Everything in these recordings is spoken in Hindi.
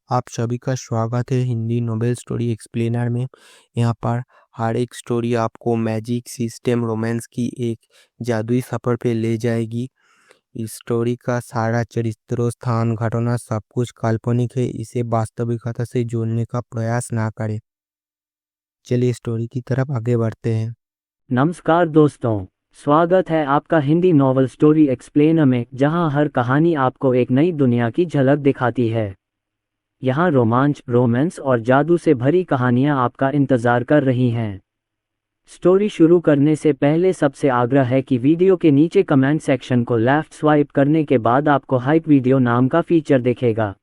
आप सभी का स्वागत है हिंदी नोवेल स्टोरी एक्सप्लेनर में। यहाँ पर हर एक स्टोरी आपको मैजिक सिस्टम रोमांस की एक जादुई सफ़र पे ले जाएगी। इस स्टोरी का सारा चरित्रों, स्थान, घटना सब कुछ काल्पनिक है। इसे वास्तविकता से जोड़ने का प्रयास ना करें। चलिए स्टोरी की तरफ आगे बढ़ते हैं। नमस्कार दोस्तों, स्वागत है आपका हिंदी नॉवल स्टोरी एक्सप्लेनर में, जहां हर कहानी आपको एक नई दुनिया की झलक दिखाती है। यहां रोमांच, रोमांस और जादू से भरी कहानियां आपका इंतजार कर रही हैं। स्टोरी शुरू करने से पहले सबसे आग्रह है कि वीडियो के नीचे कमेंट सेक्शन को लेफ्ट स्वाइप करने के बाद आपको हाइप वीडियो नाम का फीचर दिखेगा।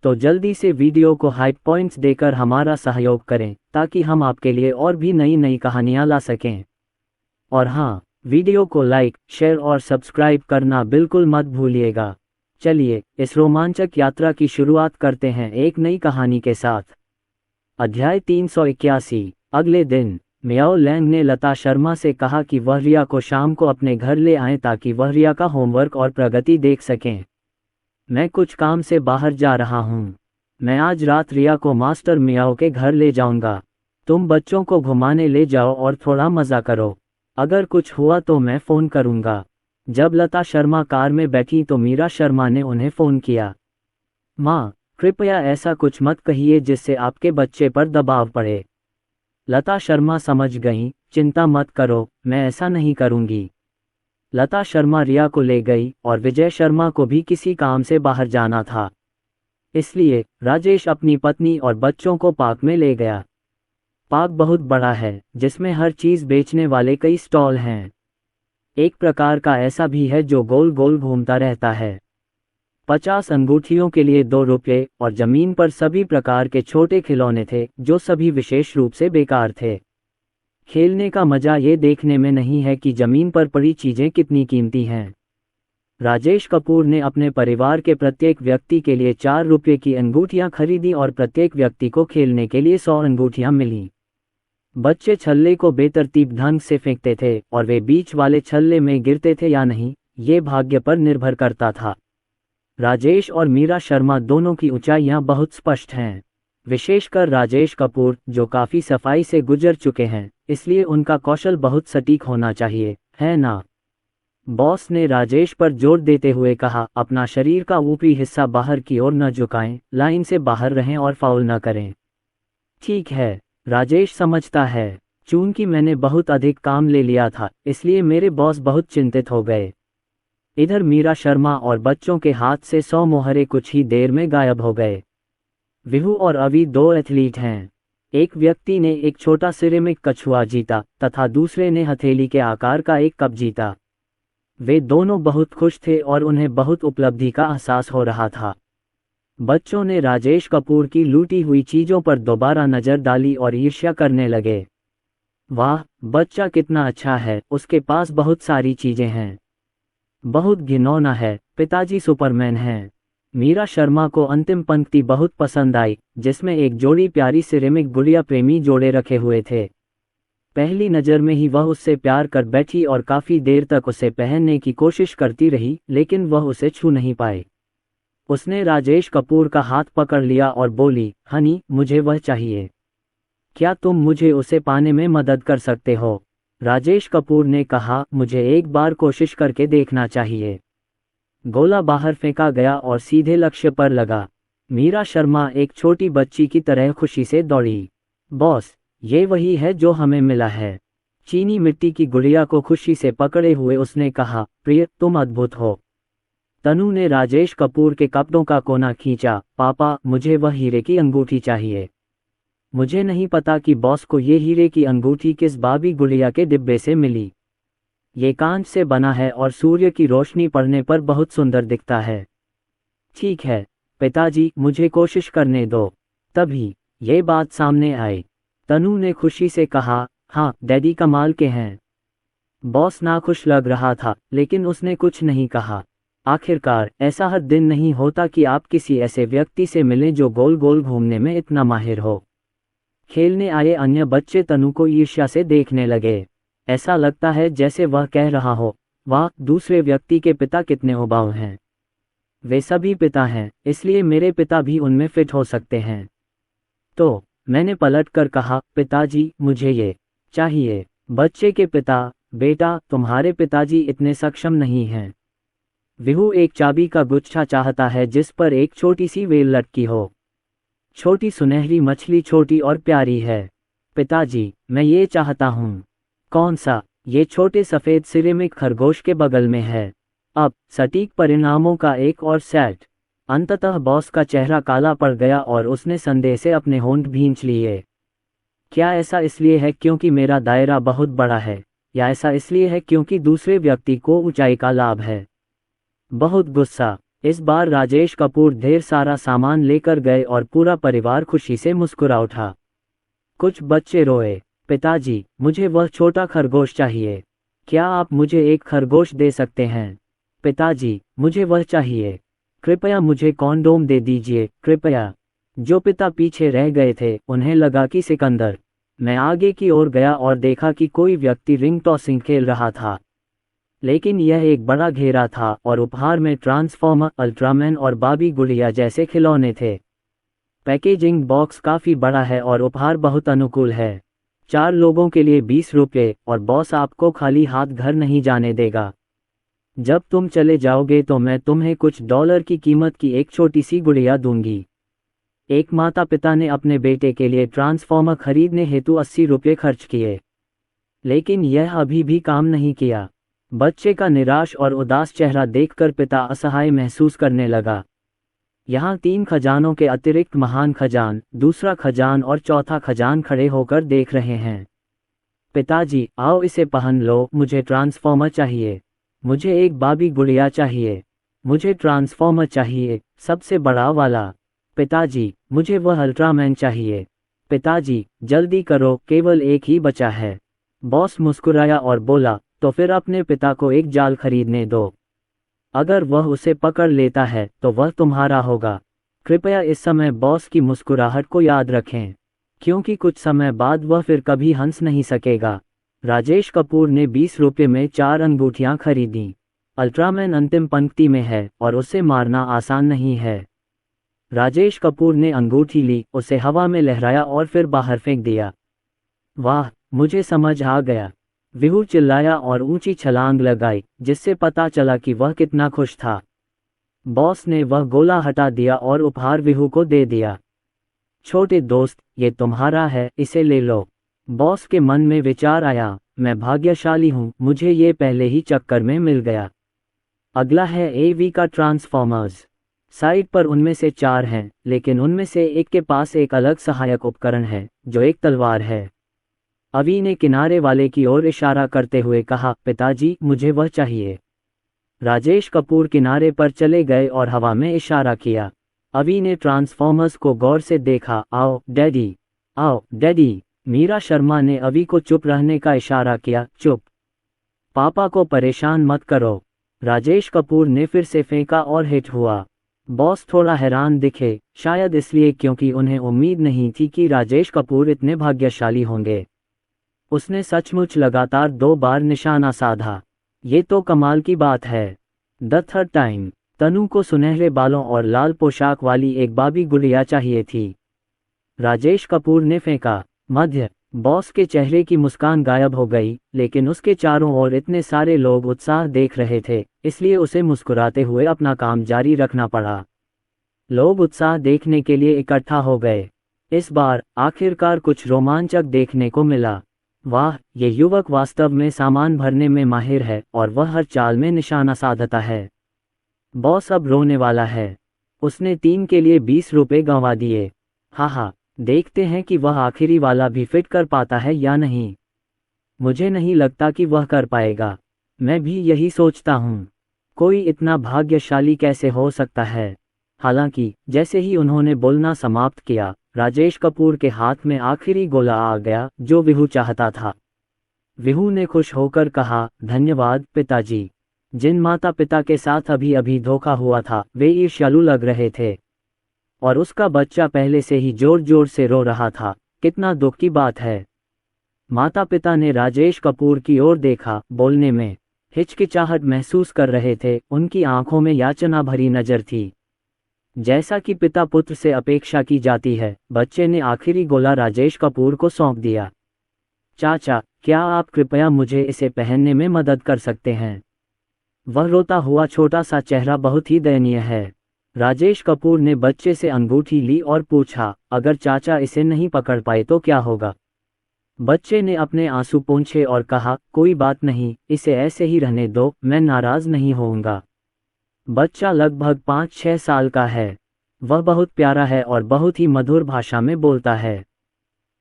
तो जल्दी से वीडियो को हाइप पॉइंट्स देकर हमारा सहयोग करें, ताकि हम आपके लिए और भी नई नई कहानियां ला सकें। और हाँ, वीडियो को लाइक, शेयर और सब्सक्राइब करना बिल्कुल मत भूलिएगा। चलिए इस रोमांचक यात्रा की शुरुआत करते हैं एक नई कहानी के साथ। अध्याय 381। अगले दिन मियाओ लैंग ने लता शर्मा से कहा कि वह रिया को शाम को अपने घर ले आएं ताकि वह रिया का होमवर्क और प्रगति देख सकें। मैं कुछ काम से बाहर जा रहा हूँ। मैं आज रात रिया को मास्टर मियाओ के घर ले जाऊंगा। तुम बच्चों को घुमाने ले जाओ और थोड़ा मज़ा करो। अगर कुछ हुआ तो मैं फ़ोन करूंगा। जब लता शर्मा कार में बैठी तो मीरा शर्मा ने उन्हें फ़ोन किया। माँ, कृपया ऐसा कुछ मत कहिए जिससे आपके बच्चे पर दबाव पड़े। लता शर्मा समझ गईं, चिंता मत करो, मैं ऐसा नहीं करूंगी। लता शर्मा रिया को ले गई और विजय शर्मा को भी किसी काम से बाहर जाना था। इसलिए राजेश अपनी पत्नी और बच्चों को पार्क में ले गया। पार्क बहुत बड़ा है, जिसमें हर चीज़ बेचने वाले कई स्टॉल हैं। एक प्रकार का ऐसा भी है जो गोल गोल घूमता रहता है। 50 अंगूठियों के लिए 2 रुपये और ज़मीन पर सभी प्रकार के छोटे खिलौने थे, जो सभी विशेष रूप से बेकार थे। खेलने का मजा ये देखने में नहीं है कि ज़मीन पर पड़ी चीज़ें कितनी कीमती हैं। राजेश कपूर ने अपने परिवार के प्रत्येक व्यक्ति के लिए 4 रुपये की अंगूठियां खरीदी और प्रत्येक व्यक्ति को खेलने के लिए 100 अंगूठियां मिलीं। बच्चे छल्ले को बेतरतीब ढंग से फेंकते थे और वे बीच वाले छल्ले में गिरते थे या नहीं, ये भाग्य पर निर्भर करता था। राजेश और मीरा शर्मा दोनों की ऊंचाइयां बहुत स्पष्ट हैं। विशेषकर राजेश कपूर, जो काफ़ी सफाई से गुजर चुके हैं, इसलिए उनका कौशल बहुत सटीक होना चाहिए, है ना? बॉस ने राजेश पर जोर देते हुए कहा, अपना शरीर का ऊपरी हिस्सा बाहर की ओर न झुकाएं, लाइन से बाहर रहें और फाउल न करें। ठीक है, राजेश समझता है। चूंकि मैंने बहुत अधिक काम ले लिया था, इसलिए मेरे बॉस बहुत चिंतित हो गए। इधर मीरा शर्मा और बच्चों के हाथ से 100 मोहरे कुछ ही देर में गायब हो गए। विहू और अवी 2 एथलीट हैं। एक व्यक्ति ने एक छोटा सिरेमिक कछुआ जीता तथा दूसरे ने हथेली के आकार का एक कप जीता। वे दोनों बहुत खुश थे और उन्हें बहुत उपलब्धि का एहसास हो रहा था। बच्चों ने राजेश कपूर की लूटी हुई चीज़ों पर दोबारा नज़र डाली और ईर्ष्या करने लगे। वाह, बच्चा कितना अच्छा है, उसके पास बहुत सारी चीज़ें हैं। बहुत घिनौना है, पिताजी सुपरमैन हैं। मीरा शर्मा को अंतिम पंक्ति बहुत पसंद आई, जिसमें एक जोड़ी प्यारी सिरेमिक गुड़िया प्रेमी जोड़े रखे हुए थे। पहली नज़र में ही वह उससे प्यार कर बैठी और काफ़ी देर तक उसे पहनने की कोशिश करती रही, लेकिन वह उसे छू नहीं पाई। उसने राजेश कपूर का हाथ पकड़ लिया और बोली, हनी, मुझे वह चाहिए। क्या तुम मुझे उसे पाने में मदद कर सकते हो? राजेश कपूर ने कहा, मुझे एक बार कोशिश करके देखना चाहिए। गोला बाहर फेंका गया और सीधे लक्ष्य पर लगा। मीरा शर्मा एक छोटी बच्ची की तरह खुशी से दौड़ी। बॉस, ये वही है जो हमें मिला है। चीनी मिट्टी की गुड़िया को खुशी से पकड़े हुए उसने कहा, प्रिय, तुम अद्भुत हो। तनु ने राजेश कपूर के कपड़ों का कोना खींचा। पापा, मुझे वह हीरे की अंगूठी चाहिए। मुझे नहीं पता कि बॉस को ये हीरे की अंगूठी किस बाबी गुड़िया के डिब्बे से मिली। ये कांच से बना है और सूर्य की रोशनी पड़ने पर बहुत सुंदर दिखता है। ठीक है पिताजी, मुझे कोशिश करने दो। तभी ये बात सामने आई। तनु ने खुशी से कहा, हाँ डैडी कमाल के हैं। बॉस नाखुश लग रहा था, लेकिन उसने कुछ नहीं कहा। आखिरकार ऐसा हर दिन नहीं होता कि आप किसी ऐसे व्यक्ति से मिलें जो गोल गोल घूमने में इतना माहिर हो। खेलने आए अन्य बच्चे तनु को ईर्ष्या से देखने लगे। ऐसा लगता है जैसे वह कह रहा हो, वाह, दूसरे व्यक्ति के पिता कितने उबाऊ हैं। वे सभी पिता हैं, इसलिए मेरे पिता भी उनमें फिट हो सकते हैं। तो मैंने पलट कर कहा, पिताजी मुझे ये चाहिए। बच्चे के पिता, बेटा तुम्हारे पिताजी इतने सक्षम नहीं हैं। विहू एक चाबी का गुच्छा चाहता है जिस पर एक छोटी सी वेल लटकी हो। छोटी सुनहरी मछली छोटी और प्यारी है। पिताजी मैं ये चाहता हूँ। कौन सा? ये छोटे सफ़ेद सिरेमिक खरगोश के बगल में है। अब सटीक परिणामों का एक और सेट। अंततः बॉस का चेहरा काला पड़ गया और उसने संदेह से अपने होंठ भींच लिए। क्या ऐसा इसलिए है क्योंकि मेरा दायरा बहुत बड़ा है, या ऐसा इसलिए है क्योंकि दूसरे व्यक्ति को ऊंचाई का लाभ है? बहुत गुस्सा। इस बार राजेश कपूर ढेर सारा सामान लेकर गए और पूरा परिवार खुशी से मुस्कुरा उठा। कुछ बच्चे रोए, पिताजी मुझे वह छोटा खरगोश चाहिए। क्या आप मुझे एक खरगोश दे सकते हैं? पिताजी मुझे वह चाहिए। कृपया मुझे कॉन्डोम दे दीजिए, कृपया। जो पिता पीछे रह गए थे उन्हें लगा कि सिकंदर। मैं आगे की ओर गया और देखा कि कोई व्यक्ति रिंग टॉसिंग खेल रहा था, लेकिन यह एक बड़ा घेरा था और उपहार में ट्रांसफॉर्मर, अल्ट्रामैन और बाबी गुड़िया जैसे खिलौने थे। पैकेजिंग बॉक्स काफ़ी बड़ा है और उपहार बहुत अनुकूल है। 4 लोगों के लिए 20 रुपये, और बॉस आपको खाली हाथ घर नहीं जाने देगा। जब तुम चले जाओगे तो मैं तुम्हें कुछ डॉलर की कीमत की एक छोटी सी गुड़िया दूंगी। एक माता पिता ने अपने बेटे के लिए ट्रांसफॉर्मर खरीदने हेतु 80 रुपये खर्च किए, लेकिन यह अभी भी काम नहीं किया। बच्चे का निराश और उदास चेहरा देखकर पिता असहाय महसूस करने लगा। यहाँ 3 खजानों के अतिरिक्त महान खजान, दूसरा खजान और चौथा खजान खड़े होकर देख रहे हैं। पिताजी आओ इसे पहन लो, मुझे ट्रांसफॉर्मर चाहिए। मुझे एक बाबी गुड़िया चाहिए। मुझे ट्रांसफॉर्मर चाहिए, सबसे बड़ा वाला। पिताजी मुझे वह अल्ट्रामैन चाहिए। पिताजी जल्दी करो, केवल एक ही बचा है। बॉस मुस्कुराया और बोला, तो फिर अपने पिता को एक जाल खरीदने दो। अगर वह उसे पकड़ लेता है तो वह तुम्हारा होगा। कृपया इस समय बॉस की मुस्कुराहट को याद रखें, क्योंकि कुछ समय बाद वह फिर कभी हंस नहीं सकेगा। राजेश कपूर ने 20 रुपये में 4 अंगूठियां खरीदी। अल्ट्रामैन अंतिम पंक्ति में है और उसे मारना आसान नहीं है। राजेश कपूर ने अंगूठी ली, उसे हवा में लहराया और फिर बाहर फेंक दिया। वाह, मुझे समझ आ गया। विहू चिल्लाया और ऊंची छलांग लगाई, जिससे पता चला कि वह कितना खुश था। बॉस ने वह गोला हटा दिया और उपहार विहू को दे दिया। छोटे दोस्त, ये तुम्हारा है, इसे ले लो। बॉस के मन में विचार आया, मैं भाग्यशाली हूँ, मुझे ये पहले ही चक्कर में मिल गया। अगला है एवी का ट्रांसफॉर्मर्स। साइट पर उनमें से 4 हैं, लेकिन उनमें से एक के पास एक अलग सहायक उपकरण है, जो एक तलवार है। अवी ने किनारे वाले की ओर इशारा करते हुए कहा, पिताजी मुझे वह चाहिए। राजेश कपूर किनारे पर चले गए और हवा में इशारा किया। अवी ने ट्रांसफॉर्मर्स को गौर से देखा। आओ डैडी, आओ डैडी। मीरा शर्मा ने अवी को चुप रहने का इशारा किया। चुप, पापा को परेशान मत करो। राजेश कपूर ने फिर से फेंका और हिट हुआ। बॉस थोड़ा हैरान दिखे, शायद इसलिए क्योंकि उन्हें उम्मीद नहीं थी कि राजेश कपूर इतने भाग्यशाली होंगे। उसने सचमुच लगातार 2 बार निशाना साधा। ये तो कमाल की बात है। The third time. तनु को सुनहरे बालों और लाल पोशाक वाली एक बाबी गुड़िया चाहिए थी। राजेश कपूर ने फेंका। मध्य। बॉस के चेहरे की मुस्कान गायब हो गई, लेकिन उसके चारों ओर इतने सारे लोग उत्साह देख रहे थे, इसलिए उसे मुस्कुराते हुए अपना काम जारी रखना पड़ा। लोग उत्साह देखने के लिए इकट्ठा हो गए। इस बार आखिरकार कुछ रोमांचक देखने को मिला। वाह, ये युवक वास्तव में सामान भरने में माहिर है और वह हर चाल में निशाना साधता है। बॉस अब रोने वाला है। उसने 3 के लिए 20 रुपये गंवा दिए। हाँ, देखते हैं कि वह आखिरी वाला भी फिट कर पाता है या नहीं। मुझे नहीं लगता कि वह कर पाएगा। मैं भी यही सोचता हूँ। कोई इतना भाग्यशाली कैसे हो सकता है? हालांकि जैसे ही उन्होंने बोलना समाप्त किया, राजेश कपूर के हाथ में आखिरी गोला आ गया जो विहू चाहता था। विहू ने खुश होकर कहा, धन्यवाद पिताजी। जिन माता पिता के साथ अभी अभी धोखा हुआ था वे ईर्ष्यालु लग रहे थे, और उसका बच्चा पहले से ही जोर जोर से रो रहा था। कितना दुख की बात है। माता पिता ने राजेश कपूर की ओर देखा, बोलने में हिचकिचाहट महसूस कर रहे थे, उनकी आंखों में याचना भरी नजर थी। जैसा कि पिता पुत्र से अपेक्षा की जाती है, बच्चे ने आखिरी गोला राजेश कपूर को सौंप दिया। चाचा, क्या आप कृपया मुझे इसे पहनने में मदद कर सकते हैं? वह रोता हुआ छोटा सा चेहरा बहुत ही दयनीय है। राजेश कपूर ने बच्चे से अंगूठी ली और पूछा, अगर चाचा इसे नहीं पकड़ पाए तो क्या होगा? बच्चे ने अपने आंसू पोंछे और कहा, कोई बात नहीं, इसे ऐसे ही रहने दो, मैं नाराज नहीं होऊंगा। बच्चा लगभग 5-6 साल का है। वह बहुत प्यारा है और बहुत ही मधुर भाषा में बोलता है।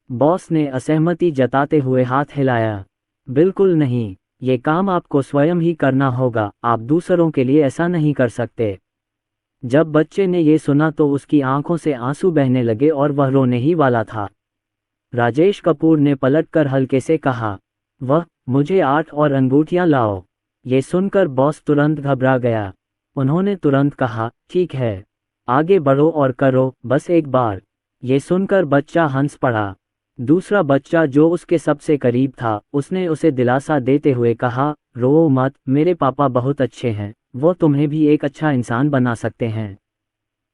बॉस ने असहमति जताते हुए हाथ हिलाया। बिल्कुल नहीं, ये काम आपको स्वयं ही करना होगा, आप दूसरों के लिए ऐसा नहीं कर सकते। जब बच्चे ने ये सुना तो उसकी आंखों से आंसू बहने लगे और वह रोने ही वाला था। राजेश कपूर ने पलटकर हल्के से कहा, मुझे 8 और अंगूठियां लाओ। ये सुनकर बॉस तुरंत घबरा गया। उन्होंने तुरंत कहा, ठीक है, आगे बढ़ो और करो, बस एक बार। ये सुनकर बच्चा हंस पड़ा। दूसरा बच्चा जो उसके सबसे करीब था, उसने उसे दिलासा देते हुए कहा, रो मत, मेरे पापा बहुत अच्छे हैं, वो तुम्हें भी एक अच्छा इंसान बना सकते हैं।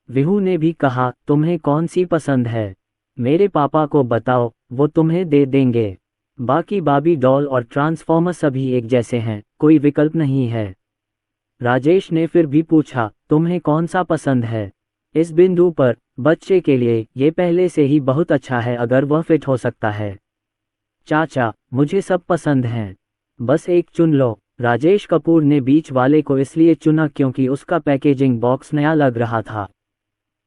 विहू ने भी कहा, तुम्हें कौन सी पसंद है? मेरे पापा को बताओ, वो तुम्हें दे देंगे। बाकी बाबी डॉल और ट्रांसफॉर्मर सभी एक जैसे हैं, कोई विकल्प नहीं है। राजेश ने फिर भी पूछा, तुम्हें कौन सा पसंद है? इस बिंदु पर बच्चे के लिए ये पहले से ही बहुत अच्छा है अगर वह फिट हो सकता है। चाचा, मुझे सब पसंद हैं, बस एक चुन लो। राजेश कपूर ने बीच वाले को इसलिए चुना क्योंकि उसका पैकेजिंग बॉक्स नया लग रहा था।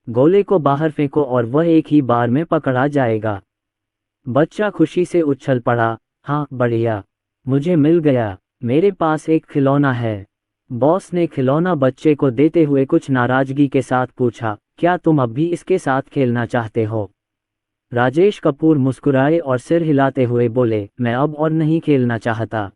गोले को बाहर फेंको और वह एक ही बार में पकड़ा जाएगा। बच्चा खुशी से उछल पड़ा, हाँ बढ़िया, मुझे मिल गया, मेरे पास एक खिलौना है। बॉस ने खिलौना बच्चे को देते हुए कुछ नाराजगी के साथ पूछा, क्या तुम अब भी इसके साथ खेलना चाहते हो? राजेश कपूर मुस्कुराए और सिर हिलाते हुए बोले, मैं अब और नहीं खेलना चाहता।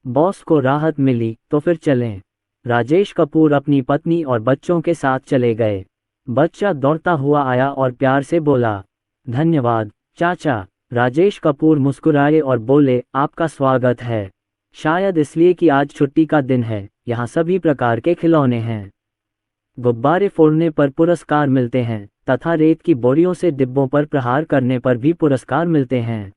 बॉस को राहत मिली, तो फिर चलें। राजेश कपूर अपनी पत्नी और बच्चों के साथ चले गए। बच्चा दौड़ता हुआ आया और प्यार से बोला, धन्यवाद चाचा। राजेश कपूर मुस्कुराए और बोले, आपका स्वागत है। शायद इसलिए कि आज छुट्टी का दिन है, यहाँ सभी प्रकार के खिलौने हैं। गुब्बारे फोड़ने पर पुरस्कार मिलते हैं तथा रेत की बोरियों से डिब्बों पर प्रहार करने पर भी पुरस्कार मिलते हैं।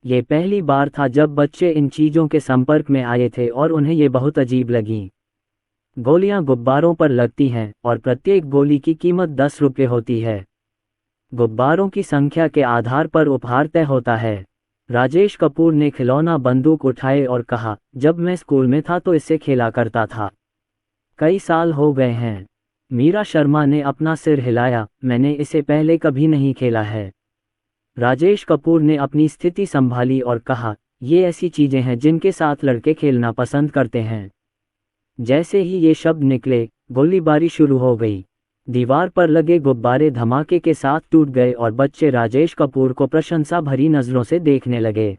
ये पहली बार था जब बच्चे इन चीज़ों के संपर्क में आए थे और उन्हें ये बहुत अजीब लगी। गोलियां गुब्बारों पर लगती हैं और प्रत्येक गोली की कीमत 10 रुपये होती है। गुब्बारों की संख्या के आधार पर उपहार तय होता है। राजेश कपूर ने खिलौना बंदूक उठाए और कहा, जब मैं स्कूल में था तो इससे खेला करता था। कई साल हो गए हैं। मीरा शर्मा ने अपना सिर हिलाया, मैंने इसे पहले कभी नहीं खेला है। राजेश कपूर ने अपनी स्थिति संभाली और कहा, ये ऐसी चीजें हैं जिनके साथ लड़के खेलना पसंद करते हैं। जैसे ही ये शब्द निकले, गोलीबारी शुरू हो गई। दीवार पर लगे गुब्बारे धमाके के साथ टूट गए और बच्चे राजेश कपूर को प्रशंसा भरी नजरों से देखने लगे।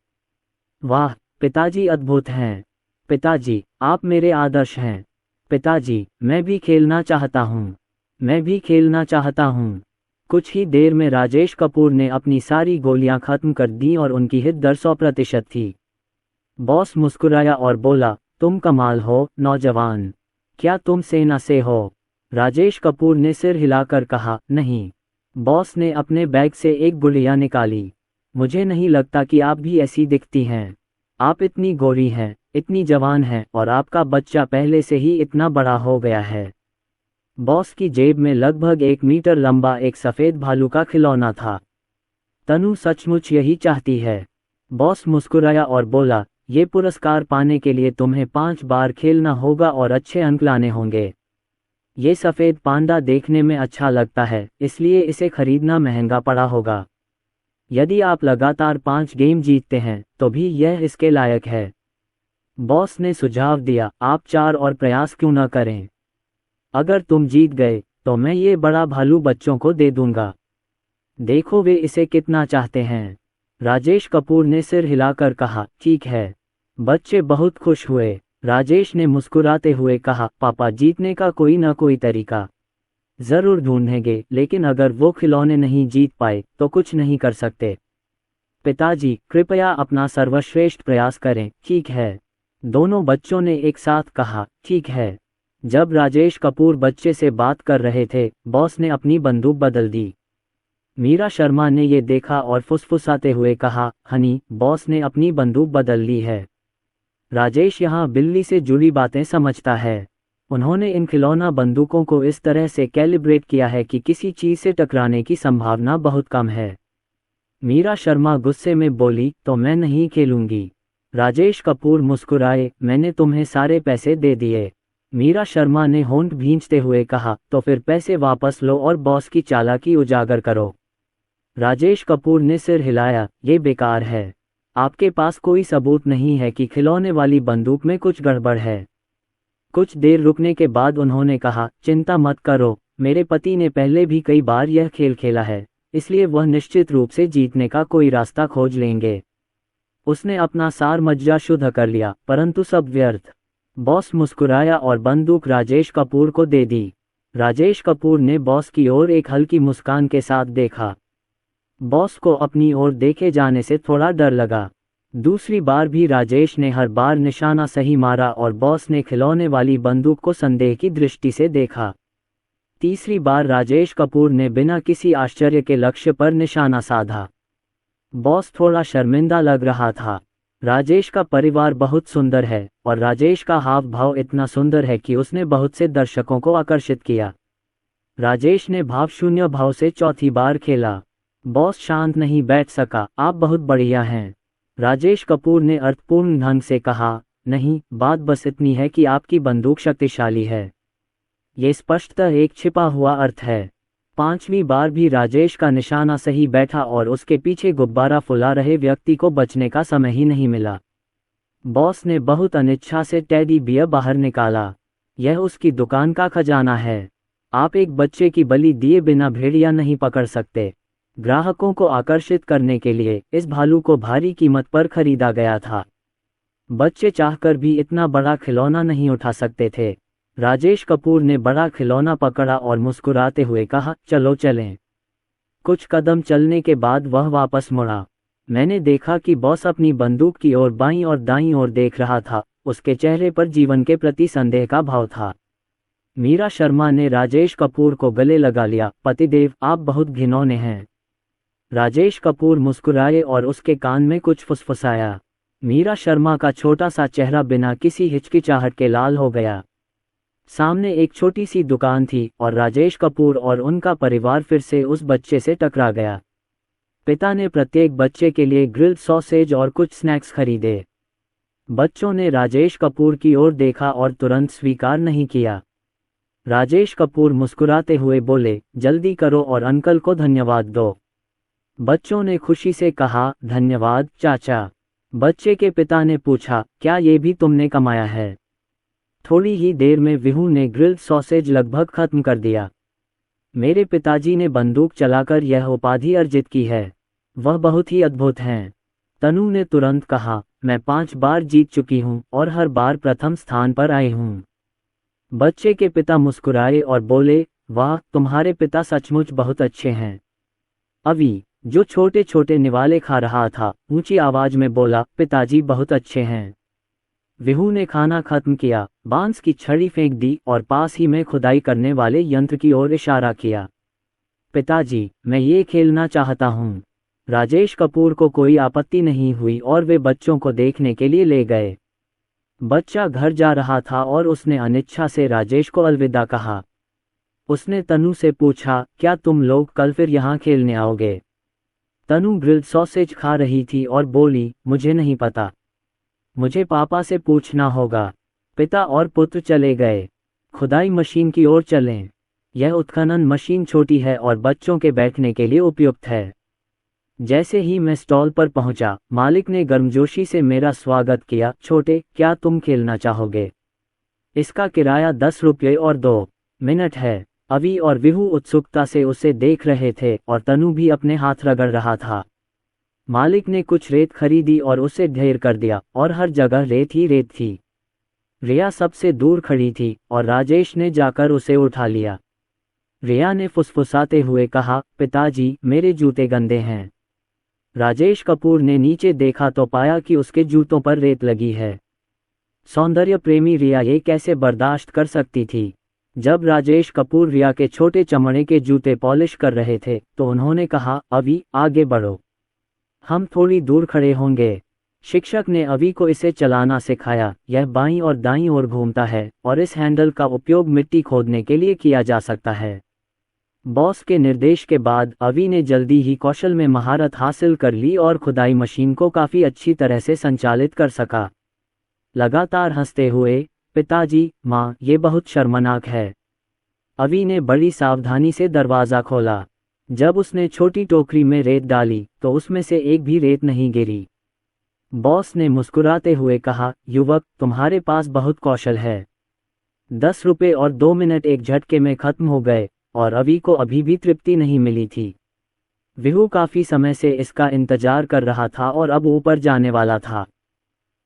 वाह, पिताजी अद्भुत हैं। पिताजी, आप मेरे आदर्श हैं। पिताजी, मैं भी खेलना चाहता हूँ। मैं भी खेलना चाहता हूँ। कुछ ही देर में राजेश कपूर ने अपनी सारी गोलियां खत्म कर दी और उनकी हिट दर 100% थी। बॉस मुस्कुराया और बोला, तुम कमाल हो नौजवान। क्या तुम सेना से हो? राजेश कपूर ने सिर हिलाकर कहा, नहीं। बॉस ने अपने बैग से एक गुड़िया निकाली। मुझे नहीं लगता कि आप भी ऐसी दिखती हैं। आप इतनी गोरी हैं, इतनी जवान हैं और आपका बच्चा पहले से ही इतना बड़ा हो गया है। बॉस की जेब में लगभग 1 मीटर लंबा एक सफ़ेद भालू का खिलौना था। तनु सचमुच यही चाहती है। बॉस मुस्कुराया और बोला, ये पुरस्कार पाने के लिए तुम्हें 5 बार खेलना होगा और अच्छे अंक लाने होंगे। ये सफ़ेद पांडा देखने में अच्छा लगता है, इसलिए इसे खरीदना महंगा पड़ा होगा। यदि आप लगातार 5 गेम जीतते हैं तो भी यह इसके लायक है। बॉस ने सुझाव दिया, आप 4 और प्रयास क्यों न करें? अगर तुम जीत गए तो मैं ये बड़ा भालू बच्चों को दे दूंगा। देखो वे इसे कितना चाहते हैं। राजेश कपूर ने सिर हिलाकर कहा, ठीक है। बच्चे बहुत खुश हुए। राजेश ने मुस्कुराते हुए कहा, पापा, जीतने का कोई ना कोई तरीका जरूर ढूंढेंगे, लेकिन अगर वो खिलौने नहीं जीत पाए तो कुछ नहीं कर सकते। पिताजी, कृपया अपना सर्वश्रेष्ठ प्रयास करें। ठीक है। दोनों बच्चों ने एक साथ कहा, ठीक है। जब राजेश कपूर बच्चे से बात कर रहे थे, बॉस ने अपनी बंदूक बदल दी। मीरा शर्मा ने ये देखा और फुसफुसाते हुए कहा, हनी, बॉस ने अपनी बंदूक बदल ली है। राजेश यहाँ बिल्ली से जुड़ी बातें समझता है। उन्होंने इन खिलौना बंदूकों को इस तरह से कैलिब्रेट किया है कि किसी चीज़ से टकराने की संभावना बहुत कम है। मीरा शर्मा गुस्से में बोली, तो मैं नहीं खेलूंगी। राजेश कपूर मुस्कुराए, मैंने तुम्हें सारे पैसे दे दिए। मीरा शर्मा ने होंठ भींचते हुए कहा, तो फिर पैसे वापस लो और बॉस की चालाकी उजागर करो। राजेश कपूर ने सिर हिलाया, ये बेकार है। आपके पास कोई सबूत नहीं है कि खिलौने वाली बंदूक में कुछ गड़बड़ है। कुछ देर रुकने के बाद उन्होंने कहा, चिंता मत करो, मेरे पति ने पहले भी कई बार यह खेल खेला है, इसलिए वह निश्चित रूप से जीतने का कोई रास्ता खोज लेंगे। उसने अपना सार मज्जा शुद्ध कर लिया, परंतु सब व्यर्थ। बॉस मुस्कुराया और बंदूक राजेश कपूर को दे दी। राजेश कपूर ने बॉस की ओर एक हल्की मुस्कान के साथ देखा। बॉस को अपनी ओर देखे जाने से थोड़ा डर लगा। दूसरी बार भी राजेश ने हर बार निशाना सही मारा और बॉस ने खिलौने वाली बंदूक को संदेह की दृष्टि से देखा। तीसरी बार राजेश कपूर ने बिना किसी आश्चर्य के लक्ष्य पर निशाना साधा। बॉस थोड़ा शर्मिंदा लग रहा था। राजेश का परिवार बहुत सुंदर है और राजेश का हाव भाव इतना सुंदर है कि उसने बहुत से दर्शकों को आकर्षित किया। राजेश ने भावशून्य भाव से चौथी बार खेला। बॉस शांत नहीं बैठ सका, आप बहुत बढ़िया हैं। राजेश कपूर ने अर्थपूर्ण ढंग से कहा, नहीं, बात बस इतनी है कि आपकी बंदूक शक्तिशाली है। ये स्पष्टतः एक छिपा हुआ अर्थ है। पांचवी बार भी राजेश का निशाना सही बैठा और उसके पीछे गुब्बारा फुला रहे व्यक्ति को बचने का समय ही नहीं मिला। बॉस ने बहुत अनिच्छा से टेडी बियर बाहर निकाला। यह उसकी दुकान का खजाना है। आप एक बच्चे की बलि दिए बिना भेड़िया नहीं पकड़ सकते। ग्राहकों को आकर्षित करने के लिए इस भालू को भारी कीमत पर खरीदा गया था। बच्चे चाहकर भी इतना बड़ा खिलौना नहीं उठा सकते थे। राजेश कपूर ने बड़ा खिलौना पकड़ा और मुस्कुराते हुए कहा, चलो चलें। कुछ कदम चलने के बाद वह वापस मुड़ा। मैंने देखा कि बॉस अपनी बंदूक की ओर बाईं और दाईं ओर देख रहा था। उसके चेहरे पर जीवन के प्रति संदेह का भाव था। मीरा शर्मा ने राजेश कपूर को गले लगा लिया, पतिदेव, आप बहुत घिनौने हैं। राजेश कपूर मुस्कुराए और उसके कान में कुछ फुसफुसाया। मीरा शर्मा का छोटा सा चेहरा बिना किसी हिचकिचाहट के लाल हो गया। सामने एक छोटी सी दुकान थी और राजेश कपूर और उनका परिवार फिर से उस बच्चे से टकरा गया। पिता ने प्रत्येक बच्चे के लिए ग्रिल्ड सॉसेज और कुछ स्नैक्स खरीदे। बच्चों ने राजेश कपूर की ओर देखा और तुरंत स्वीकार नहीं किया। राजेश कपूर मुस्कुराते हुए बोले, जल्दी करो और अंकल को धन्यवाद दो। बच्चों ने खुशी से कहा, धन्यवाद चाचा। बच्चे के पिता ने पूछा, क्या ये भी तुमने कमाया है? थोड़ी ही देर में विहू ने ग्रिल्ड सॉसेज लगभग खत्म कर दिया। मेरे पिताजी ने बंदूक चलाकर यह उपाधि अर्जित की है। वह बहुत ही अद्भुत हैं। तनु ने तुरंत कहा, मैं 5 बार जीत चुकी हूँ और हर बार प्रथम स्थान पर आई हूँ। बच्चे के पिता मुस्कुराए और बोले, वाह, तुम्हारे पिता सचमुच बहुत अच्छे हैं। अवी, जो छोटे छोटे निवाले खा रहा था, ऊंची आवाज में बोला, पिताजी बहुत अच्छे हैं। विहू ने खाना खत्म किया, बांस की छड़ी फेंक दी और पास ही में खुदाई करने वाले यंत्र की ओर इशारा किया। पिताजी, मैं ये खेलना चाहता हूँ। राजेश कपूर को कोई आपत्ति नहीं हुई और वे बच्चों को देखने के लिए ले गए। बच्चा घर जा रहा था और उसने अनिच्छा से राजेश को अलविदा कहा। उसने तनु से पूछा, क्या तुम लोग कल फिर यहाँ खेलने आओगे? तनु ग्रिल्ड सॉसेज खा रही थी और बोली, मुझे नहीं पता। मुझे पापा से पूछना होगा। पिता और पुत्र चले गए। खुदाई मशीन की ओर चलें। यह उत्खनन मशीन छोटी है और बच्चों के बैठने के लिए उपयुक्त है। जैसे ही मैं स्टॉल पर पहुंचा, मालिक ने गर्मजोशी से मेरा स्वागत किया। छोटे, क्या तुम खेलना चाहोगे? इसका किराया 10 रुपये और 2 मिनट है। अवी और विहू उत्सुकता से उसे देख रहे थे और तनु भी अपने हाथ रगड़ रहा था। मालिक ने कुछ रेत खरीदी और उसे ढेर कर दिया और हर जगह रेत ही रेत थी। रिया सबसे दूर खड़ी थी और राजेश ने जाकर उसे उठा लिया। रिया ने फुसफुसाते हुए कहा, पिताजी, मेरे जूते गंदे हैं। राजेश कपूर ने नीचे देखा तो पाया कि उसके जूतों पर रेत लगी है। सौंदर्य प्रेमी रिया ये कैसे बर्दाश्त कर सकती थी। जब राजेश कपूर रिया के छोटे चमड़े के जूते पॉलिश कर रहे थे तो उन्होंने कहा, अभी आगे बढ़ो, हम थोड़ी दूर खड़े होंगे। शिक्षक ने अवी को इसे चलाना सिखाया। यह बाईं और दाईं ओर घूमता है और इस हैंडल का उपयोग मिट्टी खोदने के लिए किया जा सकता है। बॉस के निर्देश के बाद अवी ने जल्दी ही कौशल में महारत हासिल कर ली और खुदाई मशीन को काफ़ी अच्छी तरह से संचालित कर सका। लगातार हंसते हुए, पिताजी, माँ, ये बहुत शर्मनाक है। अवी ने बड़ी सावधानी से दरवाज़ा खोला। जब उसने छोटी टोकरी में रेत डाली तो उसमें से एक भी रेत नहीं गिरी। बॉस ने मुस्कुराते हुए कहा, युवक, तुम्हारे पास बहुत कौशल है। 10 रुपये और 2 मिनट एक झटके में खत्म हो गए और अवी को अभी भी तृप्ति नहीं मिली थी। विहू काफ़ी समय से इसका इंतजार कर रहा था और अब ऊपर जाने वाला था।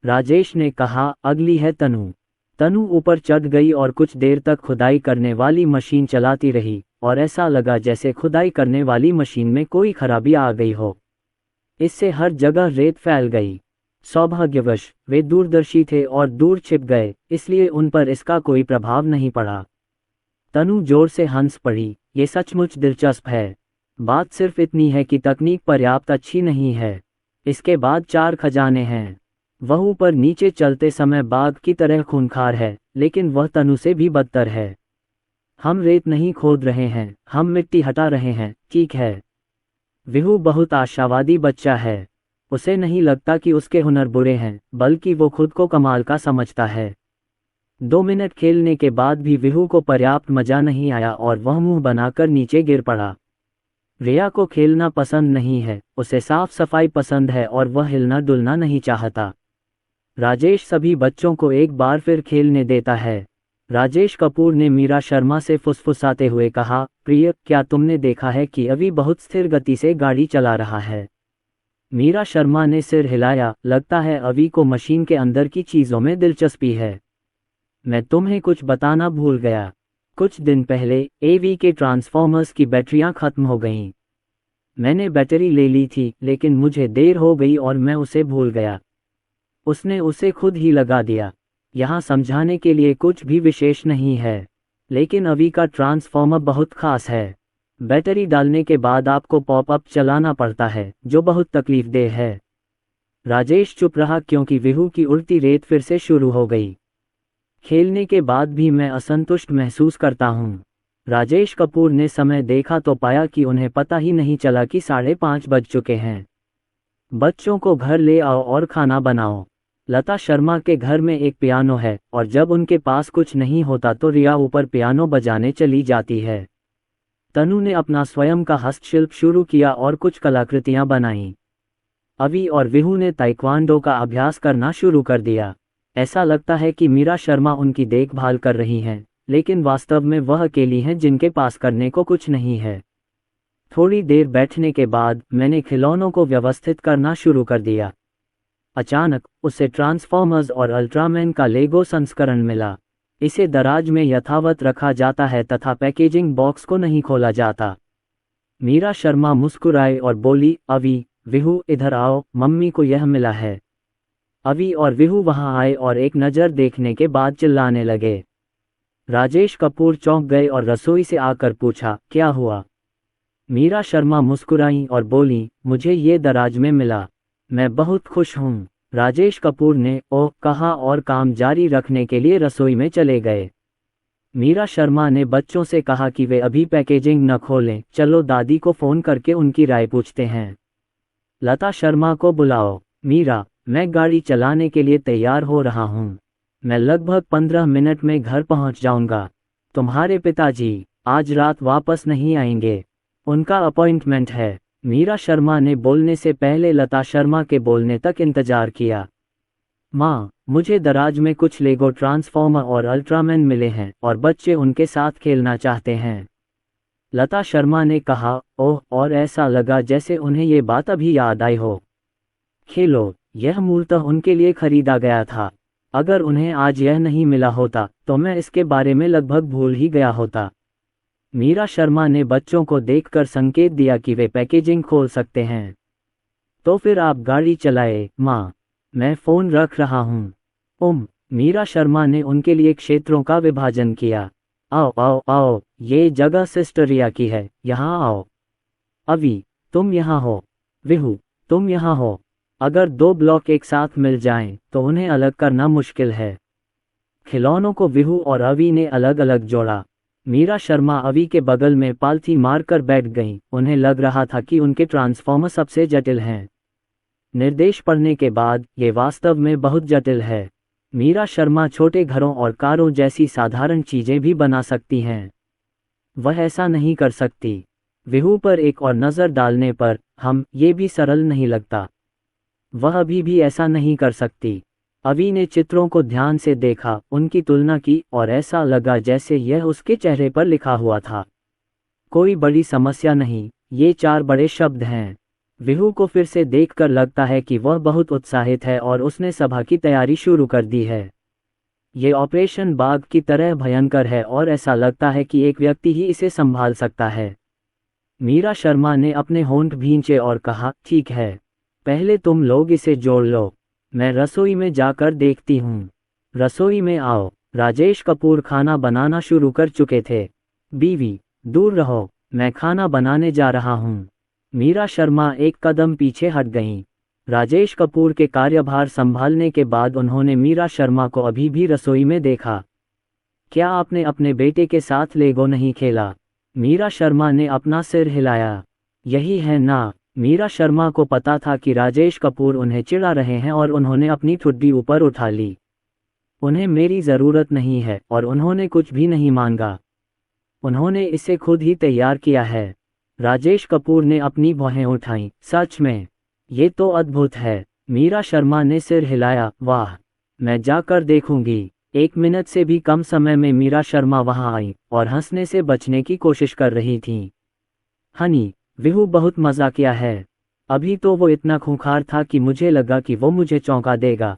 राजेश ने कहा, अगली है तनु। तनु ऊपर चढ़ गई और कुछ देर तक खुदाई करने वाली मशीन चलाती रही और ऐसा लगा जैसे खुदाई करने वाली मशीन में कोई खराबी आ गई हो। इससे हर जगह रेत फैल गई। सौभाग्यवश वे दूरदर्शी थे और दूर छिप गए, इसलिए उन पर इसका कोई प्रभाव नहीं पड़ा। तनु जोर से हंस पड़ी, ये सचमुच दिलचस्प है। बात सिर्फ इतनी है कि तकनीक पर्याप्त अच्छी नहीं है। इसके बाद 4 खजाने हैं। वह ऊपर नीचे चलते समय बाघ की तरह खूंखार है, लेकिन वह तनु से भी बदतर है। हम रेत नहीं खोद रहे हैं, हम मिट्टी हटा रहे हैं, ठीक है। विहू बहुत आशावादी बच्चा है। उसे नहीं लगता कि उसके हुनर बुरे हैं, बल्कि वो खुद को कमाल का समझता है। 2 मिनट खेलने के बाद भी विहू को पर्याप्त मजा नहीं आया और वह मुंह बनाकर नीचे गिर पड़ा। रिया को खेलना पसंद नहीं है, उसे साफ सफाई पसंद है और वह हिलना डुलना नहीं चाहता। राजेश सभी बच्चों को एक बार फिर खेलने देता है। राजेश कपूर ने मीरा शर्मा से फुसफुसाते हुए कहा, प्रिय, क्या तुमने देखा है कि अभी बहुत स्थिर गति से गाड़ी चला रहा है। मीरा शर्मा ने सिर हिलाया, लगता है अवी को मशीन के अंदर की चीज़ों में दिलचस्पी है। मैं तुम्हें कुछ बताना भूल गया। कुछ दिन पहले एवी के ट्रांसफॉर्मर्स की बैटरियां खत्म हो गईं। मैंने बैटरी ले ली थी, लेकिन मुझे देर हो गई और मैं उसे भूल गया। उसने उसे खुद ही लगा दिया। यहाँ समझाने के लिए कुछ भी विशेष नहीं है, लेकिन अवी का ट्रांसफॉर्मर बहुत खास है। बैटरी डालने के बाद आपको पॉपअप चलाना पड़ता है, जो बहुत तकलीफदेह है। राजेश चुप रहा क्योंकि विहू की उड़ती रेत फिर से शुरू हो गई। खेलने के बाद भी मैं असंतुष्ट महसूस करता हूँ। राजेश कपूर ने समय देखा तो पाया कि उन्हें पता ही नहीं चला कि 5:30 बज चुके हैं। बच्चों को घर ले आओ और खाना बनाओ। लता शर्मा के घर में एक पियानो है और जब उनके पास कुछ नहीं होता तो रिया ऊपर पियानो बजाने चली जाती है। तनु ने अपना स्वयं का हस्तशिल्प शुरू किया और कुछ कलाकृतियां बनाईं। अवी और विहू ने ताइक्वांडो का अभ्यास करना शुरू कर दिया। ऐसा लगता है कि मीरा शर्मा उनकी देखभाल कर रही हैं, लेकिन वास्तव में वह अकेली हैं जिनके पास करने को कुछ नहीं है। थोड़ी देर बैठने के बाद मैंने खिलौनों को व्यवस्थित करना शुरू कर दिया। अचानक उसे ट्रांसफॉर्मर्स और अल्ट्रामैन का लेगो संस्करण मिला। इसे दराज में यथावत रखा जाता है तथा पैकेजिंग बॉक्स को नहीं खोला जाता। मीरा शर्मा मुस्कुराए और बोली, अवी, विहू, इधर आओ, मम्मी को यह मिला है। अवी और विहू वहां आए और एक नज़र देखने के बाद चिल्लाने लगे। राजेश कपूर चौंक गए और रसोई से आकर पूछा, क्या हुआ। मीरा शर्मा मुस्कुराई और बोली, मुझे ये दराज में मिला, मैं बहुत खुश हूँ। राजेश कपूर ने ओह कहा और काम जारी रखने के लिए रसोई में चले गए। मीरा शर्मा ने बच्चों से कहा कि वे अभी पैकेजिंग न खोलें, चलो दादी को फ़ोन करके उनकी राय पूछते हैं। लता शर्मा को बुलाओ। मीरा, मैं गाड़ी चलाने के लिए तैयार हो रहा हूँ। मैं लगभग 15 मिनट में घर पहुँच जाऊँगा। तुम्हारे पिताजी आज रात वापस नहीं आएंगे, उनका अपॉइंटमेंट है। मीरा शर्मा ने बोलने से पहले लता शर्मा के बोलने तक इंतजार किया। माँ, मुझे दराज में कुछ लेगो ट्रांसफॉर्मर और अल्ट्रामैन मिले हैं और बच्चे उनके साथ खेलना चाहते हैं। लता शर्मा ने कहा, ओह, और ऐसा लगा जैसे उन्हें ये बात अभी याद आई हो। खेलो, यह मूलतः उनके लिए खरीदा गया था। अगर उन्हें आज यह नहीं मिला होता तो मैं इसके बारे में लगभग भूल ही गया होता। मीरा शर्मा ने बच्चों को देखकर संकेत दिया कि वे पैकेजिंग खोल सकते हैं। तो फिर आप गाड़ी चलाए, माँ, मैं फ़ोन रख रहा हूँ। मीरा शर्मा ने उनके लिए क्षेत्रों का विभाजन किया। आओ आओ आओ, ये जगह सिस्टर रिया की है, यहाँ आओ। अवी, तुम यहाँ हो। विहू, तुम यहाँ हो। अगर दो ब्लॉक एक साथ मिल जाएं, तो उन्हें अलग करना मुश्किल है। खिलौनों को विहू और अवी ने अलग अलग जोड़ा। मीरा शर्मा अवी के बगल में पालथी मारकर बैठ गईं। उन्हें लग रहा था कि उनके ट्रांसफॉर्मर सबसे जटिल हैं। निर्देश पढ़ने के बाद ये वास्तव में बहुत जटिल है। मीरा शर्मा छोटे घरों और कारों जैसी साधारण चीजें भी बना सकती हैं। वह ऐसा नहीं कर सकती। विहू पर एक और नज़र डालने पर ये भी सरल नहीं लगता। वह अभी भी ऐसा नहीं कर सकती। अवी ने चित्रों को ध्यान से देखा, उनकी तुलना की और ऐसा लगा जैसे यह उसके चेहरे पर लिखा हुआ था। कोई बड़ी समस्या नहीं, ये 4 बड़े शब्द हैं। विहू को फिर से देखकर लगता है कि वह बहुत उत्साहित है और उसने सभा की तैयारी शुरू कर दी है। ये ऑपरेशन बाघ की तरह भयंकर है और ऐसा लगता है कि एक व्यक्ति ही इसे संभाल सकता है। मीरा शर्मा ने अपने होंठ भींचे और कहा, ठीक है, पहले तुम लोग इसे जोड़ लो, मैं रसोई में जाकर देखती हूँ। रसोई में आओ। राजेश कपूर खाना बनाना शुरू कर चुके थे। बीवी, दूर रहो, मैं खाना बनाने जा रहा हूँ। मीरा शर्मा एक कदम पीछे हट गईं। राजेश कपूर के कार्यभार संभालने के बाद उन्होंने मीरा शर्मा को अभी भी रसोई में देखा। क्या आपने अपने बेटे के साथ लेगो नहीं खेला? मीरा शर्मा ने अपना सिर हिलाया। यही है ना। मीरा शर्मा को पता था कि राजेश कपूर उन्हें चिढ़ा रहे हैं और उन्होंने अपनी ठुड्डी ऊपर उठा ली। उन्हें मेरी ज़रूरत नहीं है और उन्होंने कुछ भी नहीं मांगा। उन्होंने इसे खुद ही तैयार किया है। राजेश कपूर ने अपनी भौहें उठाईं। सच में, ये तो अद्भुत है। मीरा शर्मा ने सिर हिलाया। वाह, मैं जाकर देखूंगी। 1 मिनट से भी कम समय में मीरा शर्मा वहां आई और हंसने से बचने की कोशिश कर रही थीं। हनी, विहू बहुत मज़ा किया है। अभी तो वो इतना खूंखार था कि मुझे लगा कि वो मुझे चौंका देगा।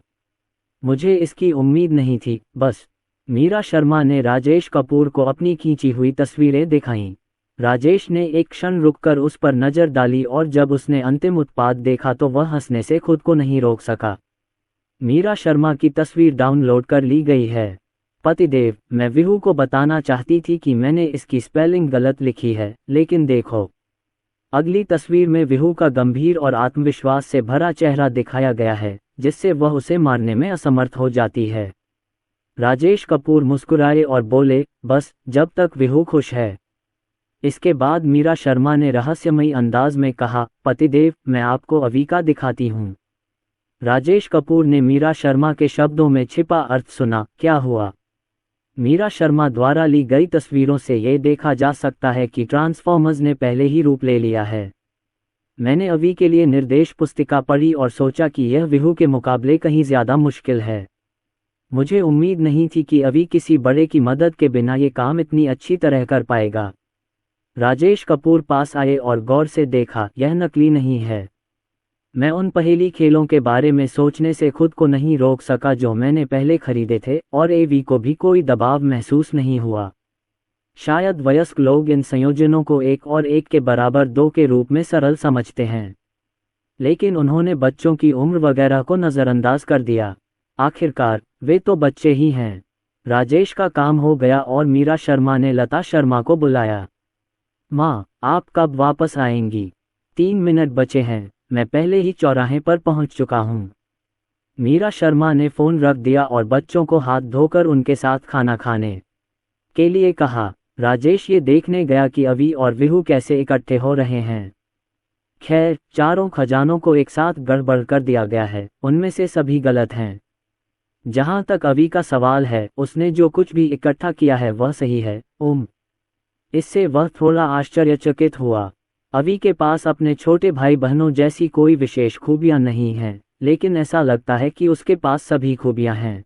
मुझे इसकी उम्मीद नहीं थी। बस। मीरा शर्मा ने राजेश कपूर को अपनी खींची हुई तस्वीरें दिखाईं। राजेश ने एक क्षण रुककर उस पर नज़र डाली और जब उसने अंतिम उत्पाद देखा तो वह हंसने से खुद को नहीं रोक सका। मीरा शर्मा की तस्वीर डाउनलोड कर ली गई है। पतिदेव, मैं विहू को बताना चाहती थी कि मैंने इसकी स्पेलिंग गलत लिखी है, लेकिन देखो। अगली तस्वीर में विहू का गंभीर और आत्मविश्वास से भरा चेहरा दिखाया गया है, जिससे वह उसे मारने में असमर्थ हो जाती है। राजेश कपूर मुस्कुराए और बोले, बस जब तक विहू खुश है। इसके बाद मीरा शर्मा ने रहस्यमयी अंदाज में कहा, पतिदेव, मैं आपको अवी का दिखाती हूँ। राजेश कपूर ने मीरा शर्मा के शब्दों में छिपा अर्थ सुना। क्या हुआ? मीरा शर्मा द्वारा ली गई तस्वीरों से ये देखा जा सकता है कि ट्रांसफॉर्मर्स ने पहले ही रूप ले लिया है। मैंने अवी के लिए निर्देश पुस्तिका पढ़ी और सोचा कि यह विहू के मुकाबले कहीं ज़्यादा मुश्किल है। मुझे उम्मीद नहीं थी कि अवी किसी बड़े की मदद के बिना ये काम इतनी अच्छी तरह कर पाएगा। राजेश कपूर पास आए और गौर से देखा, यह नकली नहीं है। मैं उन पहेली खेलों के बारे में सोचने से खुद को नहीं रोक सका जो मैंने पहले खरीदे थे, और एवी को भी कोई दबाव महसूस नहीं हुआ। शायद वयस्क लोग इन संयोजनों को 1 और 1 के बराबर 2 के रूप में सरल समझते हैं, लेकिन उन्होंने बच्चों की उम्र वगैरह को नज़रअंदाज कर दिया। आखिरकार वे तो बच्चे ही हैं। राजेश का काम हो गया और मीरा शर्मा ने लता शर्मा को बुलाया। माँ, आप कब वापस आएंगी? 3 मिनट बचे हैं, मैं पहले ही चौराहे पर पहुंच चुका हूं। मीरा शर्मा ने फ़ोन रख दिया और बच्चों को हाथ धोकर उनके साथ खाना खाने के लिए कहा। राजेश ये देखने गया कि अवी और विहू कैसे इकट्ठे हो रहे हैं। खैर, चारों खजानों को एक साथ गड़बड़ कर दिया गया है, उनमें से सभी गलत हैं। जहां तक अवी का सवाल है, उसने जो कुछ भी इकट्ठा किया है वह सही है। इससे वह थोड़ा आश्चर्यचकित हुआ। अवी के पास अपने छोटे भाई बहनों जैसी कोई विशेष खूबियां नहीं हैं, लेकिन ऐसा लगता है कि उसके पास सभी खूबियां हैं।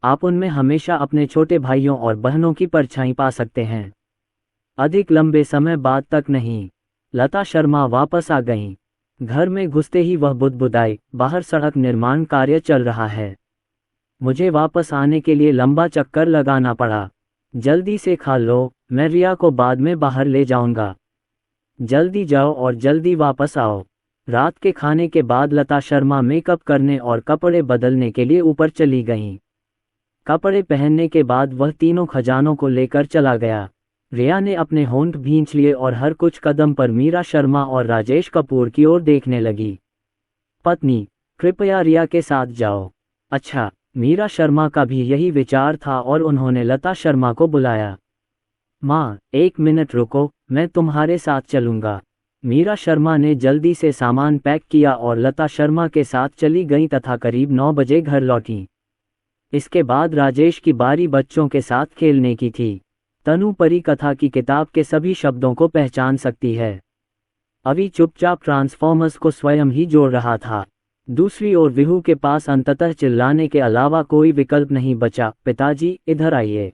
आप उनमें हमेशा अपने छोटे भाइयों और बहनों की परछाई पा सकते हैं। अधिक लंबे समय बाद तक नहीं, लता शर्मा वापस आ गईं। घर में घुसते ही वह बुदबुदाई, बाहर सड़क निर्माण कार्य चल रहा है। मुझे वापस आने के लिए लंबा चक्कर लगाना पड़ा। जल्दी से खा लो, मैं रिया को बाद में बाहर ले जाऊंगा। जल्दी जाओ और जल्दी वापस आओ। रात के खाने के बाद लता शर्मा मेकअप करने और कपड़े बदलने के लिए ऊपर चली गईं। कपड़े पहनने के बाद वह तीनों खजानों को लेकर चला गया। रिया ने अपने होंठ भींच लिए और हर कुछ कदम पर मीरा शर्मा और राजेश कपूर की ओर देखने लगी। पत्नी, कृपया रिया के साथ जाओ। अच्छा, मीरा शर्मा का भी यही विचार था और उन्होंने लता शर्मा को बुलाया। माँ, 1 मिनट रुको, मैं तुम्हारे साथ चलूंगा। मीरा शर्मा ने जल्दी से सामान पैक किया और लता शर्मा के साथ चली गई तथा करीब 9 बजे घर लौटी। इसके बाद राजेश की बारी बच्चों के साथ खेलने की थी। तनु परी कथा की किताब के सभी शब्दों को पहचान सकती है। अभी चुपचाप ट्रांसफॉर्मर्स को स्वयं ही जोड़ रहा था। दूसरी ओर विहू के पास अंततः चिल्लाने के अलावा कोई विकल्प नहीं बचा। पिताजी, इधर आइए।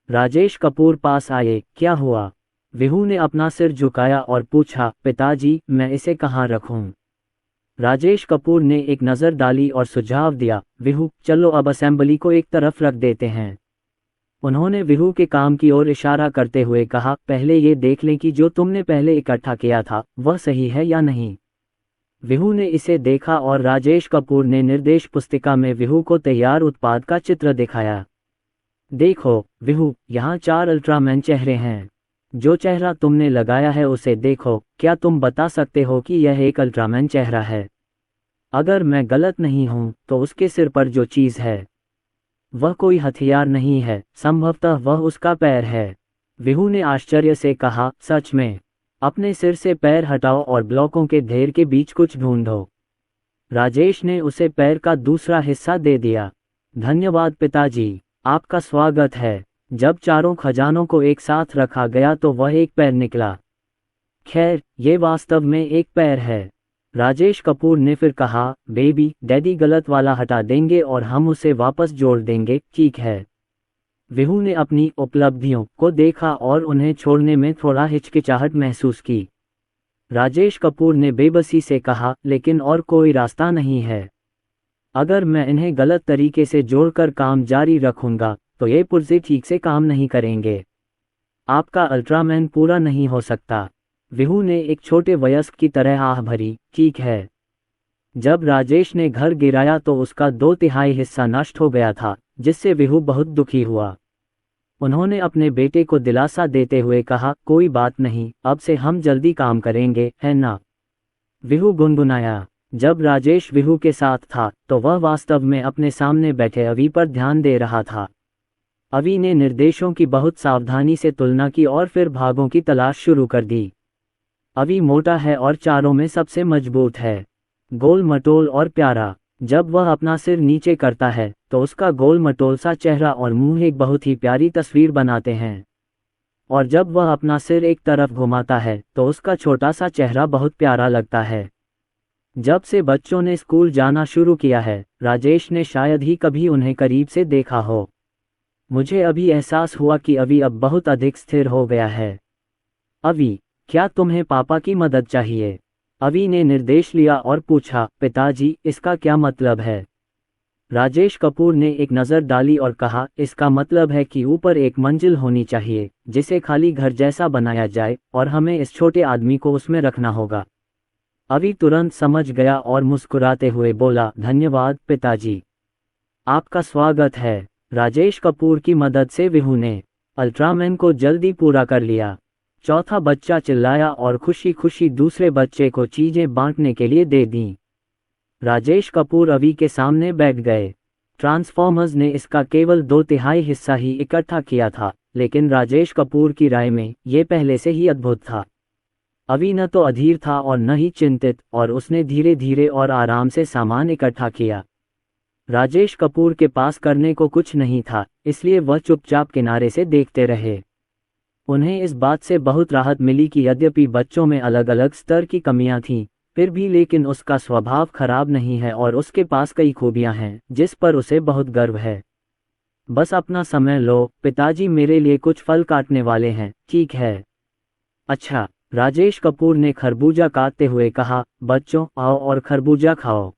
राजेश कपूर पास आए। क्या हुआ? विहू ने अपना सिर झुकाया और पूछा। पिताजी, मैं इसे कहाँ रखूं? राजेश कपूर ने एक नज़र डाली और सुझाव दिया। विहू, चलो अब असेंबली को एक तरफ रख देते हैं। उन्होंने विहू के काम की ओर इशारा करते हुए कहा, पहले ये देख लें कि जो तुमने पहले इकट्ठा किया था वह सही है या नहीं। विहू ने इसे देखा और राजेश कपूर ने निर्देश पुस्तिका में विहू को तैयार उत्पाद का चित्र दिखाया। देखो विहू, यहाँ 4 अल्ट्रामैन चेहरे हैं। जो चेहरा तुमने लगाया है उसे देखो। क्या तुम बता सकते हो कि यह एक अल्ट्रामैन चेहरा है? अगर मैं गलत नहीं हूँ तो उसके सिर पर जो चीज़ है वह कोई हथियार नहीं है, संभवतः वह उसका पैर है। विहू ने आश्चर्य से कहा, सच में? अपने सिर से पैर हटाओ और ब्लॉकों के ढेर के बीच कुछ ढूंढो। राजेश ने उसे पैर का दूसरा हिस्सा दे दिया। धन्यवाद पिताजी, आपका स्वागत है। जब चारों खजानों को एक साथ रखा गया तो वह एक पैर निकला। खैर, ये वास्तव में एक पैर है। राजेश कपूर ने फिर कहा, बेबी, डैडी गलत वाला हटा देंगे और हम उसे वापस जोड़ देंगे, ठीक है? विहू ने अपनी उपलब्धियों को देखा और उन्हें छोड़ने में थोड़ा हिचकिचाहट महसूस की। राजेश कपूर ने बेबसी से कहा, लेकिन और कोई रास्ता नहीं है। अगर मैं इन्हें गलत तरीके से जोड़कर काम जारी रखूंगा तो ये पुर्जे ठीक से काम नहीं करेंगे। आपका अल्ट्रामैन पूरा नहीं हो सकता। विहू ने एक छोटे वयस्क की तरह आह भरी। ठीक है। जब राजेश ने घर गिराया तो उसका 2/3 हिस्सा नष्ट हो गया था, जिससे विहू बहुत दुखी हुआ। उन्होंने अपने बेटे को दिलासा देते हुए कहा, कोई बात नहीं, अब से हम जल्दी काम करेंगे, है ना? विहू गुनगुनाया। जब राजेश विहू के साथ था तो वह वास्तव में अपने सामने बैठे अवी पर ध्यान दे रहा था। अवी ने निर्देशों की बहुत सावधानी से तुलना की और फिर भागों की तलाश शुरू कर दी। अवी मोटा है और चारों में सबसे मजबूत है, गोल मटोल और प्यारा। जब वह अपना सिर नीचे करता है तो उसका गोल मटोल सा चेहरा और मुंह एक बहुत ही प्यारी तस्वीर बनाते हैं, और जब वह अपना सिर एक तरफ घुमाता है तो उसका छोटा सा चेहरा बहुत प्यारा लगता है। जब से बच्चों ने स्कूल जाना शुरू किया है, राजेश ने शायद ही कभी उन्हें करीब से देखा हो। मुझे अभी एहसास हुआ कि अवी अब बहुत अधिक स्थिर हो गया है। अवी, क्या तुम्हें पापा की मदद चाहिए? अवी ने निर्देश लिया और पूछा, पिताजी, इसका क्या मतलब है? राजेश कपूर ने एक नज़र डाली और कहा, इसका मतलब है कि ऊपर एक मंजिल होनी चाहिए जिसे खाली घर जैसा बनाया जाए और हमें इस छोटे आदमी को उसमें रखना होगा। अवी तुरंत समझ गया और मुस्कुराते हुए बोला, धन्यवाद पिताजी, आपका स्वागत है। राजेश कपूर की मदद से विहू ने अल्ट्रामैन को जल्दी पूरा कर लिया। चौथा बच्चा चिल्लाया और खुशी खुशी दूसरे बच्चे को चीजें बांटने के लिए दे दी। राजेश कपूर अवी के सामने बैठ गए। ट्रांसफॉर्मर्स ने इसका केवल 2/3 हिस्सा ही इकट्ठा किया था, लेकिन राजेश कपूर की राय में ये पहले से ही अद्भुत था। अवी न तो अधीर था और न ही चिंतित, और उसने धीरे धीरे और आराम से सामान इकट्ठा किया। राजेश कपूर के पास करने को कुछ नहीं था, इसलिए वह चुपचाप किनारे से देखते रहे। उन्हें इस बात से बहुत राहत मिली कि यद्यपि बच्चों में अलग अलग स्तर की कमियां थीं, फिर भी लेकिन उसका स्वभाव खराब नहीं है और उसके पास कई खूबियां हैं जिस पर उसे बहुत गर्व है। बस अपना समय लो, पिताजी मेरे लिए कुछ फल काटने वाले हैं, ठीक है? अच्छा, राजेश कपूर ने खरबूजा काटते हुए कहा, बच्चों आओ और खरबूजा खाओ।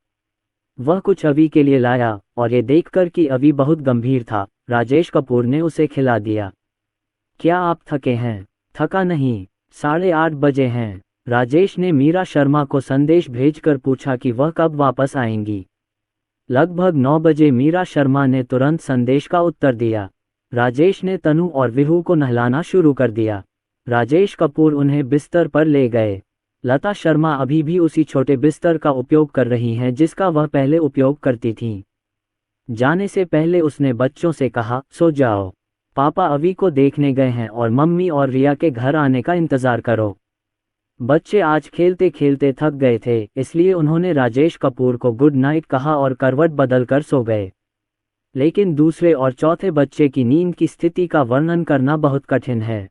वह कुछ अवी के लिए लाया और ये देखकर कि अवी बहुत गंभीर था, राजेश कपूर ने उसे खिला दिया। क्या आप थके हैं? थका नहीं, 8:30 बजे हैं। राजेश ने मीरा शर्मा को संदेश भेजकर पूछा कि वह कब वापस आएंगी। लगभग 9 बजे मीरा शर्मा ने तुरंत संदेश का उत्तर दिया। राजेश ने तनु और विहू को नहलाना शुरू कर दिया। राजेश कपूर उन्हें बिस्तर पर ले गए। लता शर्मा अभी भी उसी छोटे बिस्तर का उपयोग कर रही हैं जिसका वह पहले उपयोग करती थीं। जाने से पहले उसने बच्चों से कहा, सो जाओ, पापा अवी को देखने गए हैं और मम्मी और रिया के घर आने का इंतजार करो। बच्चे आज खेलते खेलते थक गए थे, इसलिए उन्होंने राजेश कपूर को गुड नाइट कहा और करवट बदलकर सो गए। लेकिन दूसरे और चौथे बच्चे की नींद की स्थिति का वर्णन करना बहुत कठिन है।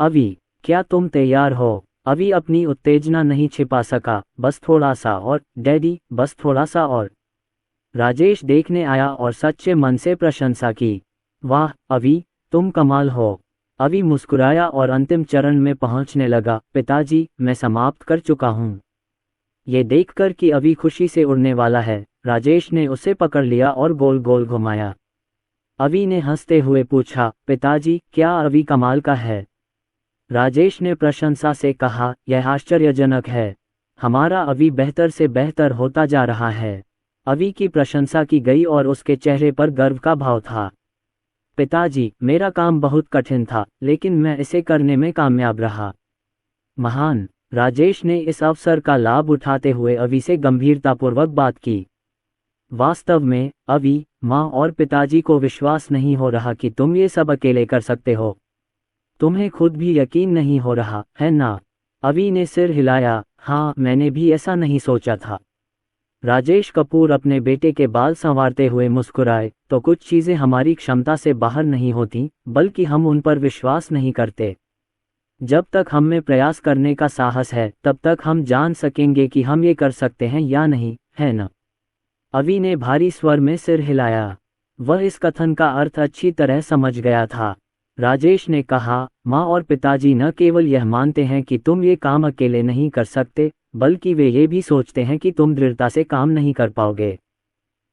अवी, क्या तुम तैयार हो? अवी अपनी उत्तेजना नहीं छिपा सका। बस थोड़ा सा और, डैडी, बस थोड़ा सा और। राजेश देखने आया और सच्चे मन से प्रशंसा की। वाह अवी, तुम कमाल हो। अवी मुस्कुराया और अंतिम चरण में पहुंचने लगा। पिताजी, मैं समाप्त कर चुका हूं। ये देखकर कि अवी खुशी से उड़ने वाला है, राजेश ने उसे पकड़ लिया और गोल गोल घुमाया। अवी ने हंसते हुए पूछा, पिताजी, क्या अवी कमाल का है? राजेश ने प्रशंसा से कहा, यह आश्चर्यजनक है। हमारा अवी बेहतर से बेहतर होता जा रहा है। अवी की प्रशंसा की गई और उसके चेहरे पर गर्व का भाव था। पिताजी, मेरा काम बहुत कठिन था, लेकिन मैं इसे करने में कामयाब रहा। महान। राजेश ने इस अवसर का लाभ उठाते हुए अवी से गंभीरतापूर्वक बात की। वास्तव में, अवी, माँ और पिताजी को विश्वास नहीं हो रहा कि तुम ये सब अकेले कर सकते हो। तुम्हें खुद भी यकीन नहीं हो रहा, है ना? अवी ने सिर हिलाया। हाँ, मैंने भी ऐसा नहीं सोचा था। राजेश कपूर अपने बेटे के बाल संवारते हुए मुस्कुराए। तो कुछ चीज़ें हमारी क्षमता से बाहर नहीं होती, बल्कि हम उन पर विश्वास नहीं करते। जब तक हम में प्रयास करने का साहस है, तब तक हम जान सकेंगे कि हम ये कर सकते हैं या नहीं, है ना? अवी ने भारी स्वर में सिर हिलाया। वह इस कथन का अर्थ अच्छी तरह समझ गया था। राजेश ने कहा, माँ और पिताजी न केवल यह मानते हैं कि तुम ये काम अकेले नहीं कर सकते, बल्कि वे ये भी सोचते हैं कि तुम दृढ़ता से काम नहीं कर पाओगे।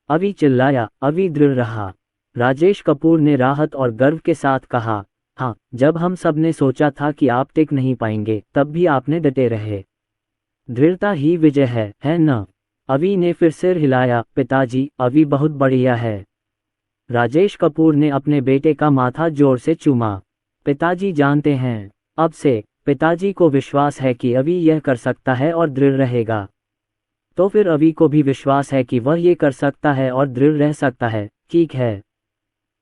अवी चिल्लाया। अवी दृढ़ रहा। राजेश कपूर ने राहत और गर्व के साथ कहा, हाँ, जब हम सब ने सोचा था कि आप टिक नहीं पाएंगे, तब भी आपने डटे रहे। दृढ़ता ही विजय है न? अवी ने फिर सिर हिलाया। पिताजी, अवी बहुत बढ़िया है। राजेश कपूर ने अपने बेटे का माथा जोर से चूमा। पिताजी जानते हैं। अब से पिताजी को विश्वास है कि अवी यह कर सकता है और दृढ़ रहेगा। तो फिर अवी को भी विश्वास है कि वह ये कर सकता है और दृढ़ रह सकता है, ठीक है?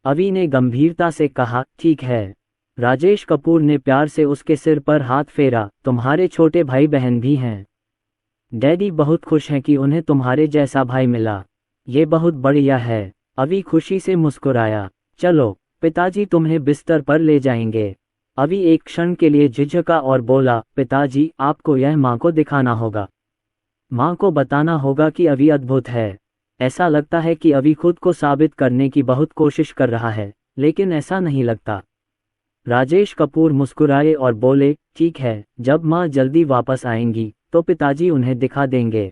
अवी ने गंभीरता से कहा, ठीक है। राजेश कपूर ने प्यार से उसके सिर पर हाथ फेरा। तुम्हारे छोटे भाई बहन भी हैं। डैडी बहुत खुश हैं कि उन्हें तुम्हारे जैसा भाई मिला। ये बहुत बढ़िया है। अवी खुशी से मुस्कुराया। चलो, पिताजी तुम्हें बिस्तर पर ले जाएंगे। अवी एक क्षण के लिए झिझका और बोला, पिताजी, आपको यह माँ को दिखाना होगा। माँ को बताना होगा कि अवी अद्भुत है। ऐसा लगता है कि अवी खुद को साबित करने की बहुत कोशिश कर रहा है, लेकिन ऐसा नहीं लगता। राजेश कपूर मुस्कुराए और बोले, ठीक है, जब माँ जल्दी वापस आएंगी, तो पिताजी उन्हें दिखा देंगे।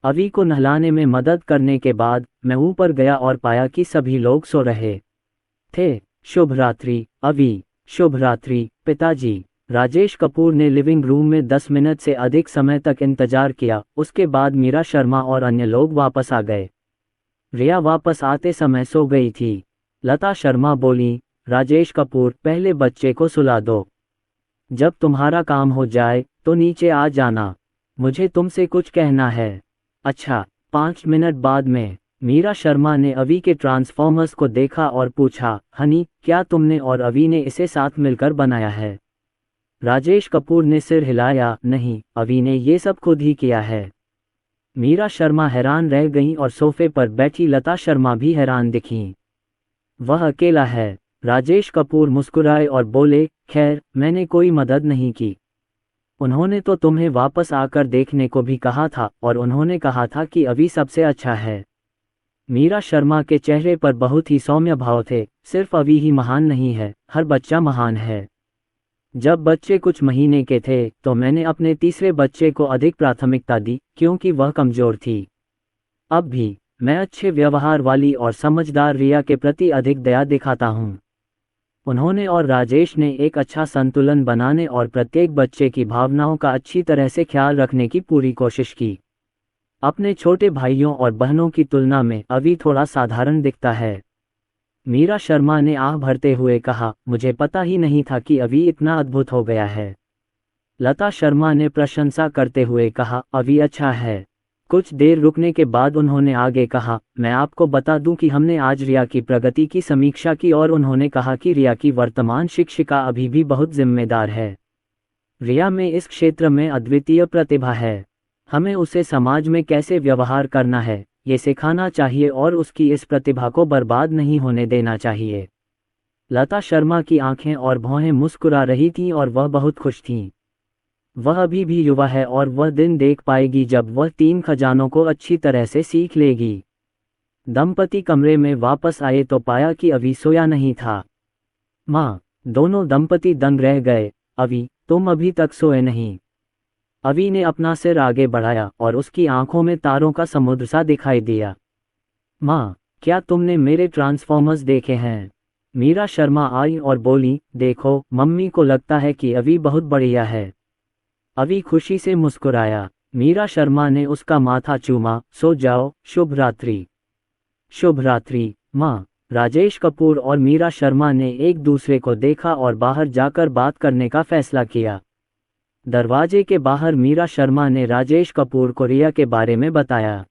अवी को नहलाने में मदद करने के बाद मैं ऊपर गया और पाया कि सभी लोग सो रहे थे। शुभ रात्रि अवी। शुभ रात्रि पिताजी। राजेश कपूर ने लिविंग रूम में 10 मिनट से अधिक समय तक इंतजार किया। उसके बाद मीरा शर्मा और अन्य लोग वापस आ गए। रिया वापस आते समय सो गई थी। लता शर्मा बोली, राजेश कपूर, पहले बच्चे को सुला दो। जब तुम्हारा काम हो जाए तो नीचे आ जाना, मुझे तुमसे कुछ कहना है। अच्छा। 5 मिनट बाद में मीरा शर्मा ने अवी के ट्रांसफॉर्मर्स को देखा और पूछा, हनी, क्या तुमने और अवी ने इसे साथ मिलकर बनाया है? राजेश कपूर ने सिर हिलाया, नहीं, अवी ने ये सब खुद ही किया है। मीरा शर्मा हैरान रह गईं और सोफे पर बैठी लता शर्मा भी हैरान दिखीं। वह अकेला है। राजेश कपूर मुस्कुराए और बोले, खैर, मैंने कोई मदद नहीं की। उन्होंने तो तुम्हें वापस आकर देखने को भी कहा था और उन्होंने कहा था कि अवी सबसे अच्छा है। मीरा शर्मा के चेहरे पर बहुत ही सौम्य भाव थे। सिर्फ अवी ही महान नहीं है, हर बच्चा महान है। जब बच्चे कुछ महीने के थे तो मैंने अपने तीसरे बच्चे को अधिक प्राथमिकता दी, क्योंकि वह कमजोर थी। अब भी मैं अच्छे व्यवहार वाली और समझदार रिया के प्रति अधिक दया दिखाता हूँ। उन्होंने और राजेश ने एक अच्छा संतुलन बनाने और प्रत्येक बच्चे की भावनाओं का अच्छी तरह से ख्याल रखने की पूरी कोशिश की। अपने छोटे भाइयों और बहनों की तुलना में अवी थोड़ा साधारण दिखता है। मीरा शर्मा ने आह भरते हुए कहा, मुझे पता ही नहीं था कि अवी इतना अद्भुत हो गया है। लता शर्मा ने प्रशंसा करते हुए कहा, अवी अच्छा है। कुछ देर रुकने के बाद उन्होंने आगे कहा, मैं आपको बता दूं कि हमने आज रिया की प्रगति की समीक्षा की और उन्होंने कहा कि रिया की वर्तमान शिक्षिका अभी भी बहुत जिम्मेदार है। रिया में इस क्षेत्र में अद्वितीय प्रतिभा है। हमें उसे समाज में कैसे व्यवहार करना है ये सिखाना चाहिए और उसकी इस प्रतिभा को बर्बाद नहीं होने देना चाहिए। लता शर्मा की आंखें और भौहें मुस्कुरा रही थीं और वह बहुत खुश थीं। वह अभी भी युवा है और वह दिन देख पाएगी जब वह 3 खजानों को अच्छी तरह से सीख लेगी। दंपति कमरे में वापस आए तो पाया कि अवी सोया नहीं था। माँ, दोनों दंपति दंग रह गए। अवी, तुम अभी तक सोए नहीं? अवी ने अपना सिर आगे बढ़ाया और उसकी आंखों में तारों का समुद्र सा दिखाई दिया। माँ, क्या तुमने मेरे ट्रांसफॉर्मर्स देखे हैं? मीरा शर्मा आई और बोली, देखो, मम्मी को लगता है कि अवी बहुत बढ़िया है। अवी खुशी से मुस्कुराया। मीरा शर्मा ने उसका माथा चूमा। सो जाओ, शुभ रात्रि। शुभ रात्रि, माँ। राजेश कपूर और मीरा शर्मा ने एक दूसरे को देखा और बाहर जाकर बात करने का फैसला किया। दरवाजे के बाहर मीरा शर्मा ने राजेश कपूर को रिया के बारे में बताया।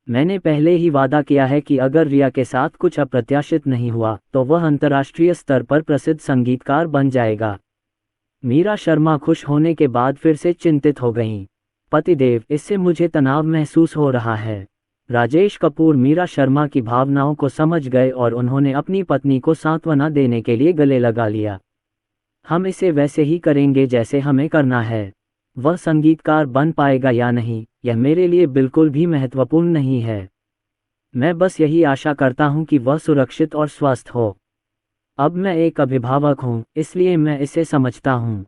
मैंने पहले ही वादा किया है कि अगर रिया के साथ कुछ अप्रत्याशित नहीं हुआ तो वह अंतर्राष्ट्रीय स्तर पर प्रसिद्ध संगीतकार बन जाएगा। मीरा शर्मा खुश होने के बाद फिर से चिंतित हो गईं। पतिदेव, इससे मुझे तनाव महसूस हो रहा है। राजेश कपूर मीरा शर्मा की भावनाओं को समझ गए और उन्होंने अपनी पत्नी को सांत्वना देने के लिए गले लगा लिया। हम इसे वैसे ही करेंगे जैसे हमें करना है। वह संगीतकार बन पाएगा या नहीं, यह मेरे लिए बिल्कुल भी महत्वपूर्ण नहीं है। मैं बस यही आशा करता हूं कि वह सुरक्षित और स्वस्थ हो। अब मैं एक अभिभावक हूं, इसलिए मैं इसे समझता हूं।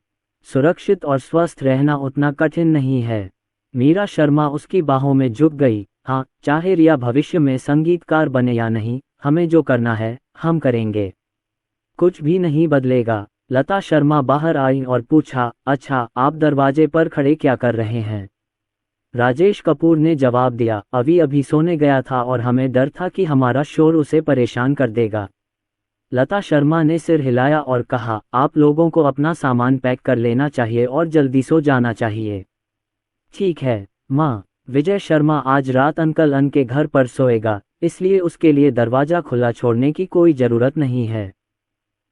सुरक्षित और स्वस्थ रहना उतना कठिन नहीं है। मीरा शर्मा उसकी बाहों में झुक गई। हाँ, चाहे रिया भविष्य में संगीतकार बने या नहीं, हमें जो करना है हम करेंगे। कुछ भी नहीं बदलेगा। लता शर्मा बाहर आई और पूछा, अच्छा, आप दरवाजे पर खड़े क्या कर रहे हैं? राजेश कपूर ने जवाब दिया, अभी सोने गया था और हमें डर था कि हमारा शोर उसे परेशान कर देगा। लता शर्मा ने सिर हिलाया और कहा, आप लोगों को अपना सामान पैक कर लेना चाहिए और जल्दी सो जाना चाहिए। ठीक है, माँ। विजय शर्मा आज रात अंकल अन के घर पर सोएगा, इसलिए उसके लिए दरवाजा खुला छोड़ने की कोई ज़रूरत नहीं है।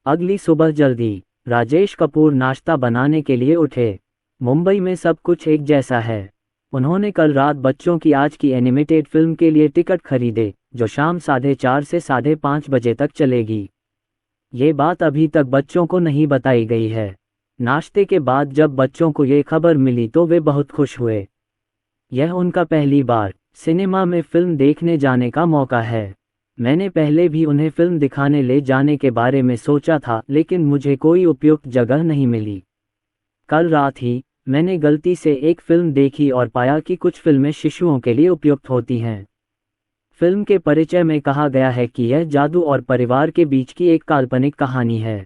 अगली सुबह जल्दी राजेश कपूर नाश्ता बनाने के लिए उठे। मुंबई में सब कुछ एक जैसा है। उन्होंने कल रात बच्चों की आज की एनिमेटेड फिल्म के लिए टिकट खरीदे, जो शाम 4:30 से 5:30 बजे तक चलेगी। ये बात अभी तक बच्चों को नहीं बताई गई है। नाश्ते के बाद जब बच्चों को ये खबर मिली तो वे बहुत खुश हुए। यह उनका पहली बार सिनेमा में फिल्म देखने जाने का मौका है। मैंने पहले भी उन्हें फिल्म दिखाने ले जाने के बारे में सोचा था, लेकिन मुझे कोई उपयुक्त जगह नहीं मिली। कल रात ही मैंने गलती से एक फिल्म देखी और पाया कि कुछ फिल्में शिशुओं के लिए उपयुक्त होती हैं। फिल्म के परिचय में कहा गया है कि यह जादू और परिवार के बीच की एक काल्पनिक कहानी है।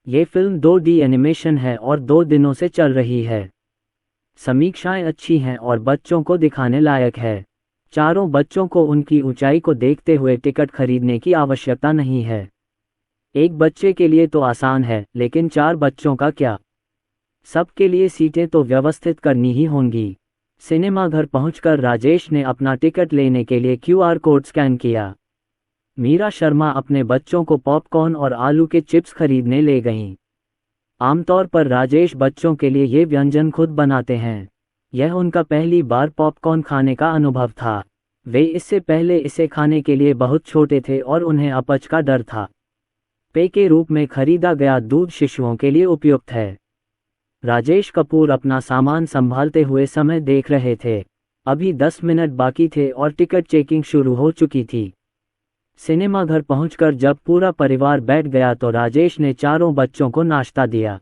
ये फिल्म 2D एनिमेशन है और 2 दिनों से चल रही है। समीक्षाएं अच्छी हैं और बच्चों को दिखाने लायक है। चारों बच्चों को उनकी ऊंचाई को देखते हुए टिकट खरीदने की आवश्यकता नहीं है। एक बच्चे के लिए तो आसान है, लेकिन 4 बच्चों का क्या? सबके लिए सीटें तो व्यवस्थित करनी ही होंगी। सिनेमा घर पहुंचकर राजेश ने अपना टिकट लेने के लिए QR कोड स्कैन किया। मीरा शर्मा अपने बच्चों को पॉपकॉर्न और आलू के चिप्स खरीदने ले गईं। आमतौर पर राजेश बच्चों के लिए ये व्यंजन खुद बनाते हैं। यह उनका पहली बार पॉपकॉर्न खाने का अनुभव था। वे इससे पहले इसे खाने के लिए बहुत छोटे थे और उन्हें अपच का डर था। पेय के रूप में खरीदा गया दूध शिशुओं के लिए उपयुक्त है। राजेश कपूर अपना सामान संभालते हुए समय देख रहे थे। अभी 10 मिनट बाकी थे और टिकट चेकिंग शुरू हो चुकी थी। सिनेमा घर पहुंचकर जब पूरा परिवार बैठ गया तो राजेश ने चारों बच्चों को नाश्ता दिया।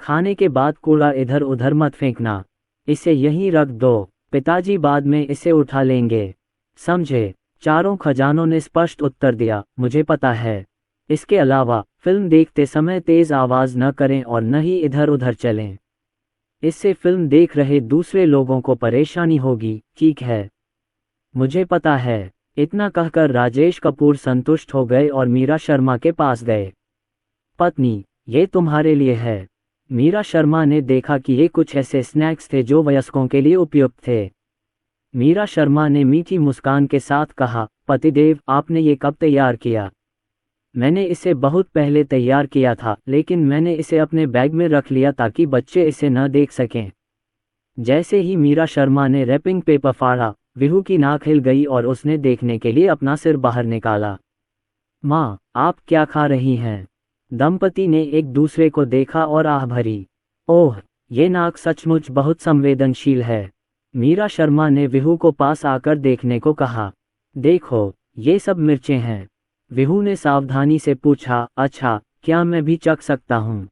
खाने के बाद कूड़ा इधर उधर मत फेंकना, इसे यहीं रख दो, पिताजी बाद में इसे उठा लेंगे, समझे? चारों खजानों ने स्पष्ट उत्तर दिया, मुझे पता है। इसके अलावा फिल्म देखते समय तेज आवाज न करें और न ही इधर उधर चलें। इससे फिल्म देख रहे दूसरे लोगों को परेशानी होगी। ठीक है, मुझे पता है। इतना कहकर राजेश कपूर संतुष्ट हो गए और मीरा शर्मा के पास गए। पत्नी, ये तुम्हारे लिए है। मीरा शर्मा ने देखा कि ये कुछ ऐसे स्नैक्स थे जो वयस्कों के लिए उपयुक्त थे। मीरा शर्मा ने मीठी मुस्कान के साथ कहा, पतिदेव, आपने ये कब तैयार किया? मैंने इसे बहुत पहले तैयार किया था, लेकिन मैंने इसे अपने बैग में रख लिया ताकि बच्चे इसे न देख सकें। जैसे ही मीरा शर्मा ने रैपिंग पेपर फाड़ा, विहू की नाक हिल गई और उसने देखने के लिए अपना सिर बाहर निकाला। माँ, आप क्या खा रही हैं? दंपति ने एक दूसरे को देखा और आह भरी। ओह, ये नाक सचमुच बहुत संवेदनशील है। मीरा शर्मा ने विहू को पास आकर देखने को कहा। देखो, ये सब मिर्चें हैं। विहू ने सावधानी से पूछा, अच्छा, क्या मैं भी चख सकता हूँ?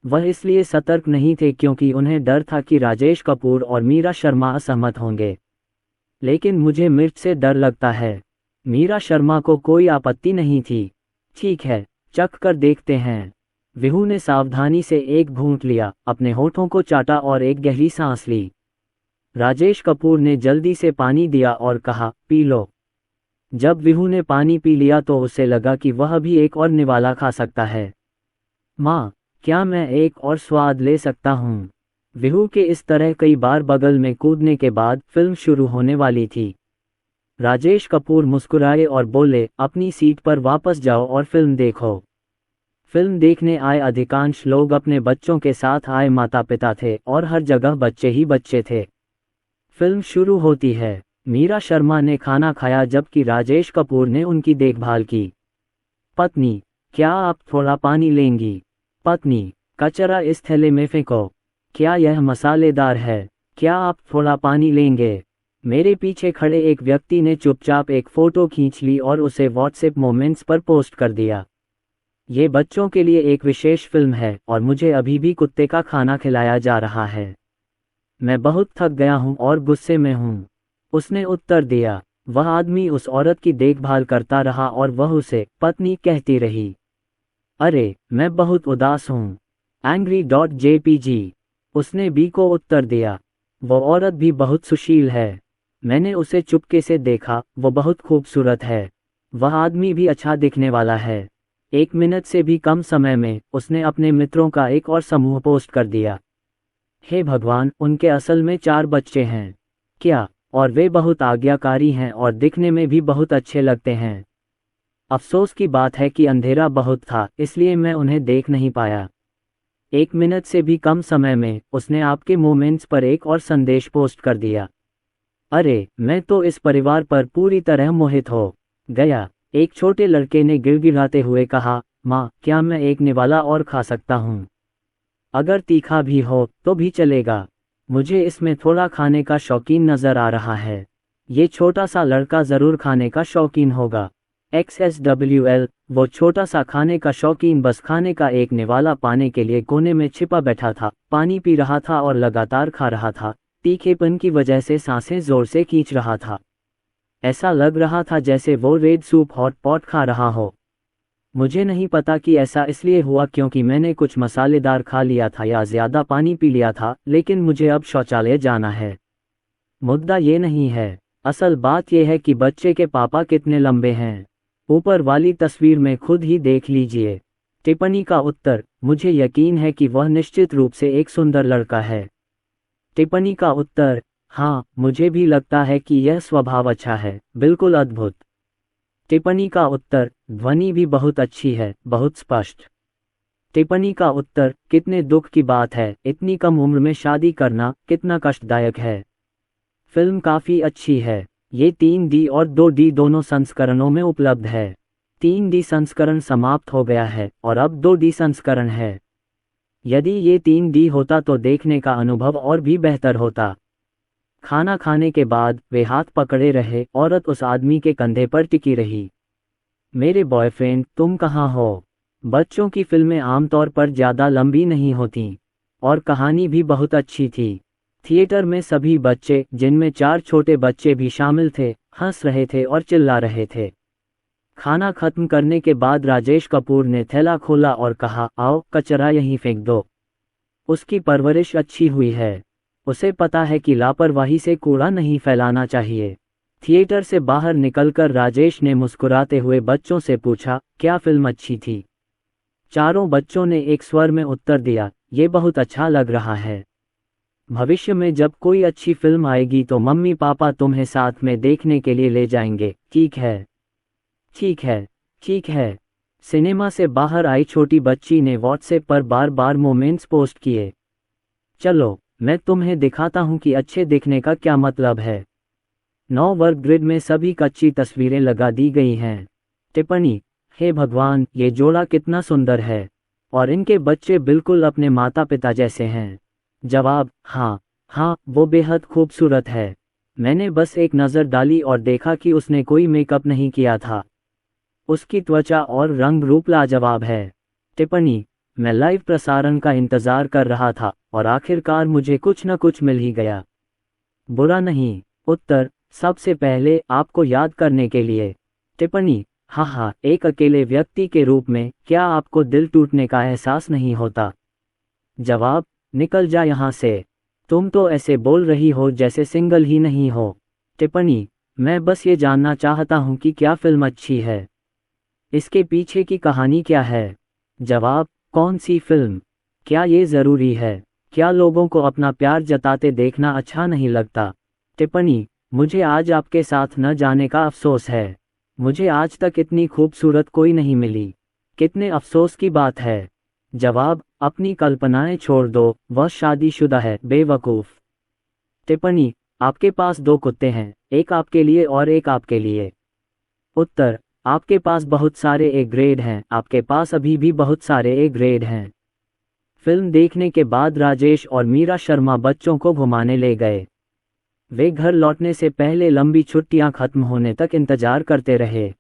वह इसलिए सतर्क नहीं थे क्योंकि उन्हें डर था कि राजेश कपूर और मीरा शर्मा असहमत होंगे। लेकिन मुझे मिर्च से डर लगता है। मीरा शर्मा को कोई आपत्ति नहीं थी। ठीक है, चख कर देखते हैं। विहू ने सावधानी से एक घूंट लिया, अपने होठों को चाटा और एक गहरी सांस ली। राजेश कपूर ने जल्दी से पानी दिया और कहा, पी लो। जब विहू ने पानी पी लिया तो उसे लगा कि वह भी एक और निवाला खा सकता है। माँ, क्या मैं एक और स्वाद ले सकता हूँ? विहू के इस तरह कई बार बगल में कूदने के बाद फिल्म शुरू होने वाली थी। राजेश कपूर मुस्कुराए और बोले, अपनी सीट पर वापस जाओ और फिल्म देखो। फिल्म देखने आए अधिकांश लोग अपने बच्चों के साथ आए माता पिता थे और हर जगह बच्चे ही बच्चे थे। फिल्म शुरू होती है। मीरा शर्मा ने खाना खाया जबकि राजेश कपूर ने उनकी देखभाल की। पत्नी, क्या आप थोड़ा पानी लेंगी? पत्नी, कचरा इस थैले में फेंको। क्या यह मसालेदार है? क्या आप थोड़ा पानी लेंगे? मेरे पीछे खड़े एक व्यक्ति ने चुपचाप एक फ़ोटो खींच ली और उसे व्हाट्सएप मोमेंट्स पर पोस्ट कर दिया। ये बच्चों के लिए एक विशेष फिल्म है और मुझे अभी भी कुत्ते का खाना खिलाया जा रहा है। मैं बहुत थक गया हूँ और गुस्से में हूँ, उसने उत्तर दिया। वह आदमी उस औरत की देखभाल करता रहा और वह उसे पत्नी कहती रही। अरे, मैं बहुत उदास हूँ। angry.jpg, उसने बी को उत्तर दिया। वो औरत भी बहुत सुशील है। मैंने उसे चुपके से देखा, वो बहुत खूबसूरत है। वह आदमी भी अच्छा दिखने वाला है। 1 मिनट से भी कम समय में उसने अपने मित्रों का एक और समूह पोस्ट कर दिया। हे भगवान, उनके असल में 4 बच्चे हैं। क्या? और वे बहुत आज्ञाकारी हैं और दिखने में भी बहुत अच्छे लगते हैं। अफसोस की बात है कि अंधेरा बहुत था, इसलिए मैं उन्हें देख नहीं पाया। 1 मिनट से भी कम समय में उसने आपके मोमेंट्स पर एक और संदेश पोस्ट कर दिया। अरे, मैं तो इस परिवार पर पूरी तरह मोहित हो गया। एक छोटे लड़के ने गिड़गिड़ाते हुए कहा, माँ, क्या मैं एक निवाला और खा सकता हूँ? अगर तीखा भी हो तो भी चलेगा। मुझे इसमें थोड़ा खाने का शौकीन नजर आ रहा है। ये छोटा सा लड़का जरूर खाने का शौकीन होगा। XSWL, वो छोटा सा खाने का शौकीन बस खाने का एक निवाला पाने के लिए कोने में छिपा बैठा था, पानी पी रहा था और लगातार खा रहा था। तीखेपन की वजह से सांसें जोर से खींच रहा था। ऐसा लग रहा था जैसे वो रेड सूप हॉट पॉट खा रहा हो। मुझे नहीं पता कि ऐसा इसलिए हुआ क्योंकि मैंने कुछ मसालेदार खा लिया था या ज़्यादा पानी पी लिया था, लेकिन मुझे अब शौचालय जाना है। मुद्दा ये नहीं है, असल बात यह है कि बच्चे के पापा कितने लंबे हैं। ऊपर वाली तस्वीर में खुद ही देख लीजिए। टिप्पणी का उत्तर, मुझे यकीन है कि वह निश्चित रूप से एक सुंदर लड़का है। टिप्पणी का उत्तर, हाँ, मुझे भी लगता है कि यह स्वभाव अच्छा है, बिल्कुल अद्भुत। टिप्पणी का उत्तर, ध्वनि भी बहुत अच्छी है, बहुत स्पष्ट। टिप्पणी का उत्तर, कितने दुख की बात है, इतनी कम उम्र में शादी करना कितना कष्टदायक है। फिल्म काफ़ी अच्छी है। ये 3D और 2D दोनों संस्करणों में उपलब्ध है। 3D संस्करण समाप्त हो गया है और अब 2D संस्करण है। यदि ये 3D होता तो देखने का अनुभव और भी बेहतर होता। खाना खाने के बाद वे हाथ पकड़े रहे, औरत उस आदमी के कंधे पर टिकी रही। मेरे बॉयफ्रेंड, तुम कहाँ हो? बच्चों की फिल्में आमतौर पर ज़्यादा लंबी नहीं होतीं और कहानी भी बहुत अच्छी थी। थिएटर में सभी बच्चे, जिनमें 4 छोटे बच्चे भी शामिल थे, हंस रहे थे और चिल्ला रहे थे। खाना खत्म करने के बाद राजेश कपूर ने थैला खोला और कहा, आओ, कचरा यहीं फेंक दो। उसकी परवरिश अच्छी हुई है। उसे पता है कि लापरवाही से कूड़ा नहीं फैलाना चाहिए। थिएटर से बाहर निकलकर राजेश ने मुस्कुराते हुए बच्चों से पूछा, क्या फिल्म अच्छी थी? चारों बच्चों ने एक स्वर में उत्तर दिया, ये बहुत अच्छा लग रहा है। भविष्य में जब कोई अच्छी फिल्म आएगी तो मम्मी पापा तुम्हें साथ में देखने के लिए ले जाएंगे, ठीक है? ठीक है, ठीक है। सिनेमा से बाहर आई छोटी बच्ची ने व्हाट्सएप पर बार बार मोमेंट्स पोस्ट किए। चलो, मैं तुम्हें दिखाता हूँ कि अच्छे दिखने का क्या मतलब है। 9 वर्ग ग्रिड में सभी कच्ची तस्वीरें लगा दी गई हैं। टिप्पणी, हे भगवान, ये जोड़ा कितना सुंदर है और इनके बच्चे बिल्कुल अपने माता पिता जैसे हैं। जवाब, हाँ हाँ, वो बेहद खूबसूरत है। मैंने बस एक नज़र डाली और देखा कि उसने कोई मेकअप नहीं किया था। उसकी त्वचा और रंग रूप लाजवाब है। टिप्पणी, मैं लाइव प्रसारण का इंतज़ार कर रहा था और आखिरकार मुझे कुछ न कुछ मिल ही गया। बुरा नहीं। उत्तर, सबसे पहले आपको याद करने के लिए। टिप्पणी, हाँ, एक अकेले व्यक्ति के रूप में क्या आपको दिल टूटने का एहसास नहीं होता? जवाब, निकल जा यहाँ से। तुम तो ऐसे बोल रही हो जैसे सिंगल ही नहीं हो। टिप्पणी, मैं बस ये जानना चाहता हूँ कि क्या फिल्म अच्छी है। इसके पीछे की कहानी क्या है? जवाब, कौन सी फिल्म? क्या ये ज़रूरी है? क्या लोगों को अपना प्यार जताते देखना अच्छा नहीं लगता? टिप्पणी, मुझे आज आपके साथ न जाने का अफसोस है। मुझे आज तक इतनी खूबसूरत कोई नहीं मिली। कितने अफसोस की बात है। जवाब, अपनी कल्पनाएं छोड़ दो, वह शादीशुदा है, बेवकूफ़। टिप्पणी, आपके पास 2 कुत्ते हैं, एक आपके लिए और एक आपके लिए। उत्तर, आपके पास बहुत सारे ए ग्रेड हैं, आपके पास अभी भी बहुत सारे ए ग्रेड हैं। फिल्म देखने के बाद राजेश और मीरा शर्मा बच्चों को घुमाने ले गए। वे घर लौटने से पहले लंबी छुट्टियां खत्म होने तक इंतजार करते रहे।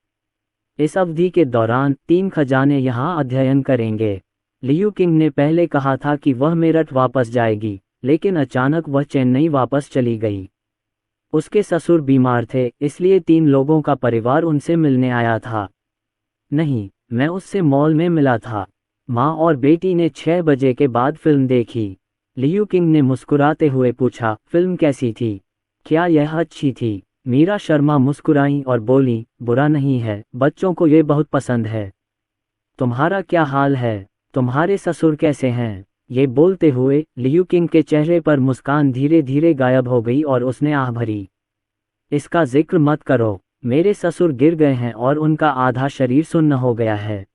इस अवधि के दौरान 3 खजाने यहाँ अध्ययन करेंगे। लियू किंग ने पहले कहा था कि वह मेरठ वापस जाएगी, लेकिन अचानक वह चेन्नई वापस चली गई। उसके ससुर बीमार थे, इसलिए 3 लोगों का परिवार उनसे मिलने आया था। नहीं, मैं उससे मॉल में मिला था। माँ और बेटी ने 6 बजे के बाद फिल्म देखी। लियू किंग ने मुस्कुराते हुए पूछा, फिल्म कैसी थी? क्या यह अच्छी थी? मीरा शर्मा मुस्कुराईं और बोली, बुरा नहीं है, बच्चों को ये बहुत पसंद है। तुम्हारा क्या हाल है? तुम्हारे ससुर कैसे हैं? ये बोलते हुए लियू किंग के चेहरे पर मुस्कान धीरे धीरे गायब हो गई और उसने आह भरी। इसका जिक्र मत करो, मेरे ससुर गिर गए हैं और उनका आधा शरीर सुन्न हो गया है।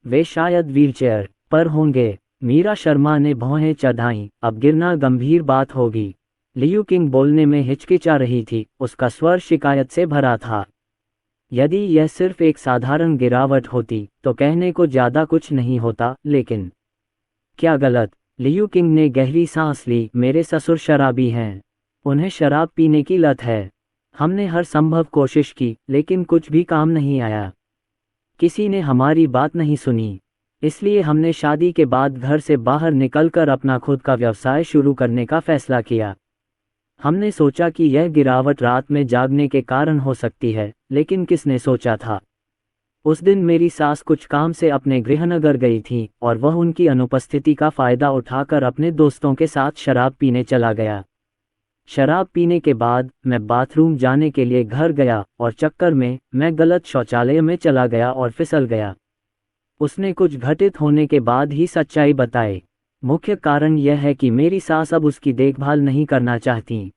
वे शायद व्हीलचेयर पर होंगे। मीरा शर्मा ने भौहें चढ़ाईं, अब गिरना गंभीर बात होगी। लियू किंग बोलने में हिचकिचा रही थी, उसका स्वर शिकायत से भरा था। यदि यह सिर्फ एक साधारण गिरावट होती तो कहने को ज़्यादा कुछ नहीं होता, लेकिन क्या गलत? लियू किंग ने गहरी सांस ली, मेरे ससुर शराबी हैं। उन्हें शराब पीने की लत है। हमने हर संभव कोशिश की, लेकिन कुछ भी काम नहीं आया। किसी ने हमारी बात नहीं सुनी। इसलिए हमने शादी के बाद घर से बाहर निकलकर अपना खुद का व्यवसाय शुरू करने का फैसला किया। हमने सोचा कि यह गिरावट रात में जागने के कारण हो सकती है, लेकिन किसने सोचा था? उस दिन मेरी सास कुछ काम से अपने गृहनगर गई थी और वह उनकी अनुपस्थिति का फ़ायदा उठाकर अपने दोस्तों के साथ शराब पीने चला गया। शराब पीने के बाद मैं बाथरूम जाने के लिए घर गया और चक्कर में मैं गलत शौचालय में चला गया और फिसल गया। उसने कुछ घटित होने के बाद ही सच्चाई बताई। मुख्य कारण यह है कि मेरी सास अब उसकी देखभाल नहीं करना चाहती।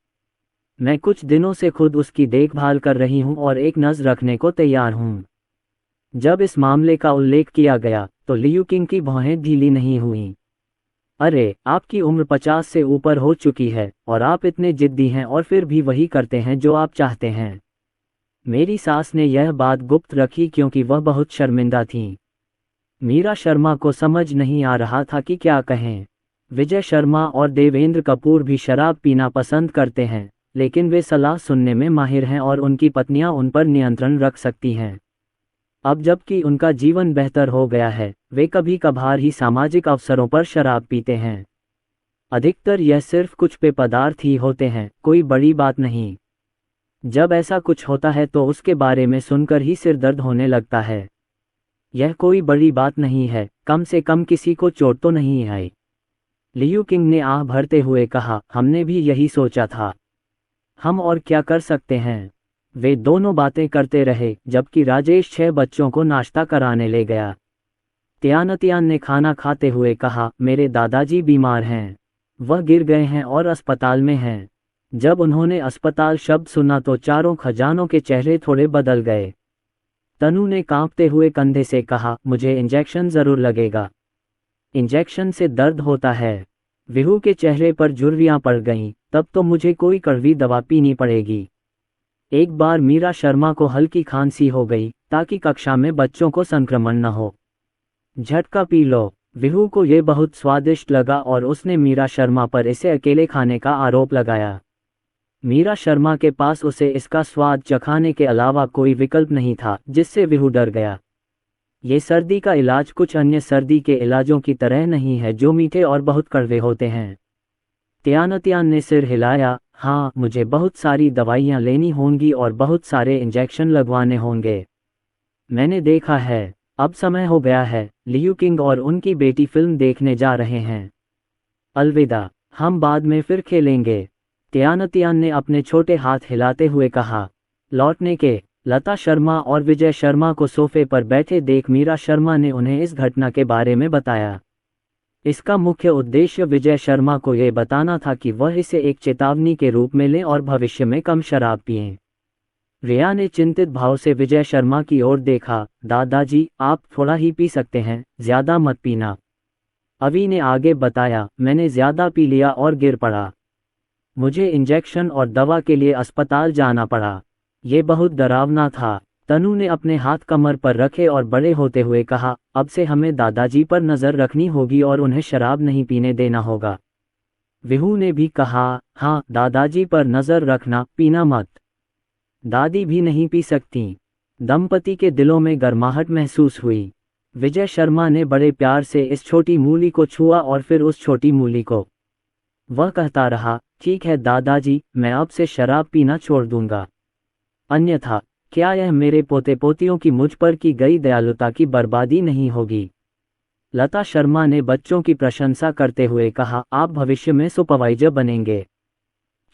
मैं कुछ दिनों से खुद उसकी देखभाल कर रही हूं और एक नज़र रखने को तैयार हूं। जब इस मामले का उल्लेख किया गया तो लियू किंग की भौहें ढीली नहीं हुईं। अरे, आपकी उम्र 50 से ऊपर हो चुकी है और आप इतने जिद्दी हैं और फिर भी वही करते हैं जो आप चाहते हैं। मेरी सास ने यह बात गुप्त रखी क्योंकि वह बहुत शर्मिंदा थीं। मीरा शर्मा को समझ नहीं आ रहा था कि क्या कहें। विजय शर्मा और देवेंद्र कपूर भी शराब पीना पसंद करते हैं, लेकिन वे सलाह सुनने में माहिर हैं और उनकी पत्नियां उन पर नियंत्रण रख सकती हैं। अब जबकि उनका जीवन बेहतर हो गया है, वे कभी कभार ही सामाजिक अवसरों पर शराब पीते हैं। अधिकतर यह सिर्फ कुछ पेय पदार्थ ही होते हैं, कोई बड़ी बात नहीं। जब ऐसा कुछ होता है तो उसके बारे में सुनकर ही सिर दर्द होने लगता है। यह कोई बड़ी बात नहीं है, कम से कम किसी को चोट तो नहीं आई। लियू किंग ने आह भरते हुए कहा, हमने भी यही सोचा था। हम और क्या कर सकते हैं। वे दोनों बातें करते रहे जबकि राजेश 6 बच्चों को नाश्ता कराने ले गया। तियानतियान ने खाना खाते हुए कहा, मेरे दादाजी बीमार हैं। वह गिर गए हैं और अस्पताल में हैं। जब उन्होंने अस्पताल शब्द सुना तो चारों खजानों के चेहरे थोड़े बदल गए। तनु ने कांपते हुए कंधे से कहा, मुझे इंजेक्शन जरूर लगेगा। इंजेक्शन से दर्द होता है। विहू के चेहरे पर झुर्रियां पड़ गईं, तब तो मुझे कोई कड़वी दवा पीनी पड़ेगी। एक बार मीरा शर्मा को हल्की खांसी हो गई ताकि कक्षा में बच्चों को संक्रमण न हो। झटका पी लो। विहू को ये बहुत स्वादिष्ट लगा और उसने मीरा शर्मा पर इसे अकेले खाने का आरोप लगाया। मीरा शर्मा के पास उसे इसका स्वाद चखाने के अलावा कोई विकल्प नहीं था, जिससे विहू डर गया। ये सर्दी का इलाज कुछ अन्य सर्दी के इलाजों की तरह नहीं है जो मीठे और बहुत कड़वे होते हैं। तियानतियान ने सिर हिलाया, हाँ, मुझे बहुत सारी दवाइयाँ लेनी होंगी और बहुत सारे इंजेक्शन लगवाने होंगे। मैंने देखा है। अब समय हो गया है। लियू किंग और उनकी बेटी फिल्म देखने जा रहे हैं। अलविदा, हम बाद में फिर खेलेंगे। तियानतियान ने अपने छोटे हाथ हिलाते हुए कहा। लौटने के लता शर्मा और विजय शर्मा को सोफे पर बैठे देख मीरा शर्मा ने उन्हें इस घटना के बारे में बताया। इसका मुख्य उद्देश्य विजय शर्मा को यह बताना था कि वह इसे एक चेतावनी के रूप में लें और भविष्य में कम शराब पिएं। रिया ने चिंतित भाव से विजय शर्मा की ओर देखा। दादाजी, आप थोड़ा ही पी सकते हैं, ज्यादा मत पीना। अवि ने आगे बताया, मैंने ज्यादा पी लिया और गिर पड़ा। मुझे इंजेक्शन और दवा के लिए अस्पताल जाना पड़ा। ये बहुत डरावना था। तनु ने अपने हाथ कमर पर रखे और बड़े होते हुए कहा, अब से हमें दादाजी पर नजर रखनी होगी और उन्हें शराब नहीं पीने देना होगा। विहू ने भी कहा, हाँ, दादाजी पर नजर रखना, पीना मत। दादी भी नहीं पी सकती। दंपति के दिलों में गर्माहट महसूस हुई। विजय शर्मा ने बड़े प्यार से इस छोटी मूली को छुआ और फिर उस छोटी मूली को। वह कहता रहा, ठीक है दादाजी, मैं अब से शराब पीना छोड़ दूंगा। अन्यथा क्या यह मेरे पोते पोतियों की मुझ पर की गई दयालुता की बर्बादी नहीं होगी। लता शर्मा ने बच्चों की प्रशंसा करते हुए कहा, आप भविष्य में सुपरवाइजर बनेंगे।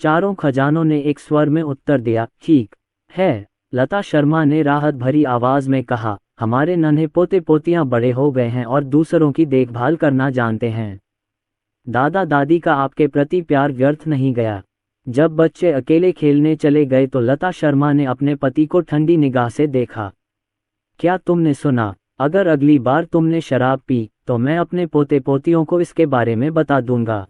चारों खजानों ने एक स्वर में उत्तर दिया, ठीक है। लता शर्मा ने राहत भरी आवाज में कहा, हमारे नन्हे पोते पोतियां बड़े हो गए हैं और दूसरों की देखभाल करना जानते हैं। दादा दादी का आपके प्रति प्यार व्यर्थ नहीं गया। जब बच्चे अकेले खेलने चले गए तो लता शर्मा ने अपने पति को ठंडी निगाह से देखा। क्या तुमने सुना? अगर अगली बार तुमने शराब पी तो मैं अपने पोते पोतियों को इसके बारे में बता दूंगा।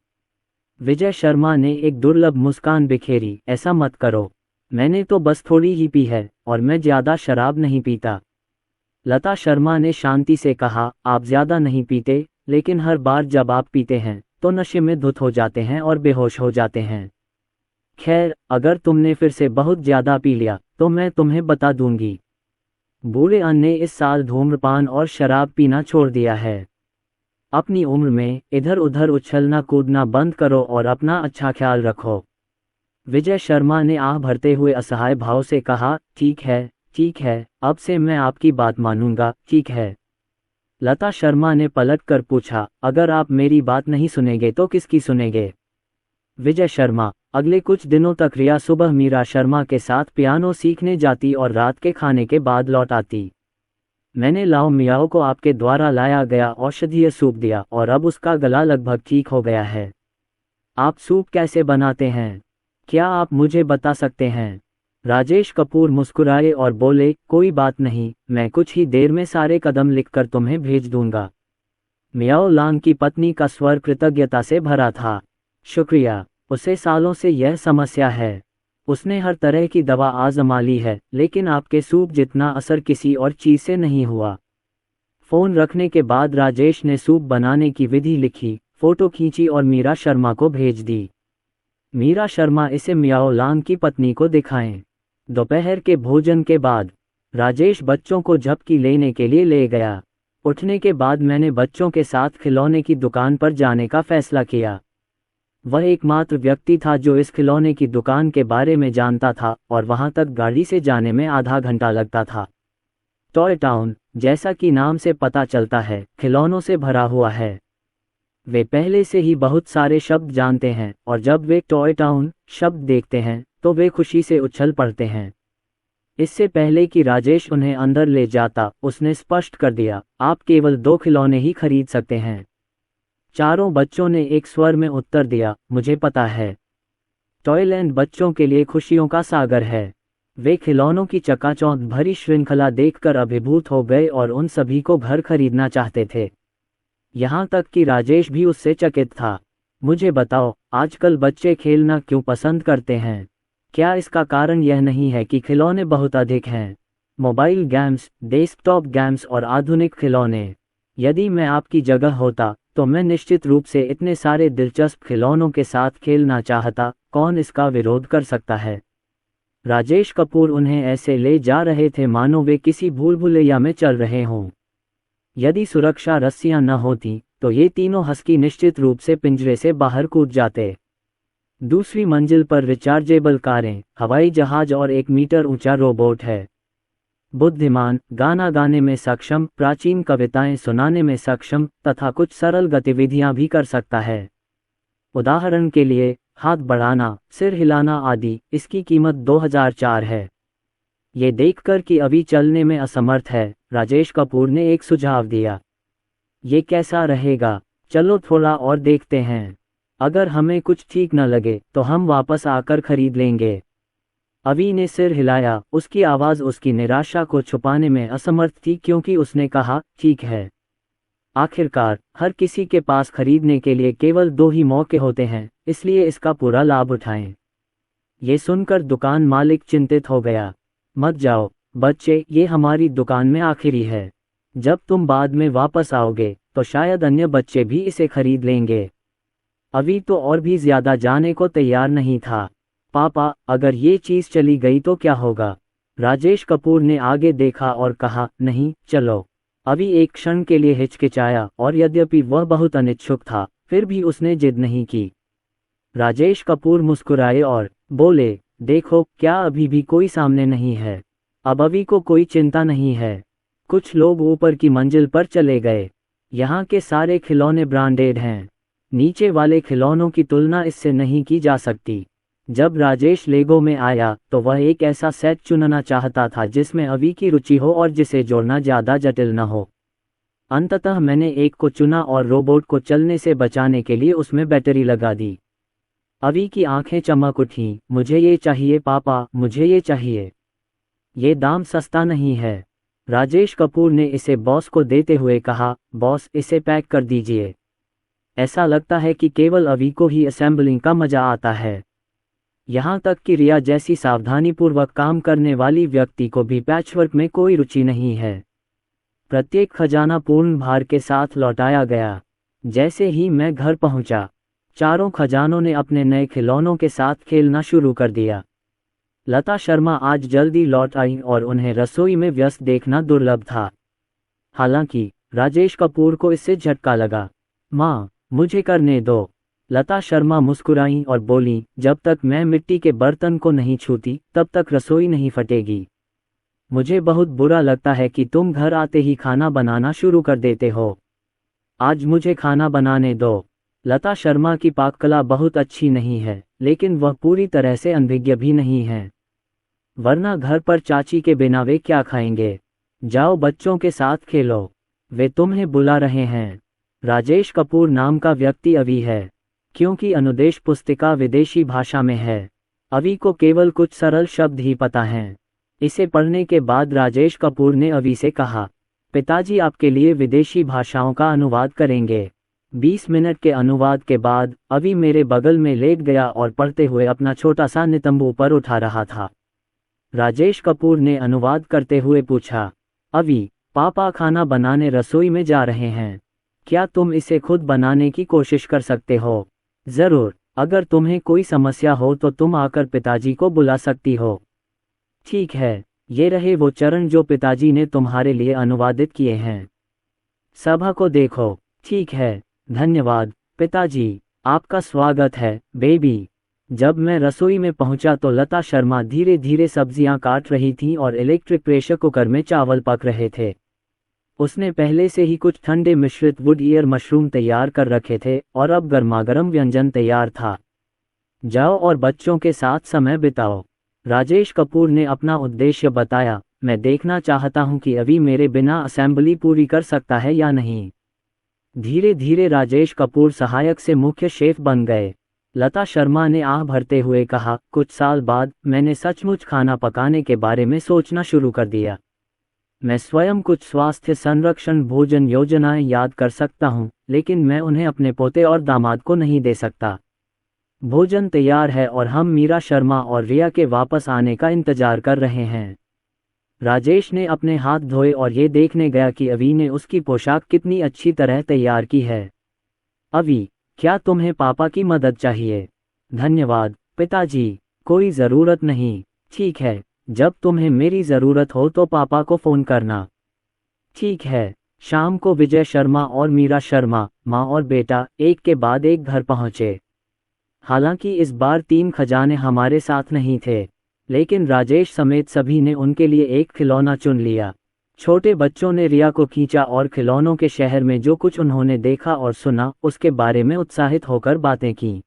विजय शर्मा ने एक दुर्लभ मुस्कान बिखेरी, ऐसा मत करो। मैंने तो बस थोड़ी ही पी है और मैं ज्यादा शराब नहीं पीता। लता शर्मा ने शांति से कहा, आप ज्यादा नहीं पीते, लेकिन हर बार जब आप पीते हैं तो नशे में धुत हो जाते हैं और बेहोश हो जाते हैं। खैर, अगर तुमने फिर से बहुत ज्यादा पी लिया तो मैं तुम्हें बता दूंगी। बूढ़े अन ने इस साल धूम्रपान और शराब पीना छोड़ दिया है। अपनी उम्र में इधर उधर उछलना कूदना बंद करो और अपना अच्छा ख्याल रखो। विजय शर्मा ने आह भरते हुए असहाय भाव से कहा, ठीक है, अब से मैं आपकी बात मानूंगा, ठीक है। लता शर्मा ने पलटकर पूछा, अगर आप मेरी बात नहीं सुनेंगे तो किसकी सुनेंगे? विजय शर्मा, अगले कुछ दिनों तक रिया सुबह मीरा शर्मा के साथ पियानो सीखने जाती और रात के खाने के बाद लौट आती। मैंने लाओ मियाओ को आपके द्वारा लाया गया औषधीय सूप दिया और अब उसका गला लगभग ठीक हो गया है। आप सूप कैसे बनाते हैं? क्या आप मुझे बता सकते हैं? राजेश कपूर मुस्कुराए और बोले, कोई बात नहीं, मैं कुछ ही देर में सारे कदम लिखकर तुम्हें भेज दूंगा। मियाओ लांग की पत्नी का स्वर कृतज्ञता से भरा था। शुक्रिया, उसे सालों से यह समस्या है। उसने हर तरह की दवा आजमा ली है, लेकिन आपके सूप जितना असर किसी और चीज से नहीं हुआ। फोन रखने के बाद राजेश ने सूप बनाने की विधि लिखी, फोटो खींची और मीरा शर्मा को भेज दी। मीरा शर्मा इसे मियाओ लांग की पत्नी को दिखाएं। दोपहर के भोजन के बाद राजेश बच्चों को झपकी लेने के लिए ले गया। उठने के बाद मैंने बच्चों के साथ खिलौने की दुकान पर जाने का फैसला किया। वह एकमात्र व्यक्ति था जो इस खिलौने की दुकान के बारे में जानता था और वहां तक गाड़ी से जाने में आधा घंटा लगता था। टॉय टाउन, जैसा कि नाम से पता चलता है, खिलौनों से भरा हुआ है। वे पहले से ही बहुत सारे शब्द जानते हैं और जब वे टॉय टाउन शब्द देखते हैं तो वे खुशी से उछल पड़ते हैं। इससे पहले कि राजेश उन्हें अंदर ले जाता, उसने स्पष्ट कर दिया, आप केवल 2 खिलौने ही खरीद सकते हैं। चारों बच्चों ने एक स्वर में उत्तर दिया, मुझे पता है। टॉयलैंड बच्चों के लिए खुशियों का सागर है। वे खिलौनों की चकाचौंध भरी श्रृंखला देखकर अभिभूत हो गए और उन सभी को घर खरीदना चाहते थे। यहाँ तक कि राजेश भी उससे चकित था। मुझे बताओ, आजकल बच्चे खेलना क्यों पसंद करते हैं? क्या इसका कारण यह नहीं है कि खिलौने बहुत अधिक हैं? मोबाइल गेम्स, डेस्कटॉप गेम्स और आधुनिक खिलौने। यदि मैं आपकी जगह होता तो मैं निश्चित रूप से इतने सारे दिलचस्प खिलौनों के साथ खेलना चाहता। कौन इसका विरोध कर सकता है? राजेश कपूर उन्हें ऐसे ले जा रहे थे मानो वे किसी भूल भुलैया में चल रहे हों। यदि सुरक्षा रस्सियां न होती तो ये तीनों हस्की निश्चित रूप से पिंजरे से बाहर कूद जाते। दूसरी मंजिल पर रिचार्जेबल कारें, हवाई जहाज और 1 मीटर ऊंचा रोबोट है। बुद्धिमान, गाना गाने में सक्षम, प्राचीन कविताएं सुनाने में सक्षम तथा कुछ सरल गतिविधियां भी कर सकता है। उदाहरण के लिए हाथ बढ़ाना, सिर हिलाना आदि। इसकी कीमत 2004 है। ये देखकर कि अभी चलने में असमर्थ है, राजेश कपूर ने एक सुझाव दिया। ये कैसा रहेगा? चलो थोड़ा और देखते हैं। अगर हमें कुछ ठीक न लगे तो हम वापस आकर खरीद लेंगे। अवी ने सिर हिलाया। उसकी आवाज़ उसकी निराशा को छुपाने में असमर्थ थी क्योंकि उसने कहा, ठीक है। आखिरकार हर किसी के पास खरीदने के लिए केवल 2 ही मौके होते हैं, इसलिए इसका पूरा लाभ उठाएं। ये सुनकर दुकान मालिक चिंतित हो गया। मत जाओ बच्चे, ये हमारी दुकान में आखिरी है। जब तुम बाद में वापस आओगे तो शायद अन्य बच्चे भी इसे खरीद लेंगे। अवी तो और भी ज्यादा जाने को तैयार नहीं था। पापा, अगर ये चीज़ चली गई तो क्या होगा? राजेश कपूर ने आगे देखा और कहा, नहीं, चलो। अवी एक क्षण के लिए हिचकिचाया और यद्यपि वह बहुत अनिच्छुक था, फिर भी उसने जिद नहीं की। राजेश कपूर मुस्कुराए और बोले, देखो, क्या अभी भी कोई सामने नहीं है? अब अवी को कोई चिंता नहीं है। कुछ लोग ऊपर की मंजिल पर चले गए। यहाँ के सारे खिलौने ब्रांडेड हैं। नीचे वाले खिलौनों की तुलना इससे नहीं की जा सकती। जब राजेश लेगो में आया तो वह एक ऐसा सेट चुनना चाहता था जिसमें अवी की रुचि हो और जिसे जोड़ना ज़्यादा जटिल न हो। अंततः मैंने एक को चुना और रोबोट को चलने से बचाने के लिए उसमें बैटरी लगा दी। अवी की आंखें चमक उठीं। मुझे ये चाहिए पापा, मुझे ये चाहिए। ये दाम सस्ता नहीं है। राजेश कपूर ने इसे बॉस को देते हुए कहा, बॉस, इसे पैक कर दीजिए। ऐसा लगता है कि केवल अवी को ही असेंबलिंग का मजा आता है। यहाँ तक कि रिया जैसी सावधानीपूर्वक काम करने वाली व्यक्ति को भी पैचवर्क में कोई रुचि नहीं है। प्रत्येक खजाना पूर्ण भार के साथ लौटाया गया। जैसे ही मैं घर पहुंचा, चारों खजानों ने अपने नए खिलौनों के साथ खेलना शुरू कर दिया। लता शर्मा आज जल्दी लौट आई और उन्हें रसोई में व्यस्त देखना दुर्लभ था। हालांकि राजेश कपूर को इससे झटका लगा। माँ, मुझे करने दो। लता शर्मा मुस्कुराईं और बोलीं, जब तक मैं मिट्टी के बर्तन को नहीं छूती तब तक रसोई नहीं फटेगी। मुझे बहुत बुरा लगता है कि तुम घर आते ही खाना बनाना शुरू कर देते हो। आज मुझे खाना बनाने दो। लता शर्मा की पाककला बहुत अच्छी नहीं है, लेकिन वह पूरी तरह से अनभिज्ञ भी नहीं है। वरना घर पर चाची के बिना वे क्या खाएंगे? जाओ बच्चों के साथ खेलो, वे तुम्हें बुला रहे हैं। राजेश कपूर नाम का व्यक्ति अवी है। क्योंकि अनुदेश पुस्तिका विदेशी भाषा में है, अवी को केवल कुछ सरल शब्द ही पता हैं। इसे पढ़ने के बाद राजेश कपूर ने अवी से कहा, पिताजी आपके लिए विदेशी भाषाओं का अनुवाद करेंगे। 20 मिनट के अनुवाद के बाद अवी मेरे बगल में लेट गया और पढ़ते हुए अपना छोटा सा नितंबू पर उठा रहा था। राजेश कपूर ने अनुवाद करते हुए पूछा, अवी, पापा खाना बनाने रसोई में जा रहे हैं। क्या तुम इसे खुद बनाने की कोशिश कर सकते हो? जरूर। अगर तुम्हें कोई समस्या हो तो तुम आकर पिताजी को बुला सकती हो। ठीक है, ये रहे वो चरण जो पिताजी ने तुम्हारे लिए अनुवादित किए हैं। सभा को देखो। ठीक है, धन्यवाद पिताजी, आपका स्वागत है बेबी। जब मैं रसोई में पहुंचा तो लता शर्मा धीरे धीरे सब्जियां काट रही थीं और इलेक्ट्रिक प्रेशर कुकर में चावल पक रहे थे। उसने पहले से ही कुछ ठंडे मिश्रित वुड ईयर मशरूम तैयार कर रखे थे और अब गर्मागर्म व्यंजन तैयार था। जाओ और बच्चों के साथ समय बिताओ। राजेश कपूर ने अपना उद्देश्य बताया, मैं देखना चाहता हूं कि अभी मेरे बिना असेंबली पूरी कर सकता है या नहीं। धीरे धीरे राजेश कपूर सहायक से मुख्य शेफ बन गए। लता शर्मा ने आह भरते हुए कहा, कुछ साल बाद मैंने सचमुच खाना पकाने के बारे में सोचना शुरू कर दिया। मैं स्वयं कुछ स्वास्थ्य संरक्षण भोजन योजनाएं याद कर सकता हूं, लेकिन मैं उन्हें अपने पोते और दामाद को नहीं दे सकता। भोजन तैयार है और हम मीरा शर्मा और रिया के वापस आने का इंतजार कर रहे हैं। राजेश ने अपने हाथ धोए और ये देखने गया कि अवी ने उसकी पोशाक कितनी अच्छी तरह तैयार की है। अवी, क्या तुम्हें पापा की मदद चाहिए? धन्यवाद पिताजी, कोई ज़रूरत नहीं। ठीक है, जब तुम्हें मेरी ज़रूरत हो तो पापा को फ़ोन करना। ठीक है। शाम को विजय शर्मा और मीरा शर्मा, माँ और बेटा, एक के बाद एक घर पहुँचे। हालांकि इस बार 3 खजाने हमारे साथ नहीं थे, लेकिन राजेश समेत सभी ने उनके लिए एक खिलौना चुन लिया। छोटे बच्चों ने रिया को खींचा और खिलौनों के शहर में जो कुछ उन्होंने देखा और सुना उसके बारे में उत्साहित होकर बातें की।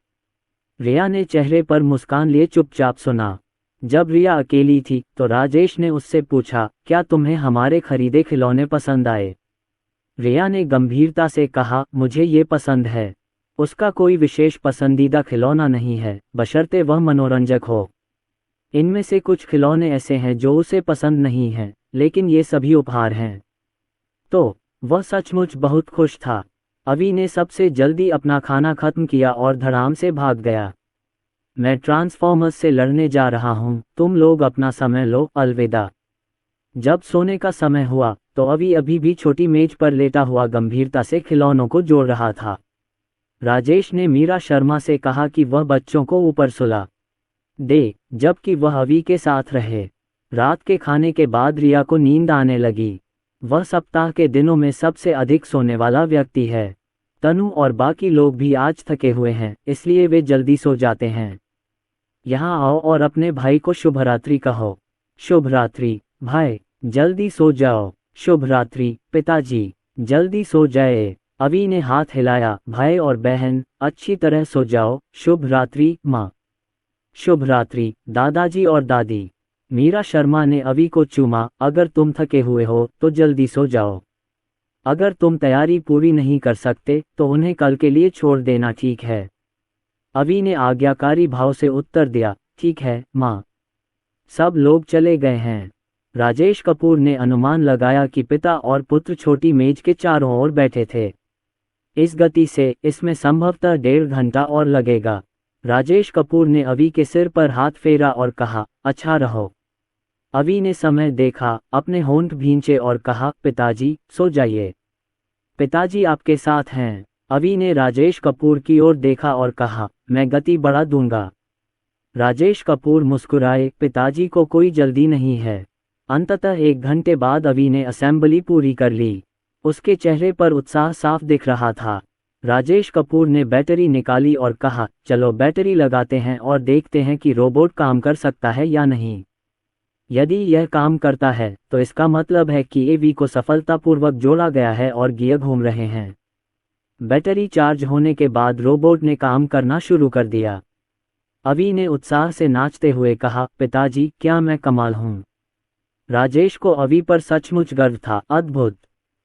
रिया ने चेहरे पर मुस्कान लिए चुपचाप सुना। जब रिया अकेली थी तो राजेश ने उससे पूछा, क्या तुम्हें हमारे खरीदे खिलौने पसंद आए? रिया ने गंभीरता से कहा, मुझे ये पसंद है। उसका कोई विशेष पसंदीदा खिलौना नहीं है, बशर्ते वह मनोरंजक हो। इनमें से कुछ खिलौने ऐसे हैं जो उसे पसंद नहीं हैं, लेकिन ये सभी उपहार हैं। तो वह सचमुच बहुत खुश था। अवी ने सबसे जल्दी अपना खाना खत्म किया और धड़ाम से भाग गया। मैं ट्रांसफॉर्मर्स से लड़ने जा रहा हूँ, तुम लोग अपना समय लो, अलविदा। जब सोने का समय हुआ तो अवी अभी भी छोटी मेज पर लेटा हुआ गंभीरता से खिलौनों को जोड़ रहा था। राजेश ने मीरा शर्मा से कहा कि वह बच्चों को ऊपर सुला दे, जबकि वह अवी के साथ रहे। रात के खाने के बाद रिया को नींद आने लगी। वह सप्ताह के दिनों में सबसे अधिक सोने वाला व्यक्ति है। तनु और बाकी लोग भी आज थके हुए हैं, इसलिए वे जल्दी सो जाते हैं। यहाँ आओ और अपने भाई को शुभ रात्रि कहो। शुभ रात्रि भाई, जल्दी सो जाओ। शुभ रात्रि पिताजी, जल्दी सो जाए। अवी ने हाथ हिलाया, भाई और बहन, अच्छी तरह सो जाओ। शुभ रात्रि माँ। शुभ रात्रि दादाजी और दादी। मीरा शर्मा ने अवी को चूमा, अगर तुम थके हुए हो तो जल्दी सो जाओ। अगर तुम तैयारी पूरी नहीं कर सकते तो उन्हें कल के लिए छोड़ देना, ठीक है? अवी ने आज्ञाकारी भाव से उत्तर दिया, ठीक है माँ। सब लोग चले गए हैं। राजेश कपूर ने अनुमान लगाया कि पिता और पुत्र छोटी मेज के चारों ओर बैठे थे। इस गति से इसमें संभवतः 1.5 घंटा और लगेगा। राजेश कपूर ने अवी के सिर पर हाथ फेरा और कहा, अच्छा रहो। अवी ने समय देखा, अपने होंठ भींचे और कहा, पिताजी सो जाइए। पिताजी आपके साथ हैं। अवी ने राजेश कपूर की ओर देखा और कहा, मैं गति बढ़ा दूंगा। राजेश कपूर मुस्कुराए, पिताजी को कोई जल्दी नहीं है। अंततः 1 घंटे बाद अवी ने असेंबली पूरी कर ली। उसके चेहरे पर उत्साह साफ दिख रहा था। राजेश कपूर ने बैटरी निकाली और कहा, चलो बैटरी लगाते हैं और देखते हैं कि रोबोट काम कर सकता है या नहीं। यदि यह काम करता है तो इसका मतलब है कि एवी को सफलतापूर्वक जोड़ा गया है और गियर घूम रहे हैं। बैटरी चार्ज होने के बाद रोबोट ने काम करना शुरू कर दिया। अवी ने उत्साह से नाचते हुए कहा, पिताजी क्या मैं कमाल हूँ। राजेश को अवी पर सचमुच गर्व था, अद्भुत।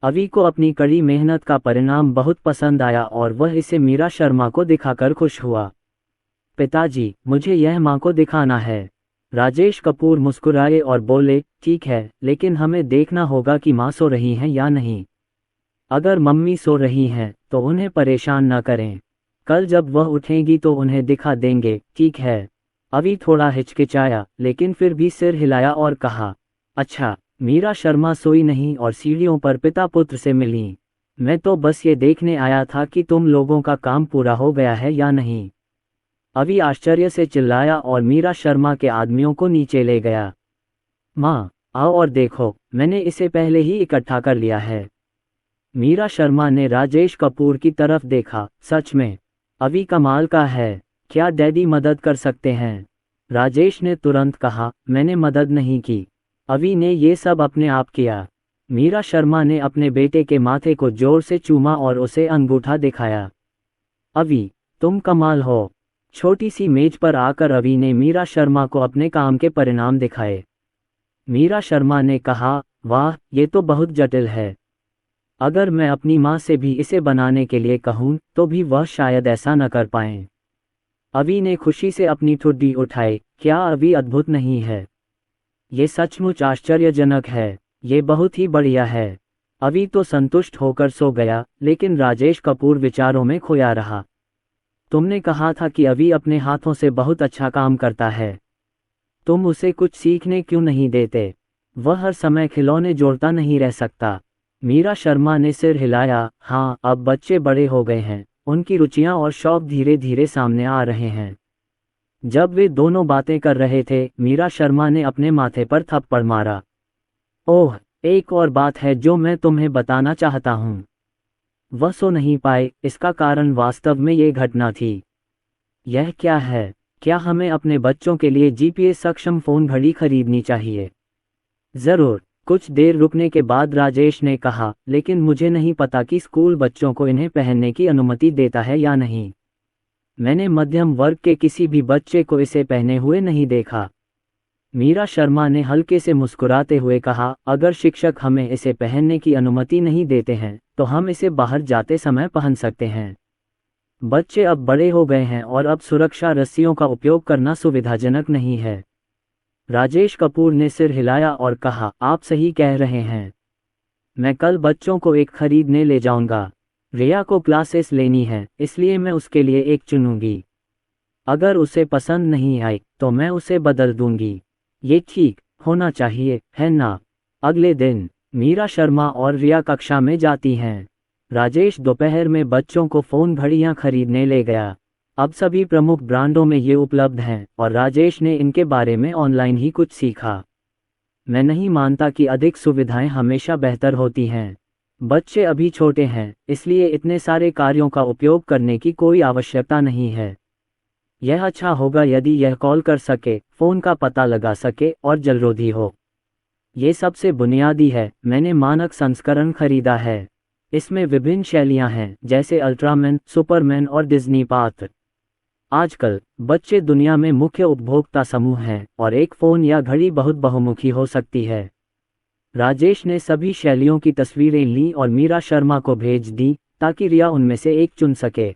अवी को अपनी कड़ी मेहनत का परिणाम बहुत पसंद आया और वह इसे मीरा शर्मा को दिखाकर खुश हुआ। पिताजी, मुझे यह माँ को दिखाना है। राजेश कपूर मुस्कुराए और बोले, ठीक है, लेकिन हमें देखना होगा कि माँ सो रही हैं या नहीं। अगर मम्मी सो रही हैं तो उन्हें परेशान न करें। कल जब वह उठेंगी तो उन्हें दिखा देंगे, ठीक है? अवी थोड़ा हिचकिचाया, लेकिन फिर भी सिर हिलाया और कहा, अच्छा। मीरा शर्मा सोई नहीं और सीढ़ियों पर पिता पुत्र से मिली। मैं तो बस ये देखने आया था कि तुम लोगों का काम पूरा हो गया है या नहीं। अवी आश्चर्य से चिल्लाया और मीरा शर्मा के आदमियों को नीचे ले गया। माँ, आओ और देखो, मैंने इसे पहले ही इकट्ठा कर लिया है। मीरा शर्मा ने राजेश कपूर की तरफ देखा, सच में अवी कमाल का है। क्या डैडी मदद कर सकते हैं? राजेश ने तुरंत कहा, मैंने मदद नहीं की। अवी ने ये सब अपने आप किया। मीरा शर्मा ने अपने बेटे के माथे को जोर से चूमा और उसे अंगूठा दिखाया। अवी, तुम कमाल हो। छोटी सी मेज पर आकर अवी ने मीरा शर्मा को अपने काम के परिणाम दिखाए। मीरा शर्मा ने कहा, वाह, ये तो बहुत जटिल है। अगर मैं अपनी माँ से भी इसे बनाने के लिए कहूँ तो भी वह शायद ऐसा न कर पाएं। अवी ने खुशी से अपनी ठुड्डी उठाई। क्या अवी अद्भुत नहीं है? ये सचमुच आश्चर्यजनक है। ये बहुत ही बढ़िया है। अवी तो संतुष्ट होकर सो गया, लेकिन राजेश कपूर विचारों में खोया रहा। तुमने कहा था कि अवी अपने हाथों से बहुत अच्छा काम करता है। तुम उसे कुछ सीखने क्यों नहीं देते? वह हर समय खिलौने जोड़ता नहीं रह सकता। मीरा शर्मा ने सिर हिलाया। हाँ, अब बच्चे बड़े हो गए हैं, उनकी रुचियां और शौक धीरे धीरे सामने आ रहे हैं। जब वे दोनों बातें कर रहे थे, मीरा शर्मा ने अपने माथे पर थप्पड़ मारा। ओह, एक और बात है जो मैं तुम्हें बताना चाहता हूँ। वह सो नहीं पाए, इसका कारण वास्तव में ये घटना थी। यह क्या है? क्या हमें अपने बच्चों के लिए जीपीएस सक्षम फ़ोन घड़ी खरीदनी चाहिए? ज़रूर। कुछ देर रुकने के बाद राजेश ने कहा, लेकिन मुझे नहीं पता कि स्कूल बच्चों को इन्हें पहनने की अनुमति देता है या नहीं। मैंने मध्यम वर्ग के किसी भी बच्चे को इसे पहने हुए नहीं देखा। मीरा शर्मा ने हल्के से मुस्कुराते हुए कहा, अगर शिक्षक हमें इसे पहनने की अनुमति नहीं देते हैं तो हम इसे बाहर जाते समय पहन सकते हैं। बच्चे अब बड़े हो गए हैं और अब सुरक्षा रस्सियों का उपयोग करना सुविधाजनक नहीं है। राजेश कपूर ने सिर हिलाया और कहा, आप सही कह रहे हैं। मैं कल बच्चों को एक खरीदने ले जाऊंगा। रिया को क्लासेस लेनी है, इसलिए मैं उसके लिए एक चुनूंगी। अगर उसे पसंद नहीं आई तो मैं उसे बदल दूंगी। ये ठीक होना चाहिए, है ना? अगले दिन मीरा शर्मा और रिया कक्षा में जाती हैं। राजेश दोपहर में बच्चों को फ़ोन घड़ियां खरीदने ले गया। अब सभी प्रमुख ब्रांडों में ये उपलब्ध हैं और राजेश ने इनके बारे में ऑनलाइन ही कुछ सीखा। मैं नहीं मानता कि अधिक सुविधाएं हमेशा बेहतर होती हैं। बच्चे अभी छोटे हैं, इसलिए इतने सारे कार्यों का उपयोग करने की कोई आवश्यकता नहीं है। यह अच्छा होगा यदि यह कॉल कर सके, फ़ोन का पता लगा सके और जलरोधी हो। ये सबसे बुनियादी है। मैंने मानक संस्करण खरीदा है। इसमें विभिन्न शैलियां हैं, जैसे अल्ट्रामैन, सुपरमैन और डिज्नी पात्र। आजकल बच्चे दुनिया में मुख्य उपभोक्ता समूह हैं और एक फ़ोन या घड़ी बहुत बहुमुखी हो सकती है। राजेश ने सभी शैलियों की तस्वीरें लीं और मीरा शर्मा को भेज दी ताकि रिया उनमें से एक चुन सके।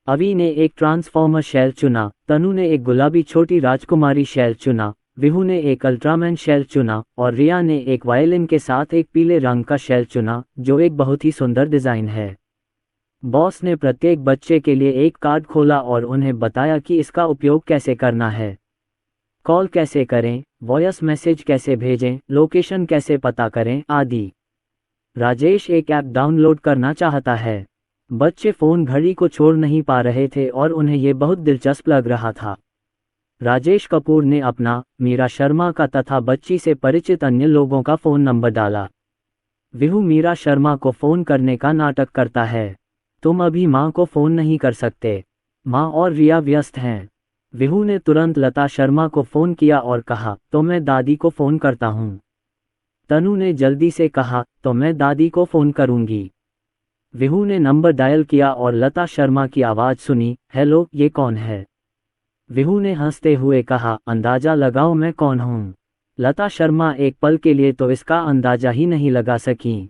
अवी ने एक ट्रांसफॉर्मर शैल चुना, तनु ने एक गुलाबी छोटी राजकुमारी शैल चुना, विहू ने एक अल्ट्रामैन शैल चुना और रिया ने एक वायलिन के साथ एक पीले रंग का शैल चुना, जो एक बहुत ही सुंदर डिज़ाइन है। बॉस ने प्रत्येक बच्चे के लिए एक कार्ड खोला और उन्हें बताया कि इसका उपयोग कैसे करना है। कॉल कैसे करें, वॉयस मैसेज कैसे भेजें, लोकेशन कैसे पता करें, आदि। राजेश एक ऐप डाउनलोड करना चाहता है। बच्चे फ़ोन घड़ी को छोड़ नहीं पा रहे थे और उन्हें ये बहुत दिलचस्प लग रहा था। राजेश कपूर ने अपना, मीरा शर्मा का तथा बच्ची से परिचित अन्य लोगों का फ़ोन नंबर डाला। विहू मीरा शर्मा को फ़ोन करने का नाटक करता है। तुम अभी माँ को फ़ोन नहीं कर सकते, माँ और रिया व्यस्त हैं। विहू ने तुरंत लता शर्मा को फ़ोन किया और कहा, तो मैं दादी को फ़ोन करता हूँ। तनु ने जल्दी से कहा, तो मैं दादी को फ़ोन करूँगी। विहू ने नंबर डायल किया और लता शर्मा की आवाज़ सुनी। हेलो, ये कौन है? विहू ने हंसते हुए कहा, अंदाज़ा लगाओ मैं कौन हूँ। लता शर्मा एक पल के लिए तो इसका अंदाज़ा ही नहीं लगा सकी।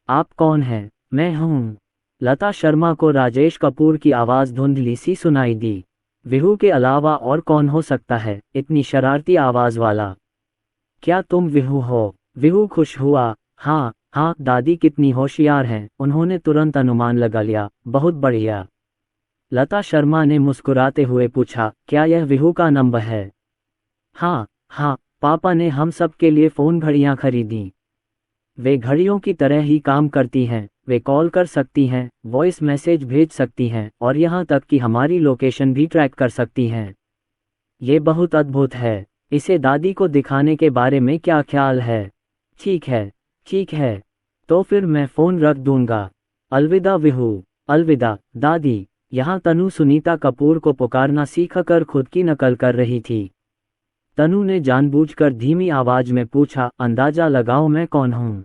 आप कौन हैं? मैं हूँ। लता शर्मा को राजेश कपूर की आवाज़ धुंधली सी सुनाई दी। विहू के अलावा और कौन हो सकता है इतनी शरारती आवाज़ वाला? क्या तुम विहू हो? विहू खुश हुआ। हाँ हाँ, दादी कितनी होशियार हैं, उन्होंने तुरंत अनुमान लगा लिया। बहुत बढ़िया। लता शर्मा ने मुस्कुराते हुए पूछा, क्या यह विहू का नंबर है? हाँ हाँ, पापा ने हम सब के लिए फ़ोन घड़ियाँ खरीदी। वे घड़ियों की तरह ही काम करती हैं। वे कॉल कर सकती हैं, वॉइस मैसेज भेज सकती हैं और यहाँ तक कि हमारी लोकेशन भी ट्रैक कर सकती हैं। ये बहुत अद्भुत है। इसे दादी को दिखाने के बारे में क्या ख्याल है? ठीक है, ठीक है। तो फिर मैं फ़ोन रख दूंगा। अलविदा विहू। अलविदा दादी। यहाँ तनु सुनीता कपूर को पुकारना सीखकर खुद की नकल कर रही थी। तनु ने जानबूझकर धीमी आवाज़ में पूछा, अंदाज़ा लगाओ मैं कौन हूँ।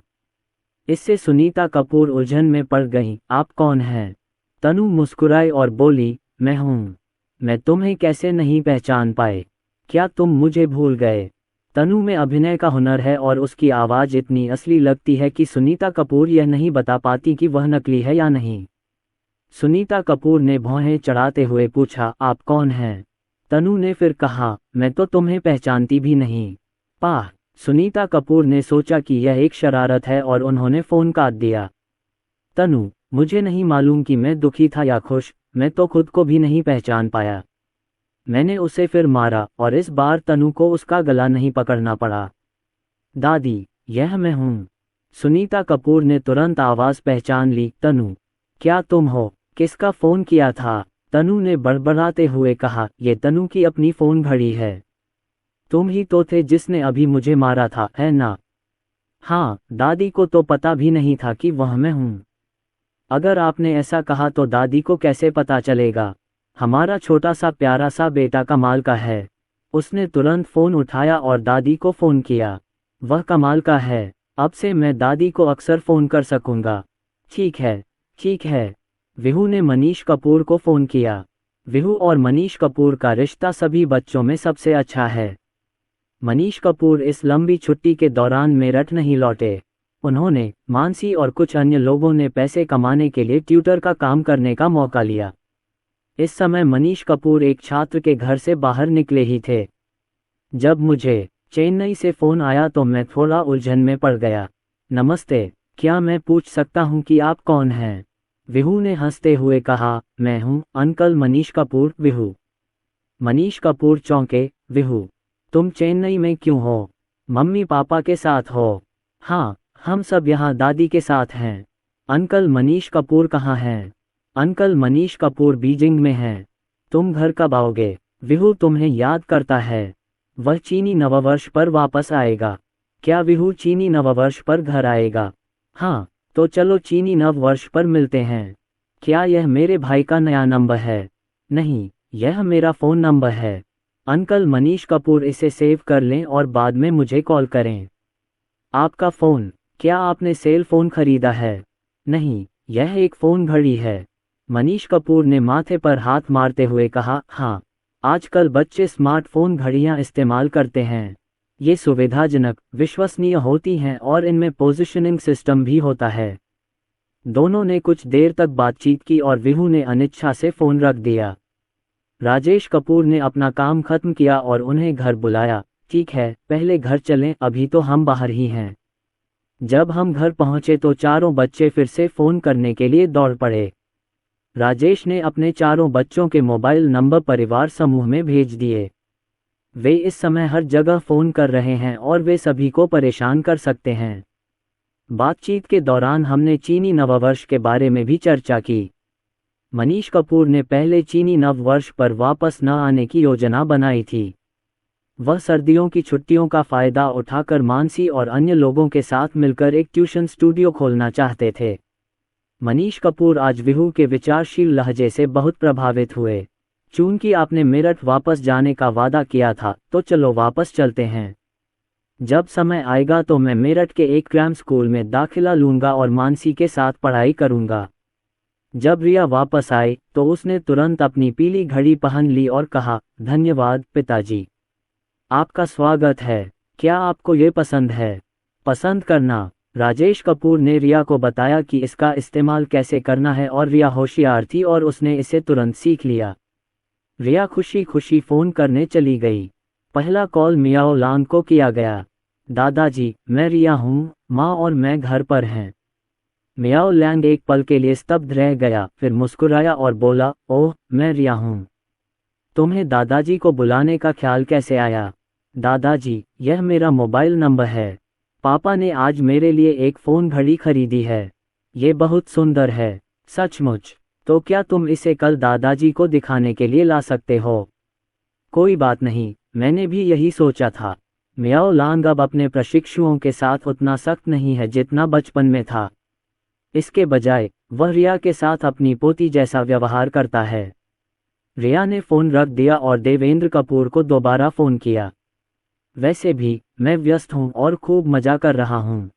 इससे सुनीता कपूर उलझन में पड़ गई। आप कौन हैं? तनु मुस्कुराई और बोली, मैं हूँ। मैं तुम्हें कैसे नहीं पहचान पाए? क्या तुम मुझे भूल गए? तनु में अभिनय का हुनर है और उसकी आवाज़ इतनी असली लगती है कि सुनीता कपूर यह नहीं बता पाती कि वह नकली है या नहीं। सुनीता कपूर ने भौहें चढ़ाते हुए पूछा, आप कौन हैं? तनु ने फिर कहा, मैं तो तुम्हें पहचानती भी नहीं। पाह! सुनीता कपूर ने सोचा कि यह एक शरारत है और उन्होंने फ़ोन काट दिया। तनु, मुझे नहीं मालूम कि मैं दुखी था या खुश, मैं तो खुद को भी नहीं पहचान पाया। मैंने उसे फिर मारा और इस बार तनु को उसका गला नहीं पकड़ना पड़ा। दादी, यह मैं हूँ। सुनीता कपूर ने तुरंत आवाज़ पहचान ली। तनु, क्या तुम हो? किसका फ़ोन किया था? तनु ने बड़बड़ाते हुए कहा, ये तनु की अपनी फ़ोन घड़ी है। तुम ही तो थे जिसने अभी मुझे मारा था, है ना? हाँ, दादी को तो पता भी नहीं था कि वह मैं हूँ। अगर आपने ऐसा कहा तो दादी को कैसे पता चलेगा? हमारा छोटा सा प्यारा सा बेटा कमाल का है। उसने तुरंत फ़ोन उठाया और दादी को फ़ोन किया। वह कमाल का है। अब से मैं दादी को अक्सर फ़ोन कर सकूँगा। ठीक है, ठीक है। विहू ने मनीष कपूर को फ़ोन किया। विहू और मनीष कपूर का रिश्ता सभी बच्चों में सबसे अच्छा है। मनीष कपूर इस लंबी छुट्टी के दौरान मेरठ नहीं लौटे। उन्होंने, मानसी और कुछ अन्य लोगों ने पैसे कमाने के लिए ट्यूटर का काम करने का मौका लिया। इस समय मनीष कपूर एक छात्र के घर से बाहर निकले ही थे। जब मुझे चेन्नई से फ़ोन आया तो मैं थोड़ा उलझन में पड़ गया। नमस्ते, क्या मैं पूछ सकता हूँ कि आप कौन हैं? विहू ने हंसते हुए कहा, मैं हूँ अंकल मनीष कपूर। विहू। मनीष कपूर चौंके। विहू, तुम चेन्नई में क्यों हो? मम्मी पापा के साथ हो? हाँ, हम सब यहाँ दादी के साथ हैं। अंकल मनीष कपूर कहाँ हैं? अंकल मनीष कपूर बीजिंग में हैं। तुम घर कब आओगे? विहू तुम्हें याद करता है। वह चीनी नववर्ष पर वापस आएगा। क्या विहू चीनी नववर्ष पर घर आएगा? हाँ, तो चलो चीनी नववर्ष पर मिलते हैं। क्या यह मेरे भाई का नया नंबर है? नहीं, यह मेरा फ़ोन नंबर है। अंकल मनीष कपूर, इसे सेव कर लें और बाद में मुझे कॉल करें। आपका फ़ोन? क्या आपने सेल फ़ोन खरीदा है? नहीं, यह एक फ़ोन घड़ी है। मनीष कपूर ने माथे पर हाथ मारते हुए कहा, हाँ, आजकल बच्चे स्मार्टफ़ोन घड़ियाँ इस्तेमाल करते हैं। ये सुविधाजनक, विश्वसनीय होती हैं और इनमें पोजिशनिंग सिस्टम भी होता है। दोनों ने कुछ देर तक बातचीत की और विहू ने अनिच्छा से फ़ोन रख दिया। राजेश कपूर ने अपना काम खत्म किया और उन्हें घर बुलाया। ठीक है, पहले घर चलें, अभी तो हम बाहर ही हैं। जब हम घर पहुंचे तो चारों बच्चे फिर से फ़ोन करने के लिए दौड़ पड़े। राजेश ने अपने चारों बच्चों के मोबाइल नंबर परिवार समूह में भेज दिए। वे इस समय हर जगह फ़ोन कर रहे हैं और वे सभी को परेशान कर सकते हैं। बातचीत के दौरान हमने चीनी नववर्ष के बारे में भी चर्चा की। मनीष कपूर ने पहले चीनी नववर्ष पर वापस न आने की योजना बनाई थी। वह सर्दियों की छुट्टियों का फ़ायदा उठाकर मानसी और अन्य लोगों के साथ मिलकर एक ट्यूशन स्टूडियो खोलना चाहते थे। मनीष कपूर आज विहू के विचारशील लहजे से बहुत प्रभावित हुए। चूंकि आपने मेरठ वापस जाने का वादा किया था, तो चलो वापस चलते हैं। जब समय आएगा तो मैं मेरठ के एक क्रैम स्कूल में दाखिला लूँगा और मानसी के साथ पढ़ाई करूँगा। जब रिया वापस आई तो उसने तुरंत अपनी पीली घड़ी पहन ली और कहा, धन्यवाद पिताजी। आपका स्वागत है। क्या आपको ये पसंद है? पसंद करना। राजेश कपूर ने रिया को बताया कि इसका इस्तेमाल कैसे करना है और रिया होशियार थी और उसने इसे तुरंत सीख लिया। रिया खुशी खुशी फ़ोन करने चली गई। पहला कॉल मियाओ लांग को किया गया। दादाजी, मैं रिया हूँ, माँ और मैं घर पर हैं। मियाओ लैंग एक पल के लिए स्तब्ध रह गया, फिर मुस्कुराया और बोला, ओह, मैं रिया हूँ। तुम्हें दादाजी को बुलाने का ख्याल कैसे आया? दादाजी, यह मेरा मोबाइल नंबर है। पापा ने आज मेरे लिए एक फ़ोन घड़ी खरीदी है। ये बहुत सुंदर है। सचमुच? तो क्या तुम इसे कल दादाजी को दिखाने के लिए ला सकते हो? कोई बात नहीं, मैंने भी यही सोचा था। मियाओ लांग अब अपने प्रशिक्षुओं के साथ उतना सख्त नहीं है जितना बचपन में था। इसके बजाय वह रिया के साथ अपनी पोती जैसा व्यवहार करता है। रिया ने फ़ोन रख दिया और देवेंद्र कपूर को दोबारा फ़ोन किया। वैसे भी मैं व्यस्त हूँ और खूब मज़ा कर रहा हूँ।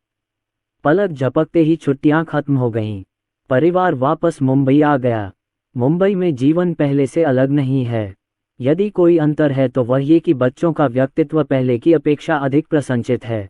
पलक झपकते ही छुट्टियां खत्म हो गईं। परिवार वापस मुंबई आ गया। मुंबई में जीवन पहले से अलग नहीं है। यदि कोई अंतर है तो वह ये कि बच्चों का व्यक्तित्व पहले की अपेक्षा अधिक प्रसंचित है।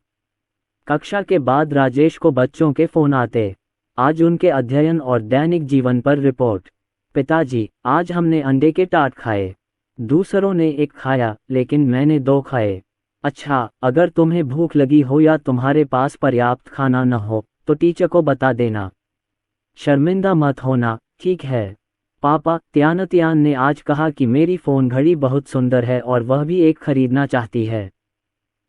कक्षा के बाद राजेश को बच्चों के फोन आते। आज उनके अध्ययन और दैनिक जीवन पर रिपोर्ट। पिताजी, आज हमने अंडे के टाट खाए। दूसरों ने एक खाया, लेकिन मैंने 2 खाए। अच्छा, अगर तुम्हें भूख लगी हो या तुम्हारे पास पर्याप्त खाना न हो तो टीचर को बता देना। शर्मिंदा मत होना, ठीक है? पापा, त्यान ने आज कहा कि मेरी फ़ोन घड़ी बहुत सुंदर है और वह भी एक खरीदना चाहती है।